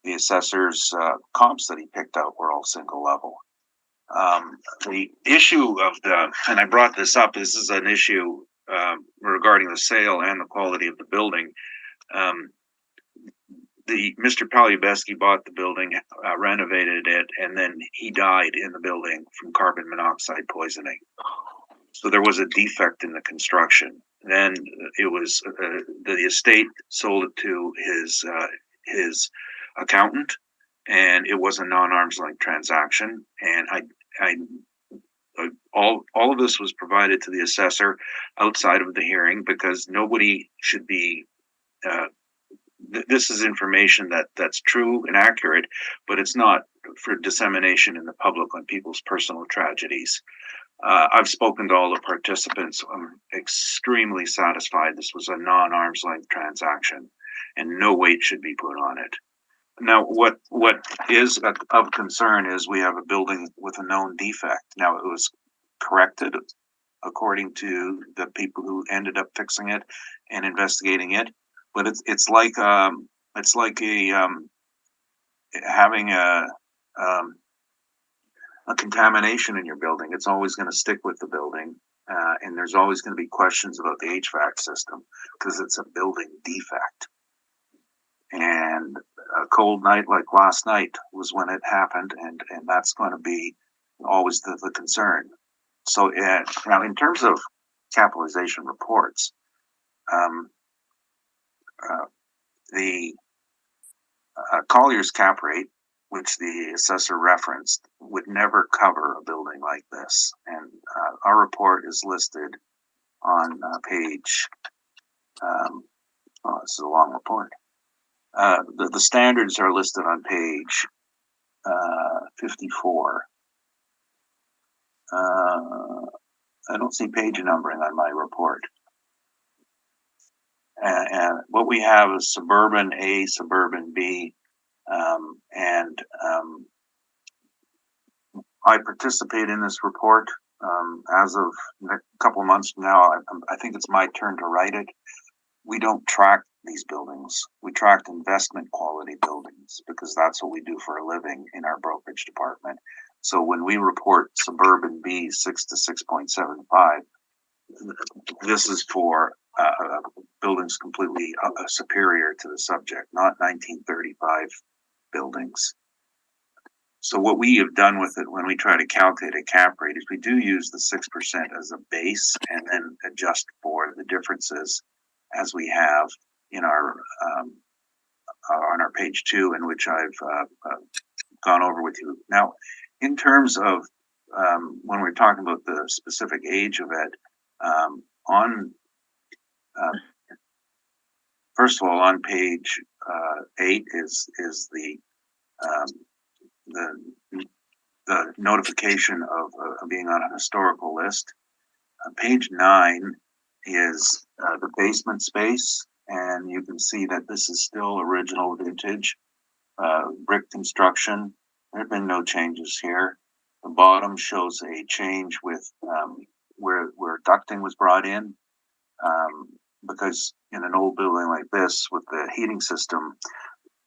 the assessor's comps that he picked out were all single level. The issue of and I brought this up, this is an issue regarding the sale and the quality of the building. Mr. Palubesky bought the building, renovated it, and then he died in the building from carbon monoxide poisoning. So there was a defect in the construction. Then it was the estate sold it to his accountant, and it was a non-arm's length transaction. And all of this was provided to the assessor outside of the hearing because nobody should be. This is information that's true and accurate, but it's not for dissemination in the public on people's personal tragedies. I've spoken to all the participants. I'm extremely satisfied this was a non-arm's length transaction and no weight should be put on it. Now, what is of concern is we have a building with a known defect. Now, it was corrected according to the people who ended up fixing it and investigating it. But it's like having a contamination in your building. It's always going to stick with the building, and there's always going to be questions about the HVAC system because it's a building defect. And a cold night like last night was when it happened, and that's going to be always the concern. So now, in terms of capitalization reports, the Collier's cap rate, which the assessor referenced, would never cover a building like this. And our report is listed on page, this is a long report. The standards are listed on page 54. I don't see page numbering on my report. And what we have is suburban A, suburban B, and I participate in this report as of a couple of months from now. I think it's my turn to write it. We don't track these buildings. We track investment quality buildings because that's what we do for a living in our brokerage department. So when we report suburban B 6 to 6.75, this is for buildings completely superior to the subject, not 1935 buildings. So what we have done with it when we try to calculate a cap rate is we do use the 6% as a base and then adjust for the differences as we have in our on our page 2, in which I've gone over with you. Now, in terms of when we're talking about the specific age of it, first of all, on page 8 is the notification of being on a historical list. Page 9 is the basement space, and you can see that this is still original vintage brick construction. There have been no changes here. The bottom shows a change with where ducting was brought in, because in an old building like this with the heating system,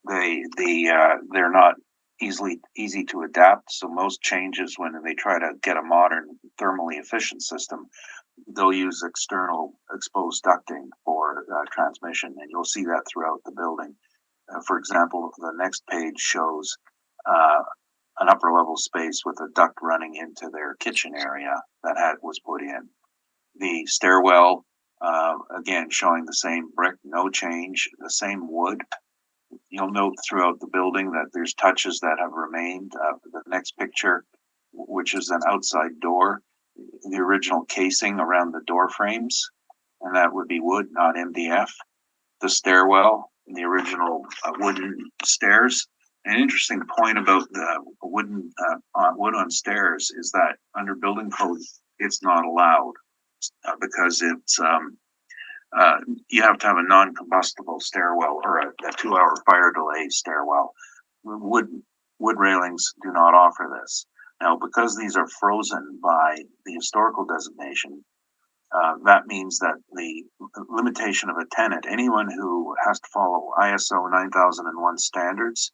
they're not easy to adapt. So most changes, when they try to get a modern thermally efficient system, they'll use external exposed ducting for transmission, and you'll see that throughout the building. For example, the next page shows an upper level space with a duct running into their kitchen area that was put in. The stairwell, again, showing the same brick, no change, the same wood. You'll note throughout the building that there's touches that have remained. The next picture, which is an outside door, the original casing around the door frames, and that would be wood, not MDF. The stairwell, the original wooden stairs. An interesting point about the wood on stairs is that under building code, it's not allowed because it's you have to have a non-combustible stairwell or a 2-hour fire delay stairwell. Wood railings do not offer this. Now, because these are frozen by the historical designation, that means that the limitation of a tenant, anyone who has to follow ISO 9001 standards,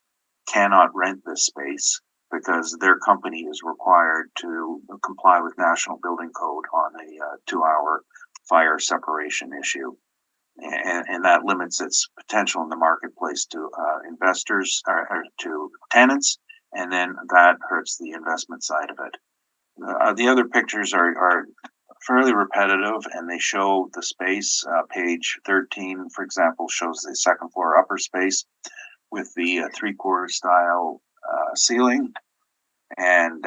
cannot rent this space because their company is required to comply with National Building Code on a 2-hour fire separation issue. And that limits its potential in the marketplace to investors or to tenants, and then that hurts the investment side of it. The other pictures are fairly repetitive, and they show the space. Page 13, for example, shows the second floor upper space with the 3/4 style ceiling, and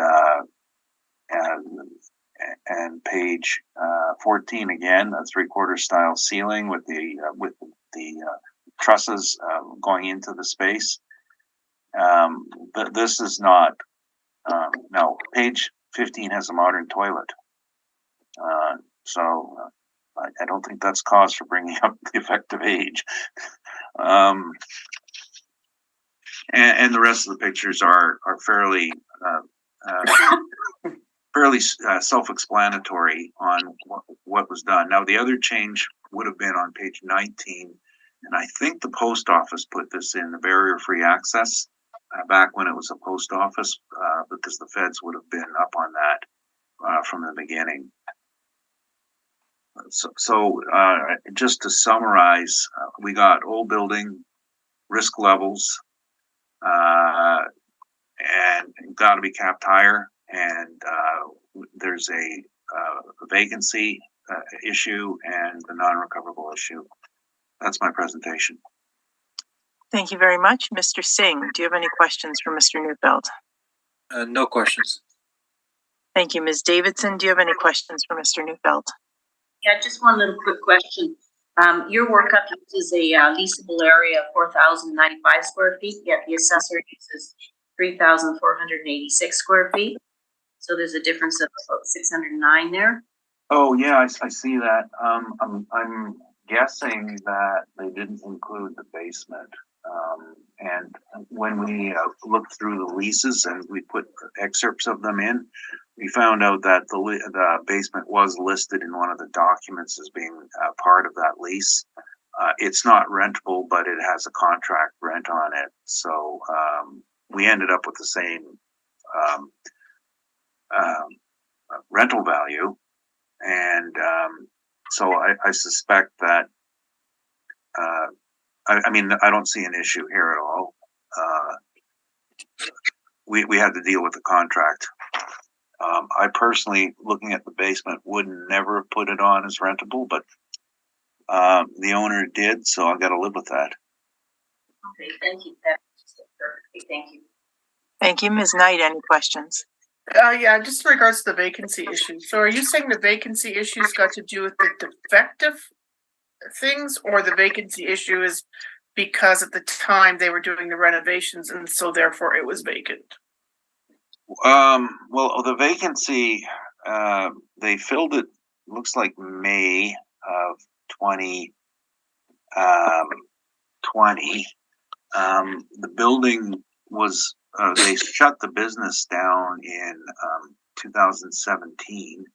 page 14 again, a 3/4 style ceiling with the trusses going into the space. But this is not. No, page 15 has a modern toilet. So I don't think that's cause for bringing up the effective age. And the rest of the pictures are fairly self-explanatory on what was done. Now, the other change would have been on page 19, and I think the post office put this in, the barrier-free access, back when it was a post office, because the feds would have been up on that from the beginning. So just to summarize, we got old building, risk levels, and got to be capped higher, and there's a vacancy issue and the non-recoverable issue. That's my presentation. Thank you very much. Mr. Singh, do you have any questions for Mr. Neufeld? No questions. Thank you. Ms. Davidson, do you have any questions for Mr. Neufeld? Yeah, just one little quick question. Your workup uses a leasable area of 4,095 square feet, yet the assessor uses 3,486 square feet. So there's a difference of about 609 there. Oh yeah, I see that. I'm guessing that they didn't include the basement. And when we looked through the leases and we put excerpts of them in, we found out that the basement was listed in one of the documents as being part of that lease. It's not rentable, but it has a contract rent on it. So we ended up with the same rental value. And so I suspect that, I mean, I don't see an issue here at all. we had to deal with the contract. I personally, looking at the basement, would never have put it on as rentable, but the owner did, so I got to live with that. Okay, thank you. That's perfect. Thank you. Thank you. Ms. Knight, any questions? Yeah, just in regards to the vacancy issue. So are you saying the vacancy issue's got to do with the defective things, or the vacancy issue is because at the time they were doing the renovations and so therefore it was vacant? Well, the vacancy, they filled it, looks like May of 2020. The building was, they shut the business down in 2017,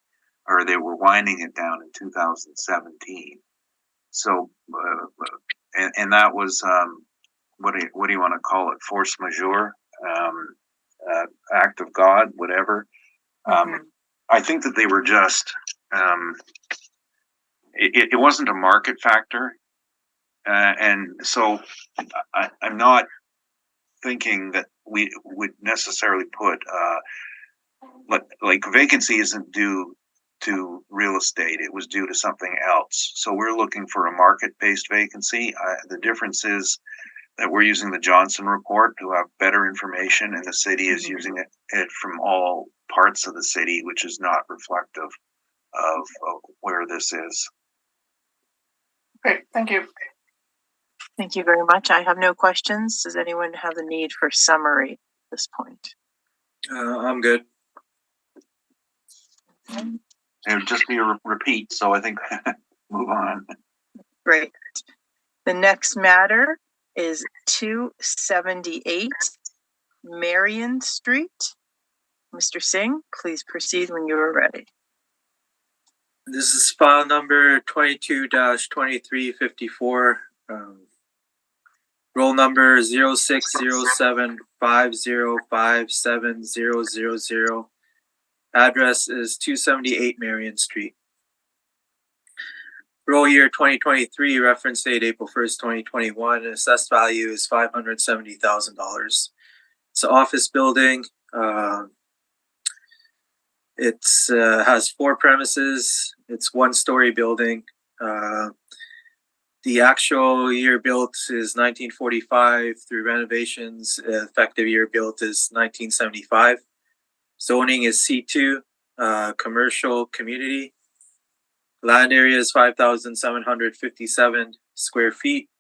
or they were winding it down in 2017. So, and that was, what do you want to call it? Force majeure, act of God, whatever. I think that they were just, it wasn't a market factor. And so I'm not thinking that we would necessarily put, like vacancy isn't due to real estate. It was due to something else. So we're looking for a market-based vacancy. The difference is that we're using the Johnson report to have better information, and the city is using it from all parts of the city, which is not reflective of where this is. Okay, thank you. Thank you very much. I have no questions. Does anyone have the need for summary at this point? I'm good. It would just be a repeat, so I think move on. Great. The next matter is 278 Marion Street. Mr. Singh, please proceed when you are ready. This is file number 22-2354. Roll number 0607505700. Address is 278 Marion Street. Roll year 2023, reference date April 1st, 2021. Assessed value is $570,000. It's an office building. It has 4 premises. It's 1-story building. The actual year built is 1945 through renovations. Effective year built is 1975. Zoning is C2, commercial community. Land area is 5,757 square feet.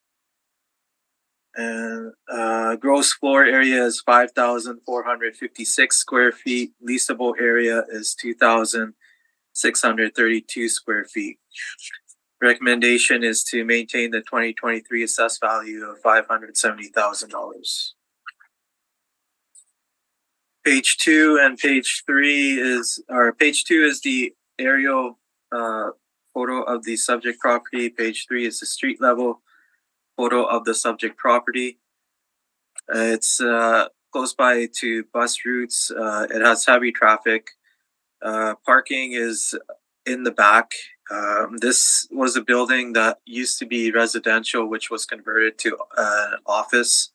And gross floor area is 5,456 square feet. Leasable area is 2,632 square feet. Recommendation is to maintain the 2023 assessed value of $570,000. Page 2 and page 3 is, or page 2 is the aerial photo of the subject property. Page 3 is the street level photo of the subject property. It's close by to bus routes. It has heavy traffic. Parking is in the back. This was a building that used to be residential, which was converted to an office.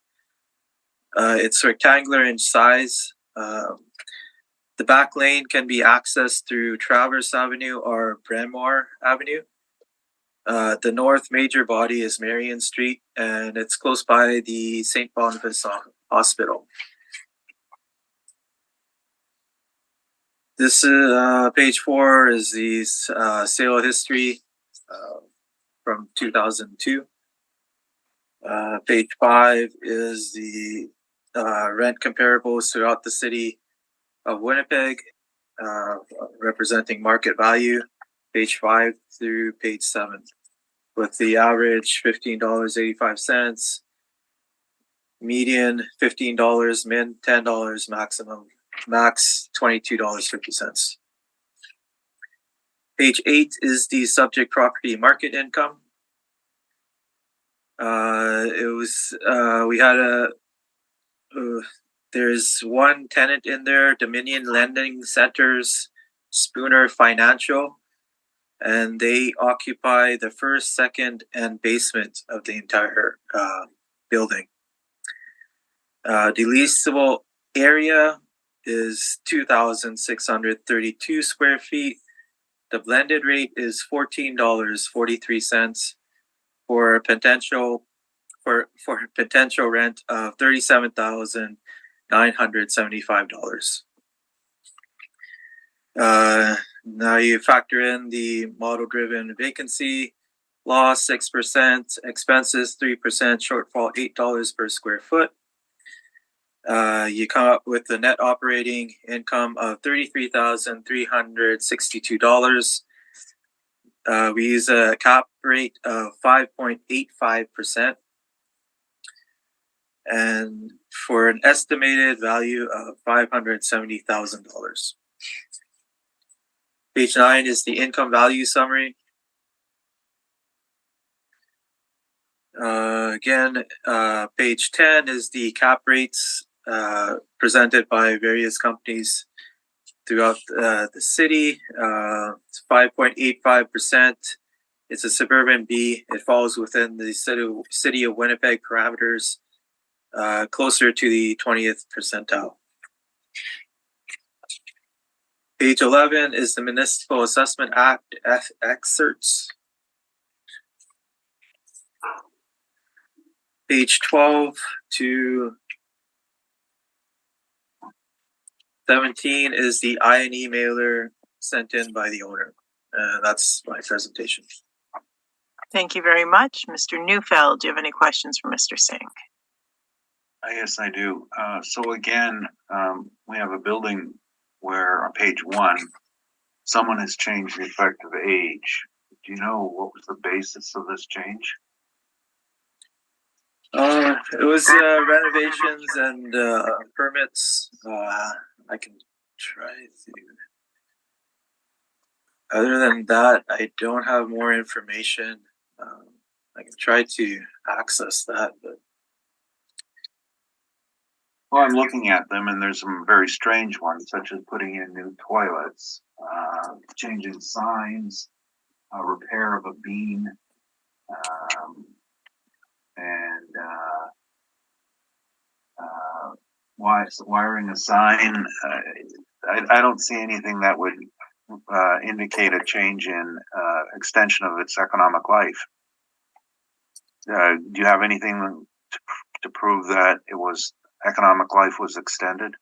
It's rectangular in size. The back lane can be accessed through Traverse Avenue or Branmore Avenue. The north major body is Marion Street, and it's close by the St. Boniface Hospital. This page 4 is the sale history from 2002. Page 5 is the rent comparables throughout the city of Winnipeg, representing market value. Page 5 through page 7, with the average $15.85, median $15, min $10, maximum max $22.50. Page 8 is the subject property market income. There's one tenant in there, Dominion Lending Centers, Spooner Financial, and they occupy the first, second, and basement of the entire building. The leasable area is 2,632 square feet. The blended rate is $14.43 for a potential rent of $37,975. Now you factor in the model-driven vacancy loss 6%, expenses 3%, shortfall $8 per square foot. You come up with the net operating income of $33,362. We use a cap rate of 5.85%, and for an estimated value of $570,000. Page 9 is the income value summary. Page 10 is the cap rates presented by various companies throughout the city. It's 5.85%. It's a suburban B. It falls within the city of Winnipeg parameters, closer to the 20th percentile. Page 11 is the Municipal Assessment Act excerpts. Page 12 to 17 is the INE mailer sent in by the owner. That's my presentation. Thank you very much. Mr. Neufeld, do you have any questions for Mr. Singh? Yes, I do. So again, we have a building where on page 1, someone has changed the effective age. Do you know what was the basis of this change? It was renovations and permits. I can try to. Other than that, I don't have more information. I can try to access that, but. Well, I'm looking at them, and there's some very strange ones, such as putting in new toilets, changing signs, repair of a beam, and wiring a sign. I don't see anything that would indicate a change in extension of its economic life. Do you have anything to prove that it was economic life was extended?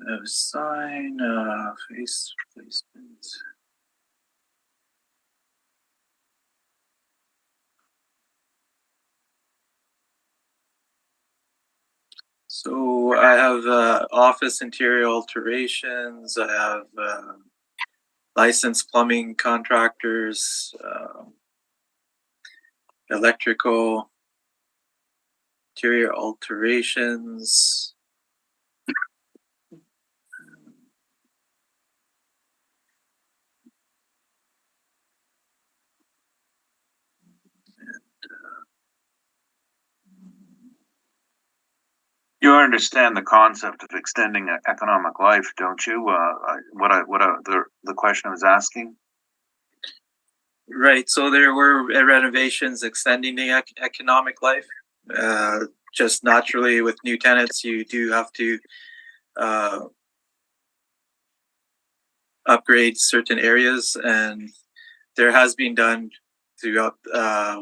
No sign, face placement. So I have office interior alterations. I have licensed plumbing contractors, electrical interior alterations. You understand the concept of extending economic life, don't you? The question I was asking. Right. So there were renovations extending the economic life. Just naturally, with new tenants, you do have to upgrade certain areas, and there has been done throughout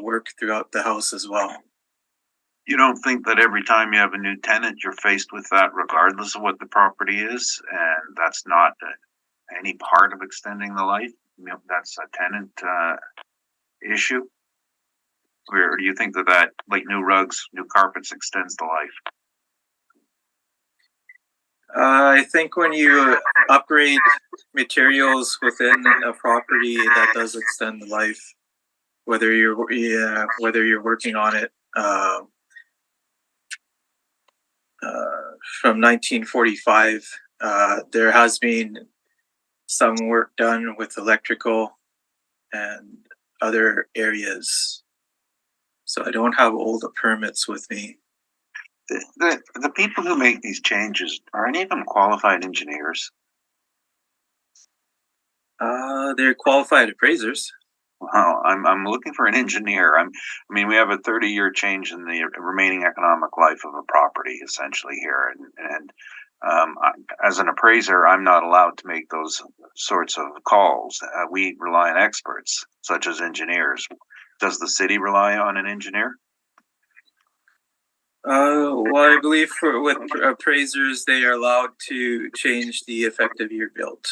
work throughout the house as well. You don't think that every time you have a new tenant, you're faced with that regardless of what the property is, and that's not any part of extending the life? You know, that's a tenant issue? Or do you think that like new rugs, new carpets extends the life? I think when you upgrade materials within a property, that does extend the life. Whether you're working on it from 1945, there has been some work done with electrical and other areas. So I don't have all the permits with me. The people who make these changes, are any of them qualified engineers? They're qualified appraisers. Well, I'm looking for an engineer. I mean, we have a 30-year change in the remaining economic life of a property, essentially here, and as an appraiser, I'm not allowed to make those sorts of calls. We rely on experts, such as engineers. Does the city rely on an engineer? Well, I believe with appraisers, they are allowed to change the effective year built.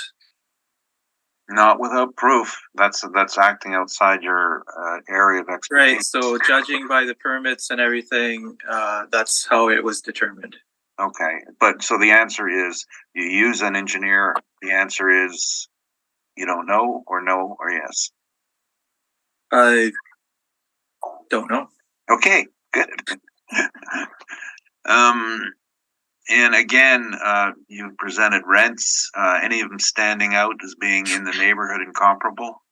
Not without proof. That's acting outside your area of expertise. Right. So judging by the permits and everything, that's how it was determined. Okay, but so the answer is you use an engineer. The answer is you don't know, or no, or yes. I don't know. Okay, good. And again, you presented rents. Any of them standing out as being in the neighborhood and comparable?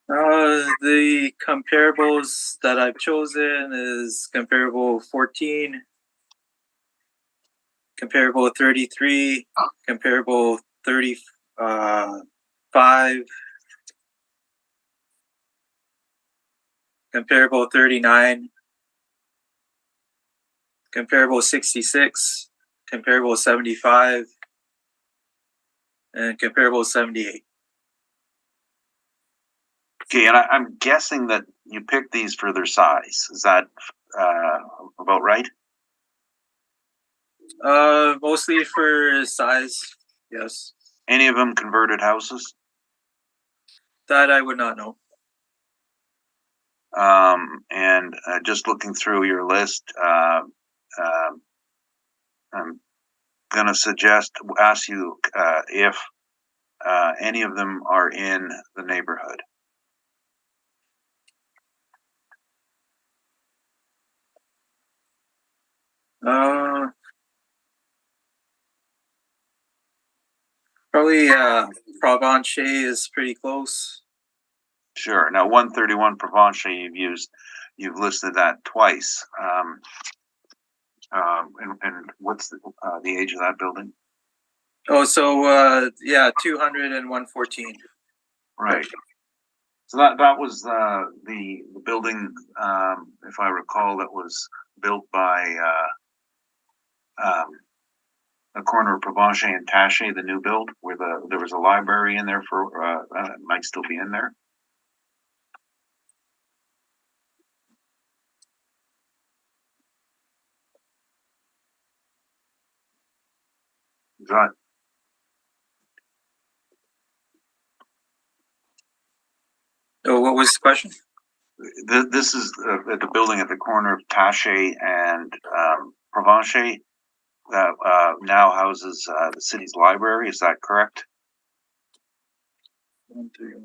The comparables that I've chosen is comparable 14, comparable 33, comparable 35, comparable 39, comparable 66, comparable 75, and comparable 78. Okay, and I'm guessing that you picked these for their size. Is that about right? Mostly for size, yes. Any of them converted houses? That I would not know. And just looking through your list, I'm going to ask you if any of them are in the neighborhood. Probably Provence is pretty close. Sure. Now, 131 Provence, you've listed that twice. And what's the age of that building? Oh, so 200 and 114. Right. So that was the building, if I recall, that was built by the corner of Provence and Taché, the new build, where there was a library in there for it might still be in there. Is that Oh, what was the question? this is the building at the corner of Taché and Provence that now houses the city's library. Is that correct? 131.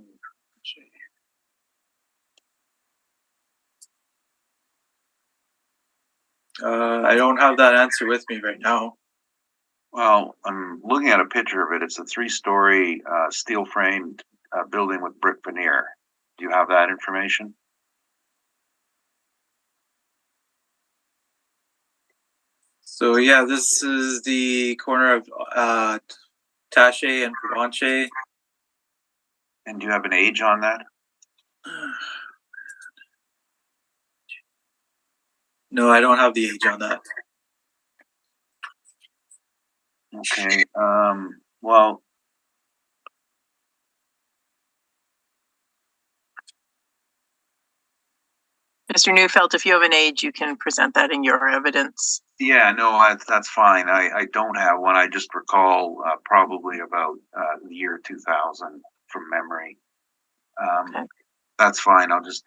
I don't have that answer with me right now. Well, I'm looking at a picture of it. It's a 3-story steel framed building with brick veneer. Do you have that information? So yeah, this is the corner of Taché and Provence. And do you have an age on that? No, I don't have the age on that. Okay. Well, Mr. Neufeld, if you have an age, you can present that in your evidence. yeah, no, that's fine. I don't have one. I just recall probably about the year 2000 from memory. Okay. That's fine. I'll just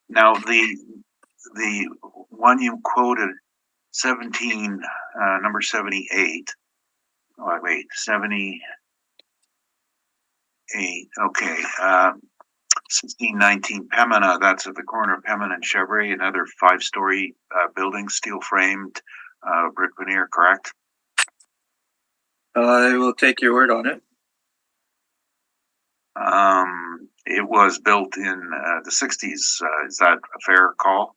now the one you quoted, 17, number 78. Oh, wait, 78. Okay. 1619 Pembina, that's at the corner of Pembina and Chevrolet, another 5-story building, steel framed, brick veneer, correct? I will take your word on it. It was built in the 60s. Is that a fair call?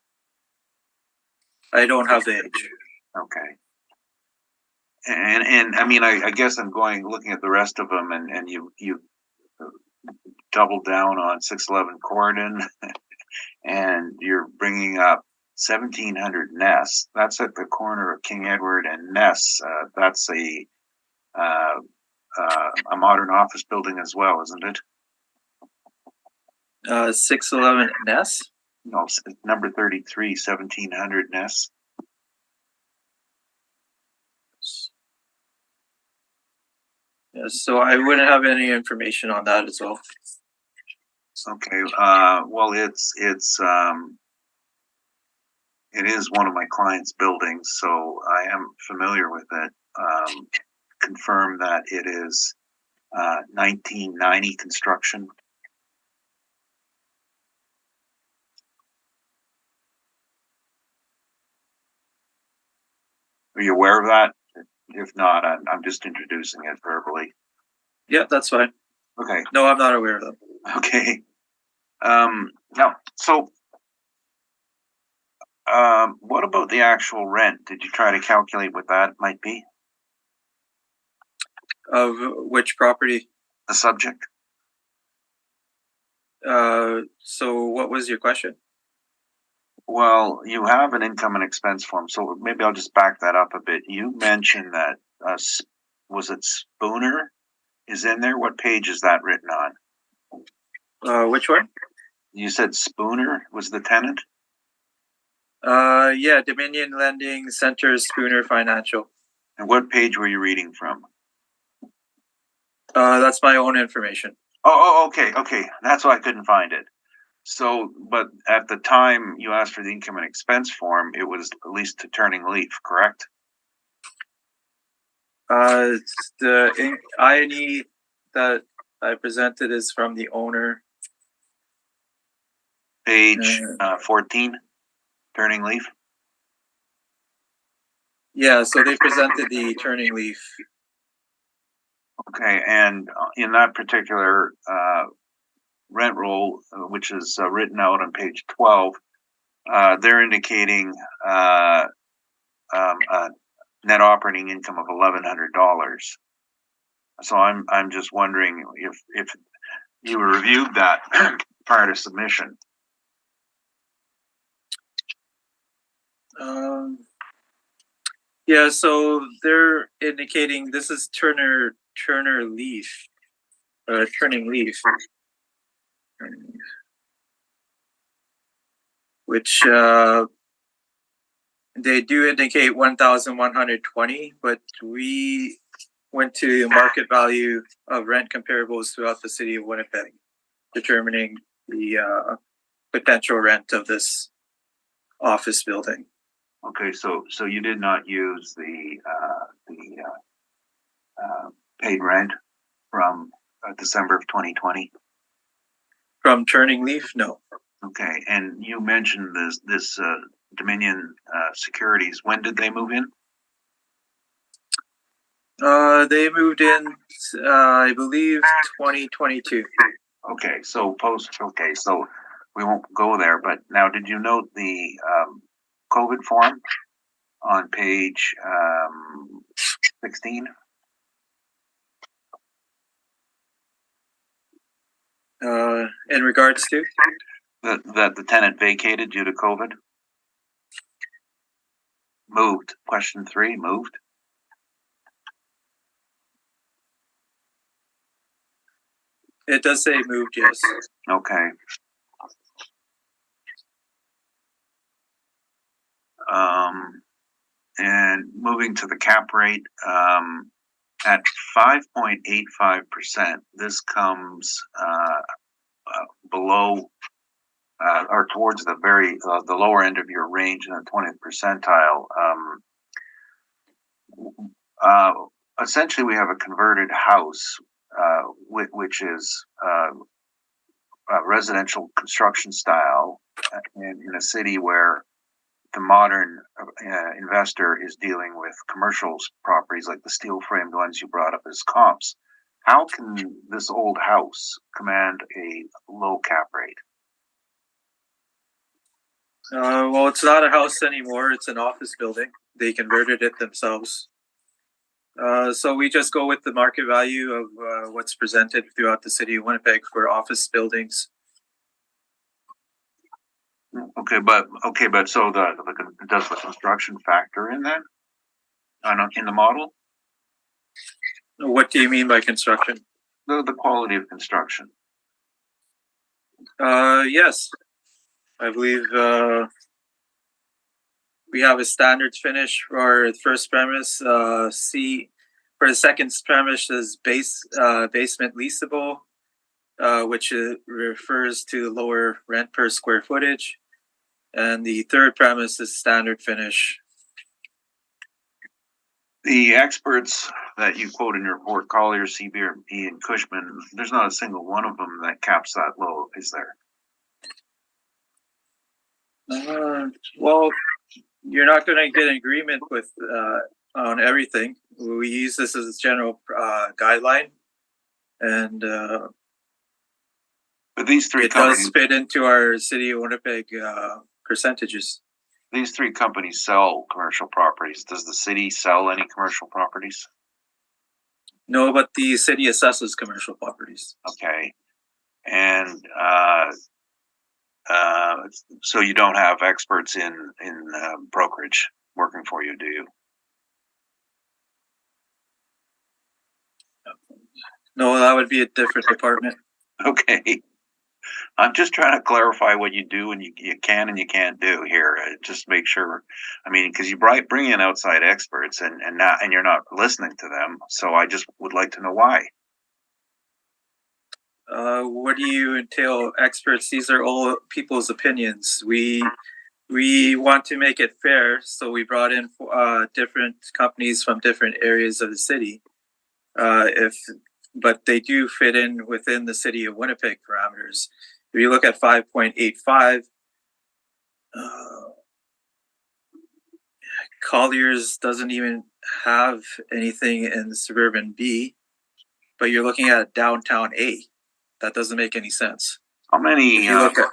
I don't have the age. Okay. And I mean, I guess I'm looking at the rest of them, and you doubled down on 611 Corydon, and you're bringing up 1700 Ness. That's at the corner of King Edward and Ness. That's a modern office building as well, isn't it? 611 Ness. No, number 33, 1700 Ness. Yes, so I wouldn't have any information on that as well. Okay. Well, it is one of my clients' buildings, so I am familiar with it. Confirm that it is 1990 construction. Are you aware of that? If not, I'm just introducing it verbally. Yeah, that's fine. Okay. No, I'm not aware of them. Okay. Now, so what about the actual rent? Did you try to calculate what that might be? Of which property? The subject? So what was your question? Well, you have an income and expense form, so maybe I'll just back that up a bit. You mentioned that, was it Spooner is in there? What page is that written on? Which one? You said Spooner was the tenant? Yeah, Dominion Lending Center, Spooner Financial. And what page were you reading from? That's my own information. Oh, okay. That's why I couldn't find it. So, but at the time you asked for the income and expense form, it was at least to Turning Leaf, correct? The INE that I presented is from the owner. Page 14, Turning Leaf. Yeah, so they presented the Turning Leaf. Okay, and in that particular rent roll, which is written out on page 12, they're indicating net operating income of $1,100. So I'm just wondering if you reviewed that prior to submission. Yeah, so they're indicating this is Turning Leaf, which they do indicate 1,120, but we went to market value of rent comparables throughout the city of Winnipeg, determining the potential rent of this office building. Okay, so you did not use the paid rent from December of 2020. From Turning Leaf, no. Okay, and you mentioned this Dominion Securities. When did they move in? They moved in, I believe, 2022. Okay, so so we won't go there. But now, did you note the COVID form on page 16? In regards to? That the tenant vacated due to COVID? Moved. Question 3, moved. It does say moved, yes. Okay. And moving to the cap rate, at 5.85%, this comes below or towards the the lower end of your range in the 20th percentile. Essentially, we have a converted house, which is residential construction style, in a city where the modern investor is dealing with commercial properties like the steel framed ones you brought up as comps. How can this old house command a low cap rate? Well, it's not a house anymore. It's an office building. They converted it themselves. So we just go with the market value of what's presented throughout the city of Winnipeg for office buildings. Okay, but so does the construction factor in that? In the model? What do you mean by construction? The quality of construction. Yes, I believe we have a standards finish for the first premise. C for the second premise is basement leasable, which refers to lower rent per square footage, and the third premise is standard finish. The experts that you quote in your report, Collier, CBRE, and Cushman, there's not a single one of them that caps that low, is there? Well, you're not going to get an agreement with on everything. We use this as a general guideline, and but these three it companies does fit into our city of Winnipeg percentages. These three companies sell commercial properties. Does the city sell any commercial properties? No, but the city assesses commercial properties. Okay, and so you don't have experts in brokerage working for you, do you? No, that would be a different department. Okay. I'm just trying to clarify what you do and you can and you can't do here. Just make sure. I mean, because you bring in outside experts and you're not listening to them. So I just would like to know why. What do you entail experts? These are all people's opinions. We want to make it fair, so we brought in different companies from different areas of the city. But they do fit in within the city of Winnipeg parameters. If you look at 5.85, Collier's doesn't even have anything in suburban B, but you're looking at downtown A. That doesn't make any sense. How many? If you look at,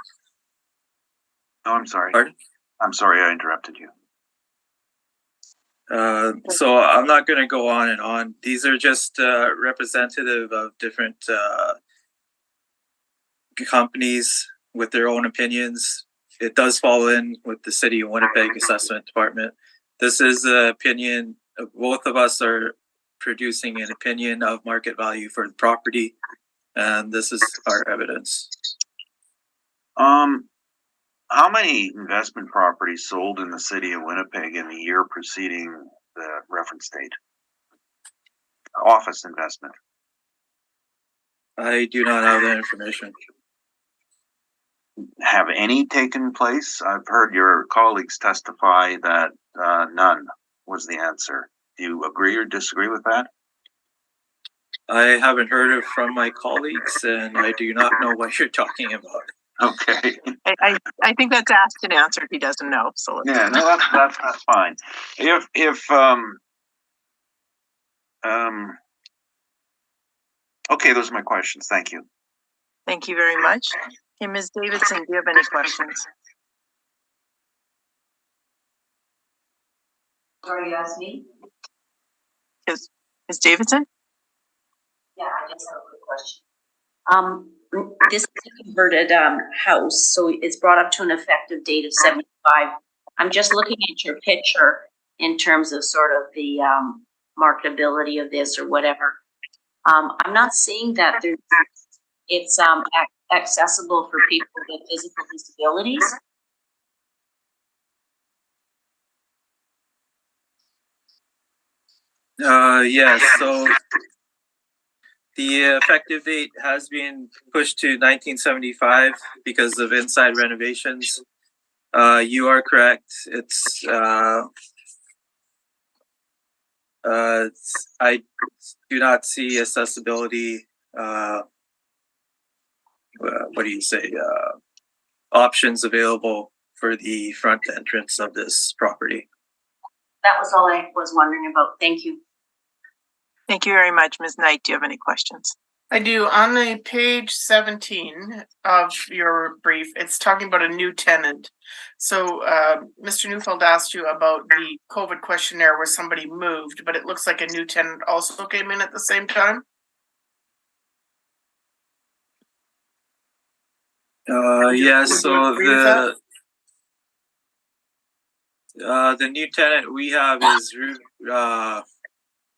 I'm sorry. Pardon? I'm sorry, I interrupted you. So I'm not going to go on and on. These are just representative of different companies with their own opinions. It does fall in with the City of Winnipeg Assessment Department. This is an opinion. Both of us are producing an opinion of market value for the property, and this is our evidence. How many investment properties sold in the city of Winnipeg in the year preceding the reference date? Office investment. I do not have that information. Have any taken place? I've heard your colleagues testify that none was the answer. Do you agree or disagree with that? I haven't heard it from my colleagues, and I do not know what you're talking about. Okay. I think that's asked and answered. He doesn't know. So Yeah, no, that's fine. Okay, those are my questions. Thank you. Thank you very much. Okay, Ms. Davidson, do you have any questions? Sorry, you asked me? Yes, Ms. Davidson? Yeah, I just have a quick question. This is a converted house, so it's brought up to an effective date of 75. I'm just looking at your picture in terms of sort of the marketability of this or whatever. I'm not seeing that it's accessible for people with physical disabilities. Yes, so the effective date has been pushed to 1975 because of inside renovations. You are correct. I do not see accessibility. What do you say? Options available for the front entrance of this property. That was all I was wondering about. Thank you. Thank you very much. Ms. Knight, do you have any questions? I do. On the page 17 of your brief, it's talking about a new tenant. So Mr. Neufeld asked you about the COVID questionnaire where somebody moved, but it looks like a new tenant also came in at the same time. Yes, so Would you agree with the new tenant we have is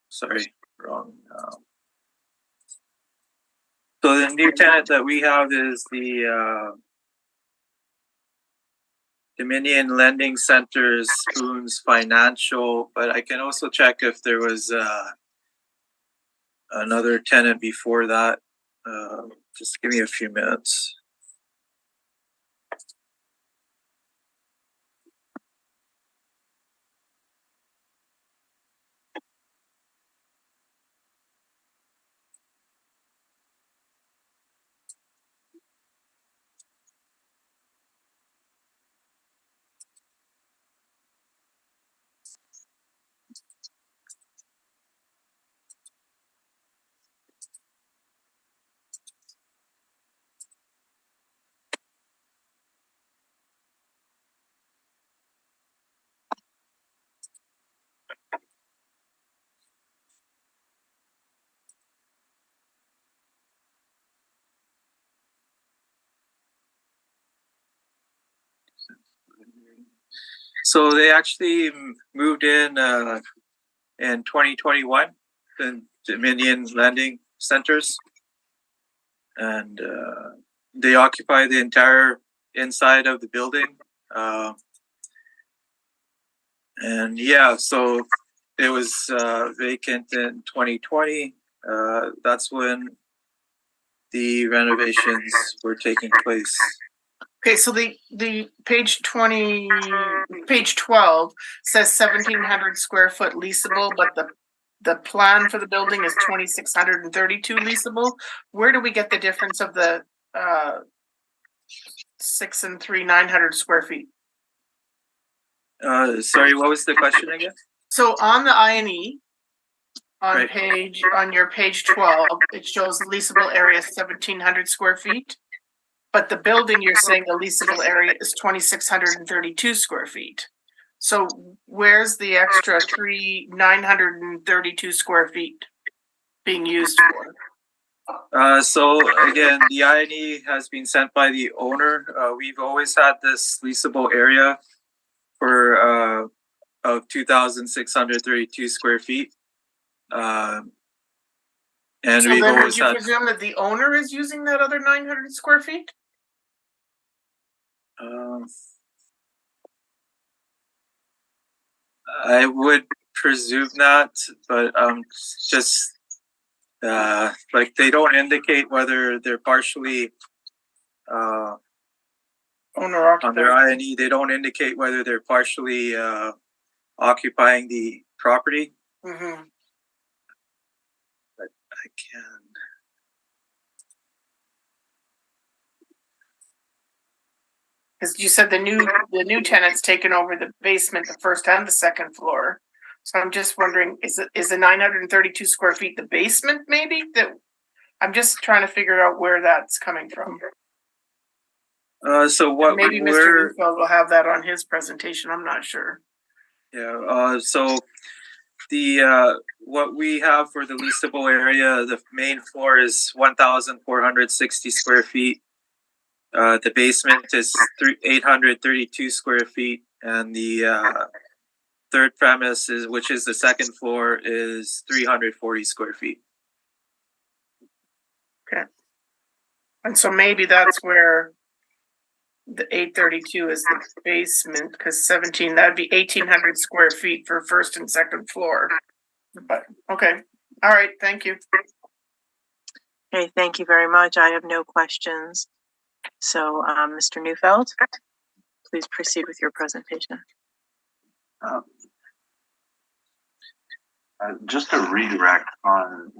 sorry, wrong. So the new tenant that we have is the Dominion Lending Center's Spoons Financial, but I can also check if there was another tenant before that. Just give me a few minutes. So they actually moved in 2021, the Dominion Lending Centers, and they occupy the entire inside of the building. And yeah, so it was vacant in 2020. That's when the renovations were taking place. Okay, so the page 12 says 1,700 square foot leasable, but the plan for the building is 2,632 leasable. Where do we get the difference of the 6 and 3, 900 square feet? Sorry, what was the question again? So on the INE, on Right. your page 12, it shows leasable area 1,700 square feet. But the building, you're saying the leasable area is 2,632 square feet. So where's the extra 932 square feet being used for? So again, the INE has been sent by the owner. We've always had this leasable area for of 2,632 square feet. And So we've then would always you had. presume that the owner is using that other 900 square feet? I would presume not, but just like they don't indicate whether they're partially Owner on their occupied. INE. They don't indicate whether they're partially occupying the property. Mm-hmm. But I can. Because you said the new tenant's taken over the basement, the first and the second floor. So I'm just wondering, is the 932 square feet the basement maybe? That I'm just trying to figure out where that's coming from. So what Maybe Mr. Neufeld will have that on his presentation. I'm not sure. Yeah. So the what we have for the leasable area, the main floor is 1,460 square feet. The basement is 832 square feet, and the third premise is, which is the second floor, is 340 square feet. Okay. And so maybe that's where the 832 is the basement, because 17, that'd be 1,800 square feet for first and second floor. But okay. All right. Thank you. Okay, thank you very much. I have no questions. So, Mr. Neufeld, please proceed with your presentation. Just a redirect on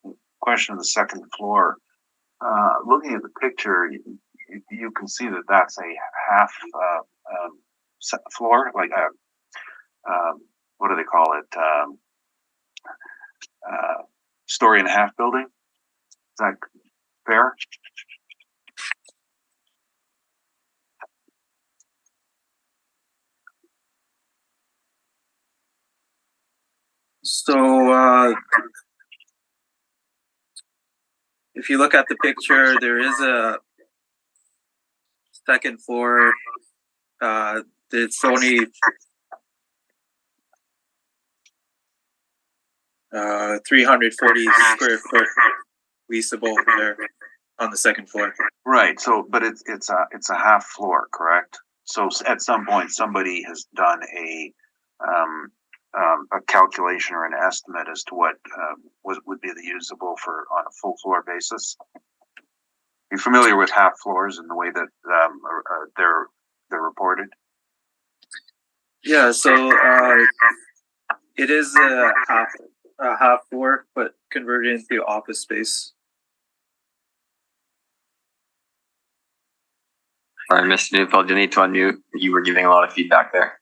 the question of the second floor. Looking at the picture, you can see that that's a half floor, like a what do they call it? Story and a half building. that fair? So, if you look at the picture, there is a second floor. It's only 340 square foot leasable there on the second floor. Right. So, but it's a half floor, correct? So at some point, somebody has done a calculation or an estimate as to what would be the usable for on a full floor basis. You're familiar with half floors and the way that they're reported? Yeah. So it is a half floor, but converted into office space. Sorry, Mr. Neufeld, you need to unmute. You were giving a lot of feedback there.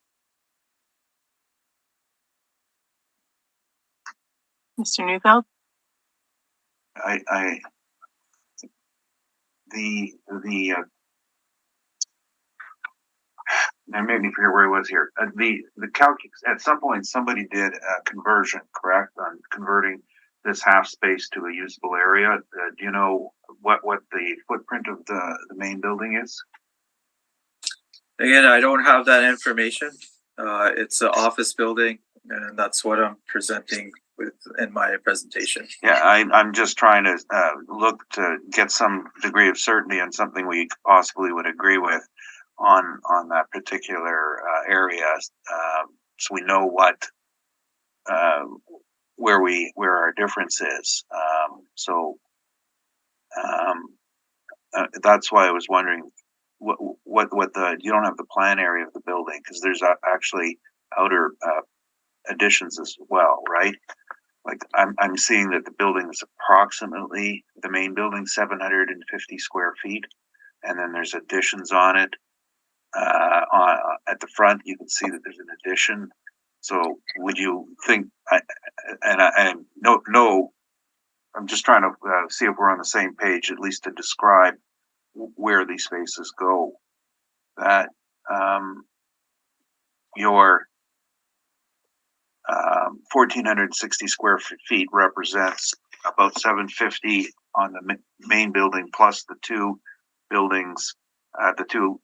Mr. Neufeld? I made me forget where I was here. The calculus, at some point somebody did a conversion, correct, on converting this half space to a usable area. Do you know what the footprint of the main building is? Again, I don't have that information. It's an office building, and that's what I'm presenting with in my presentation. Yeah, I'm just trying to look to get some degree of certainty on something we possibly would agree with on that particular area, so we know what where our difference is. That's why I was wondering what the you don't have the plan area of the building, because there's actually outer additions as well, right? Like I'm seeing that the building is approximately, the main building, 750 square feet, and then there's additions on it. At the front, you can see that there's an addition. So would you think? No, I'm just trying to see if we're on the same page, at least to describe where these spaces go. That your 1,460 square feet represents about 750 on the main building, plus the two buildings, the two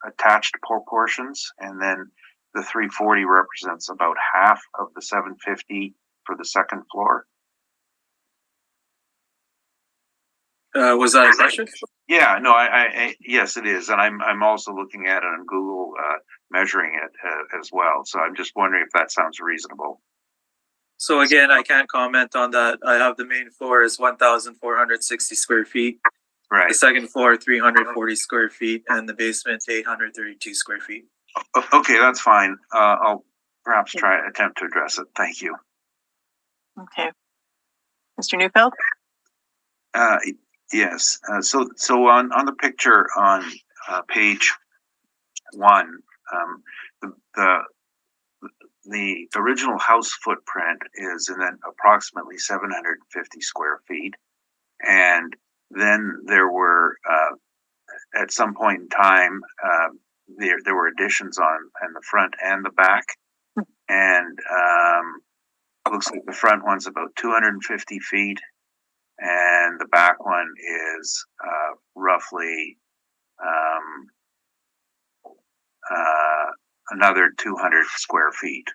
attached portions, and then the 340 represents about half of the 750 for the second floor. Was that a question? Yeah, no, I yes, it is, and I'm also looking at it on Google, measuring it as well. So I'm just wondering if that sounds reasonable. So again, I can't comment on that. I have the main floor is 1,460 square feet. Right. The second floor, 340 square feet, and the basement, 832 square feet. Okay, that's fine. I'll perhaps attempt to address it. Thank you. Okay. Mr. Neufeld? Yes. So on the picture on page 1, the original house footprint is in approximately 750 square feet, and then there were at some point in time there were additions on the front and the back, and it looks like the front one's about 250 feet. And the back one is roughly another 200 square feet.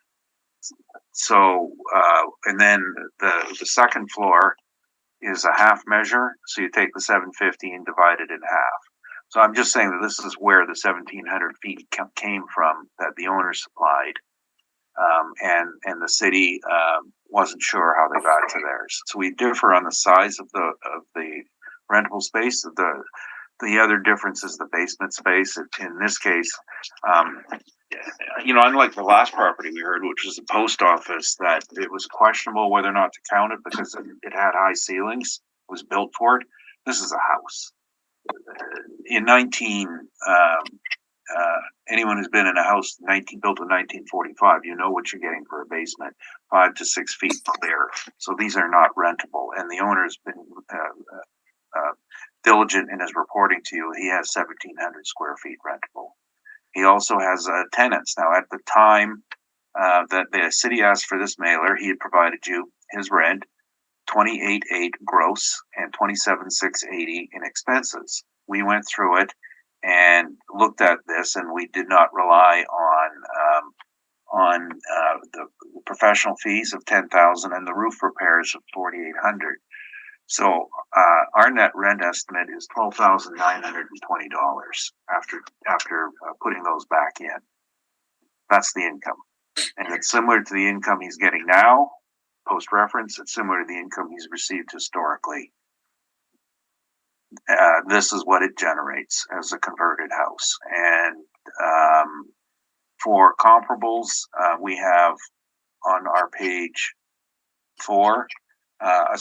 So, and then the second floor is a half measure. So you take the 750 and divide it in half. So I'm just saying that this is where the 1,700 feet came from that the owner supplied. And the city wasn't sure how they got to theirs. So we differ on the size of the rentable space. The other difference is the basement space. In this case, unlike the last property we heard, which was the post office, that it was questionable whether or not to count it because it had high ceilings, it was built for it. This is a house. In anyone who's been in a house built in 1945, you know what you're getting for a basement, 5 to 6 feet clear. So these are not rentable, and the owner's been diligent in his reporting to you. He has 1,700 square feet rentable. He also has tenants. Now, at the time that the city asked for this mailer, he had provided you his rent, 28,800 gross and 27,680 in expenses. We went through it and looked at this, and we did not rely on the professional fees of 10,000 and the roof repairs of 4,800. So our net rent estimate is $12,920 after putting those back in. That's the income, and it's similar to the income he's getting now. Post reference, it's similar to the income he's received historically. This is what it generates as a converted house. And for comparables, we have on our page 4 a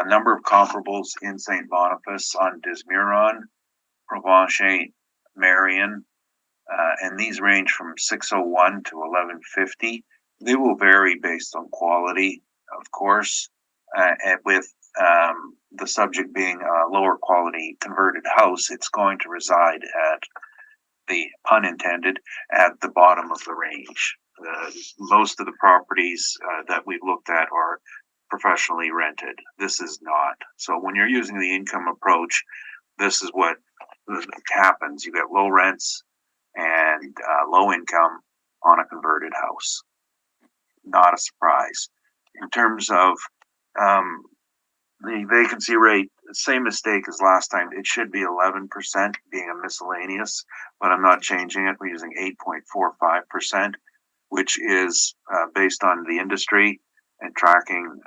number of comparables in St. Boniface, on Dismuron, Provencher, Marion, and these range from 601 to 1150. They will vary based on quality, of course, and with the subject being a lower quality converted house, it's going to reside at the, pun intended, at the bottom of the range. Most of the properties that we've looked at are professionally rented. This is not. So when you're using the income approach, this is what happens. You get low rents and low income on a converted house. Not a surprise. In terms of the vacancy rate, same mistake as last time. It should be 11%, being a miscellaneous, but I'm not changing it. We're using 8.45%, which is based on the industry and tracking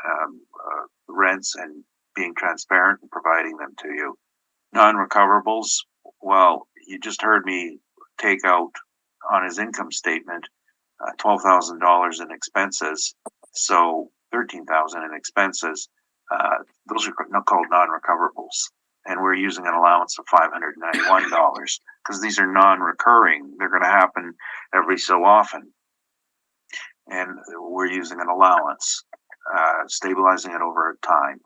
rents and being transparent and providing them to you. Non-recoverables, well, you just heard me take out on his income statement $12,000 in expenses, so $13,000 in expenses. Those are called non-recoverables, and we're using an allowance of $591 because these are non-recurring. They're going to happen every so often, and we're using an allowance, stabilizing it over time.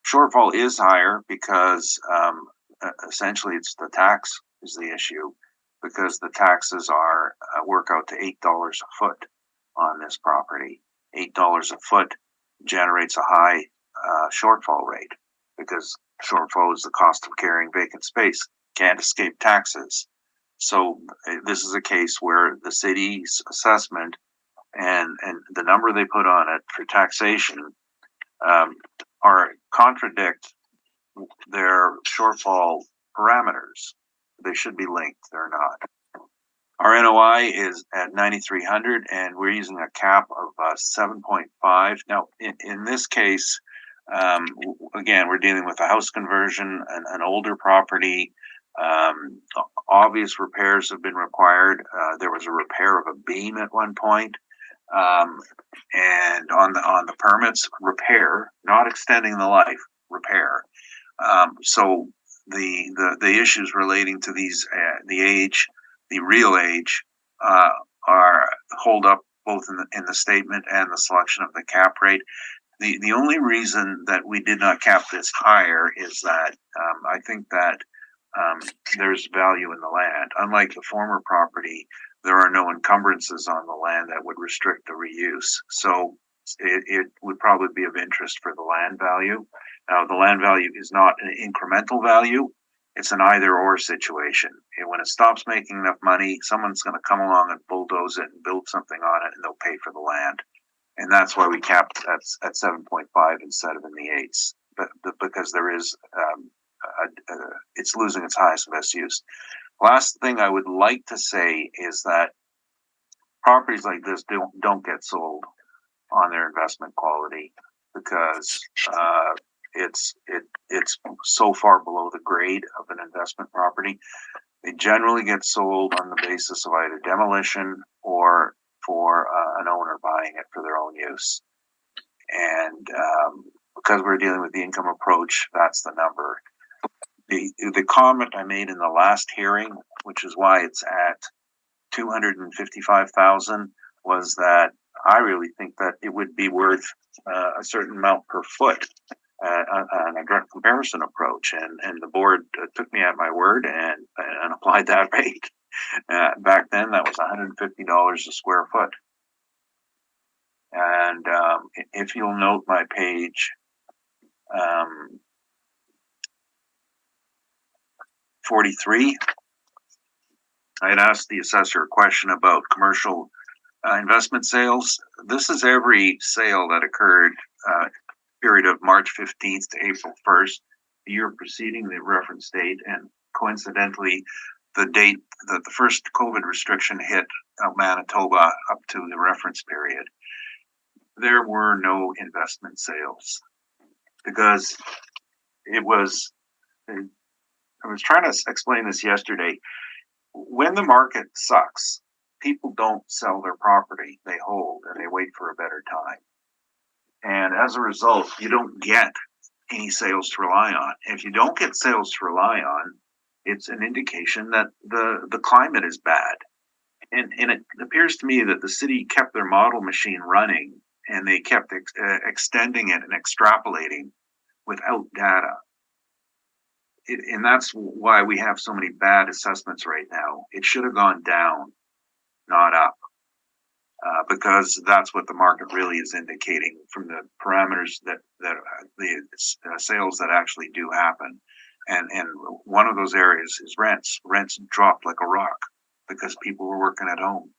Shortfall is higher because essentially it's the tax is the issue, because the taxes are work out to $8 a foot on this property. $8 a foot generates a high shortfall rate, because shortfall is the cost of carrying vacant space. Can't escape taxes. So this is a case where the city's assessment and the number they put on it for taxation are contradict their shortfall parameters. They should be linked. They're not. Our NOI is at 9,300, and we're using a cap of 7.5. Now, in this case, again, we're dealing with a house conversion, an older property. Obvious repairs have been required. There was a repair of a beam at one point, and on the permits, repair, not extending the life, repair. So the issues relating to these the age, the real age, are hold up both in the statement and the selection of the cap rate. The only reason that we did not cap this higher is that I think that there's value in the land. Unlike the former property, there are no encumbrances on the land that would restrict the reuse. So it would probably be of interest for the land value. Now, the land value is not an incremental value. It's an either or situation. And when it stops making enough money, someone's going to come along and bulldoze it and build something on it, and they'll pay for the land. And that's why we capped at 7.5 instead of in the 8s, but because there is, it's losing its highest and best use. Last thing I would like to say is that properties like this don't get sold on their investment quality, because it's so far below the grade of an investment property. They generally get sold on the basis of either demolition or for an owner buying it for their own use. And because we're dealing with the income approach, that's the number. the comment I made in the last hearing, which is why it's at 255,000, was that I really think that it would be worth a certain amount per foot on a direct comparison approach, and the board took me at my word and applied that rate. Back then, that was $150 a square foot. And if you'll note my page 43, I had asked the assessor a question about commercial investment sales. This is every sale that occurred period of March 15th to April 1st, the year preceding the reference date, and coincidentally, the date that the first COVID restriction hit Manitoba up to the reference period. There were no investment sales because I was trying to explain this yesterday. When the market sucks, people don't sell their property. They hold and they wait for a better time. And as a result, you don't get any sales to rely on. If you don't get sales to rely on, it's an indication that the climate is bad. And it appears to me that the city kept their model machine running and they kept extending it and extrapolating without data. And that's why we have so many bad assessments right now. It should have gone down, not up, because that's what the market really is indicating from the parameters that the sales that actually do happen. And one of those areas is rents. Rents dropped like a rock because people were working at home.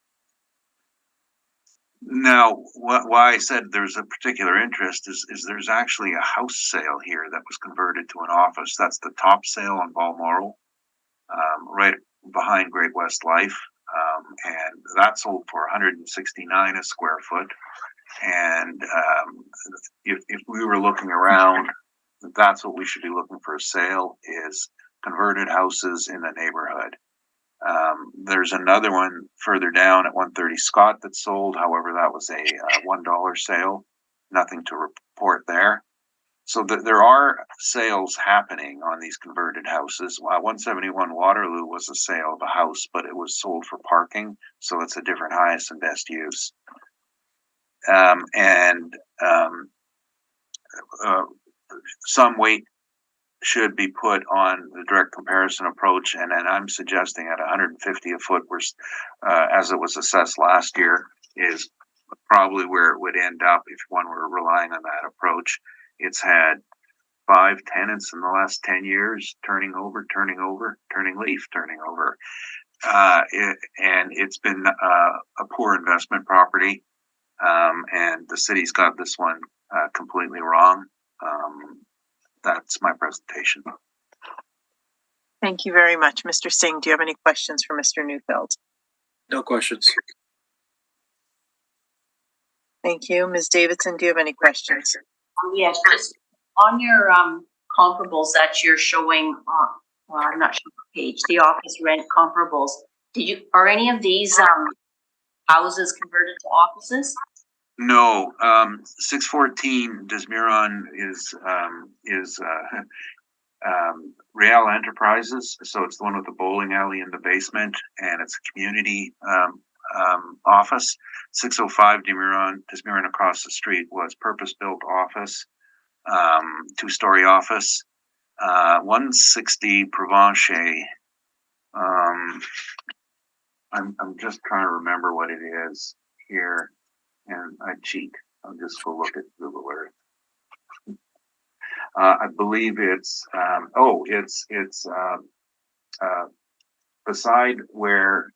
Now, why I said there's a particular interest is there's actually a house sale here that was converted to an office. That's the top sale on Balmoral, right behind Great West Life. And that sold for $169 a square foot. And if we were looking around, that's what we should be looking for a sale, is converted houses in the neighborhood. There's another one further down at 130 Scott that sold. However, that was a $1 sale. Nothing to report there. So there are sales happening on these converted houses. 171 Waterloo was a sale of a house, but it was sold for parking. So it's a different highest and best use. Some weight should be put on the direct comparison approach, and I'm suggesting at 150 a foot, as it was assessed last year, is probably where it would end up if one were relying on that approach. It's had 5 tenants in the last 10 years, turning leaf, turning over. And it's been a poor investment property, and the city's got this one completely wrong. That's my presentation. Thank you very much. Mr. Singh, do you have any questions for Mr. Neufeld? No questions. Thank you. Ms. Davidson, do you have any questions? Yes, just on your comparables that you're showing on, well, I'm not sure what page, the office rent comparables. Are any of these houses converted to offices? No, 614 Desmiron is Real Enterprises. So it's the one with the bowling alley in the basement, and it's a community office. 605 Desmiron across the street was purpose-built office, 2-story office. 160 Provencher. I'm just trying to remember what it is here. And I cheat. I'll just go look at Google Earth. I believe it's beside where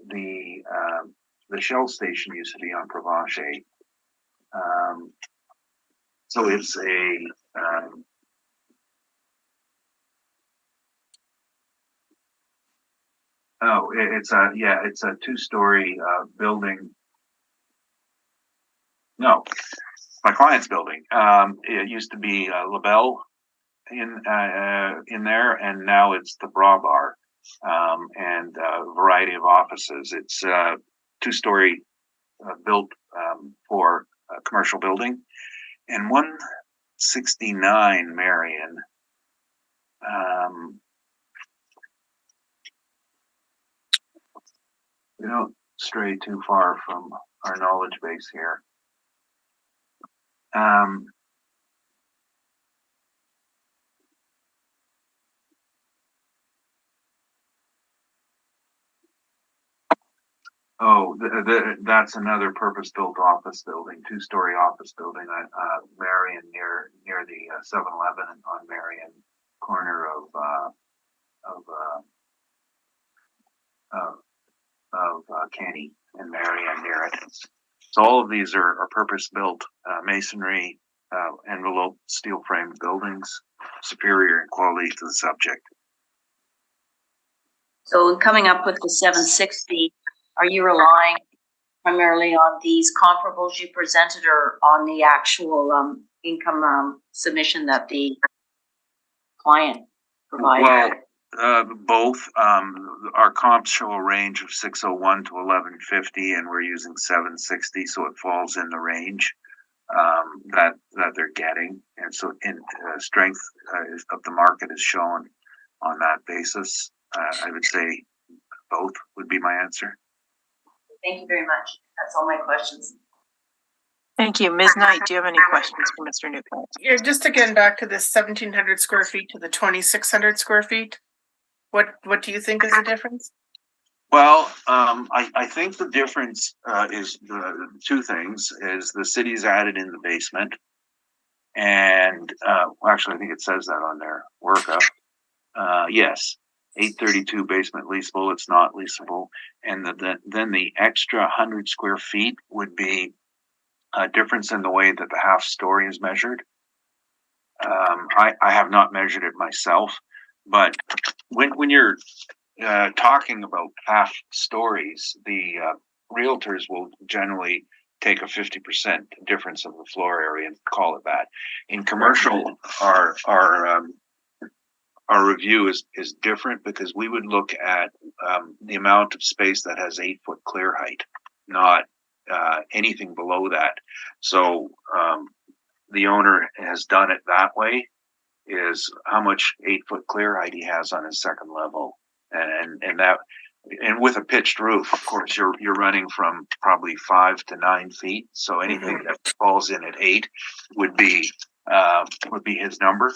the Shell station used to be on Provencher. So it's it's a 2-story building. No, my client's building. It used to be LaBelle in there, and now it's the Bra Bar, and a variety of offices. It's 2-story built for a commercial building. And 169 Marion We don't stray too far from our knowledge base here. Oh, that's another purpose-built office building, two-story office building at Marion near the 7-Eleven on Marion, corner of Kenny and Marion near it. So all of these are purpose-built masonry, envelope, steel frame buildings, superior in quality to the subject. So coming up with the 760, are you relying primarily on these comparables you presented or on the actual income submission that the client provided? Well, both. Our comps show a range of 601 to 1150, and we're using 760, so it falls in the range that they're getting. And so, strength of the market is shown on that basis. I would say both would be my answer. Thank you very much. That's all my questions. Thank you. Ms. Knight, do you have any questions for Mr. Newcomb? Yeah, just again back to this 1,700 square feet to the 2,600 square feet. What do you think is the difference? Well, I think the difference is two things: is the city's added in the basement, and actually, I think it says that on their workup. Yes, 832 basement leasable. It's not leasable, and then the extra 100 square feet would be a difference in the way that the half story is measured. I have not measured it myself, but when you're talking about half stories, the realtors will generally take a 50% difference of the floor area and call it that. In commercial, our review is different because we would look at the amount of space that has 8-foot clear height, not anything below that. So the owner has done it that way, is how much 8-foot clear height he has on his second level. And with a pitched roof, of course, you're running from probably 5 to 9 feet. So anything that falls in at 8 would be his number.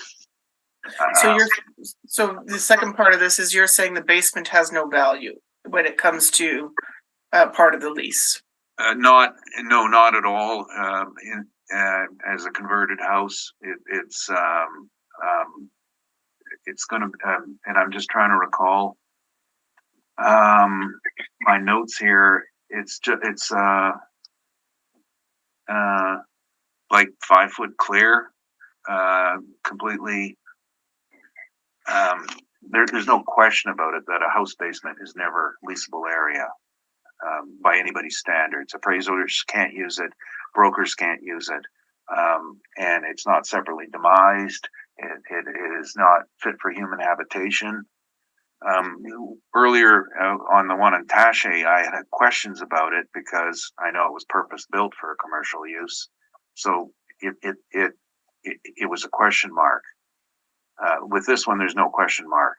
So the second part of this is you're saying the basement has no value when it comes to part of the lease. Not at all. As a converted house, it's going to, and I'm just trying to recall my notes here. It's like 5-foot clear, completely. There's no question about it that a house basement is never leasable area by anybody's standards. Appraisers can't use it, brokers can't use it, and it's not separately demised. It is not fit for human habitation. Earlier on the one in Taché, I had questions about it because I know it was purpose built for commercial use, so it was a question mark. With this one, there's no question mark.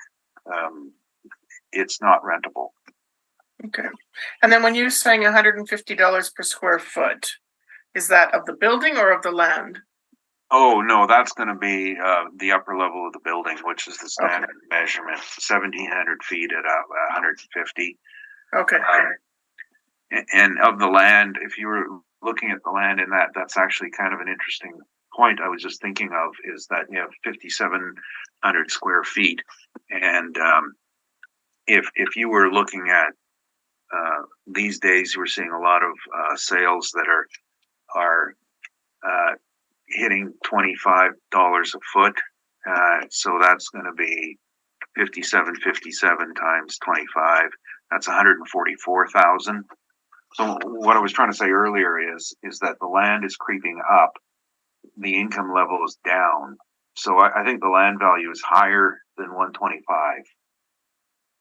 It's not rentable. Okay. And then when you're saying $150 per square foot, is that of the building or of the land? Oh, no, that's going to be the upper level of the building, which is the standard measurement, 1,700 feet at 150. Okay. And of the land, if you were looking at the land in that's actually kind of an interesting point I was just thinking of, is that you have 5,700 square feet. And if you were looking at these days, we're seeing a lot of sales that are hitting $25 a foot. So that's going to be 57 times 25. That's 144,000. So what I was trying to say earlier is that the land is creeping up, the income level is down. So I think the land value is higher than 125.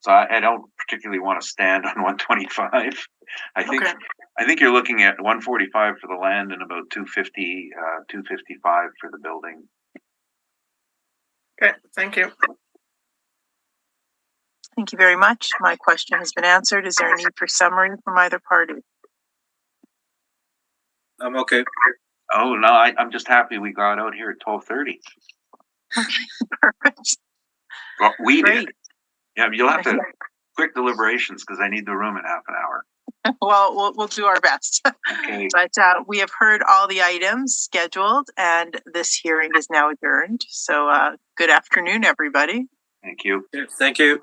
So I don't particularly want to stand on 125. I think you're looking at 145 for the land and about 250, 255 for the building. Okay, thank you. Thank you very much. My question has been answered. Is there a need for summary from either party? I'm okay. Oh, no, I'm just happy we got out here at 12:30. Perfect. Well, we Great. did. Yeah, you'll have to quick deliberations because I need the room in half an hour. Well, we'll do our best. Okay. But we have heard all the items scheduled, and this hearing is now adjourned. So good afternoon, everybody. Thank you. Thank you.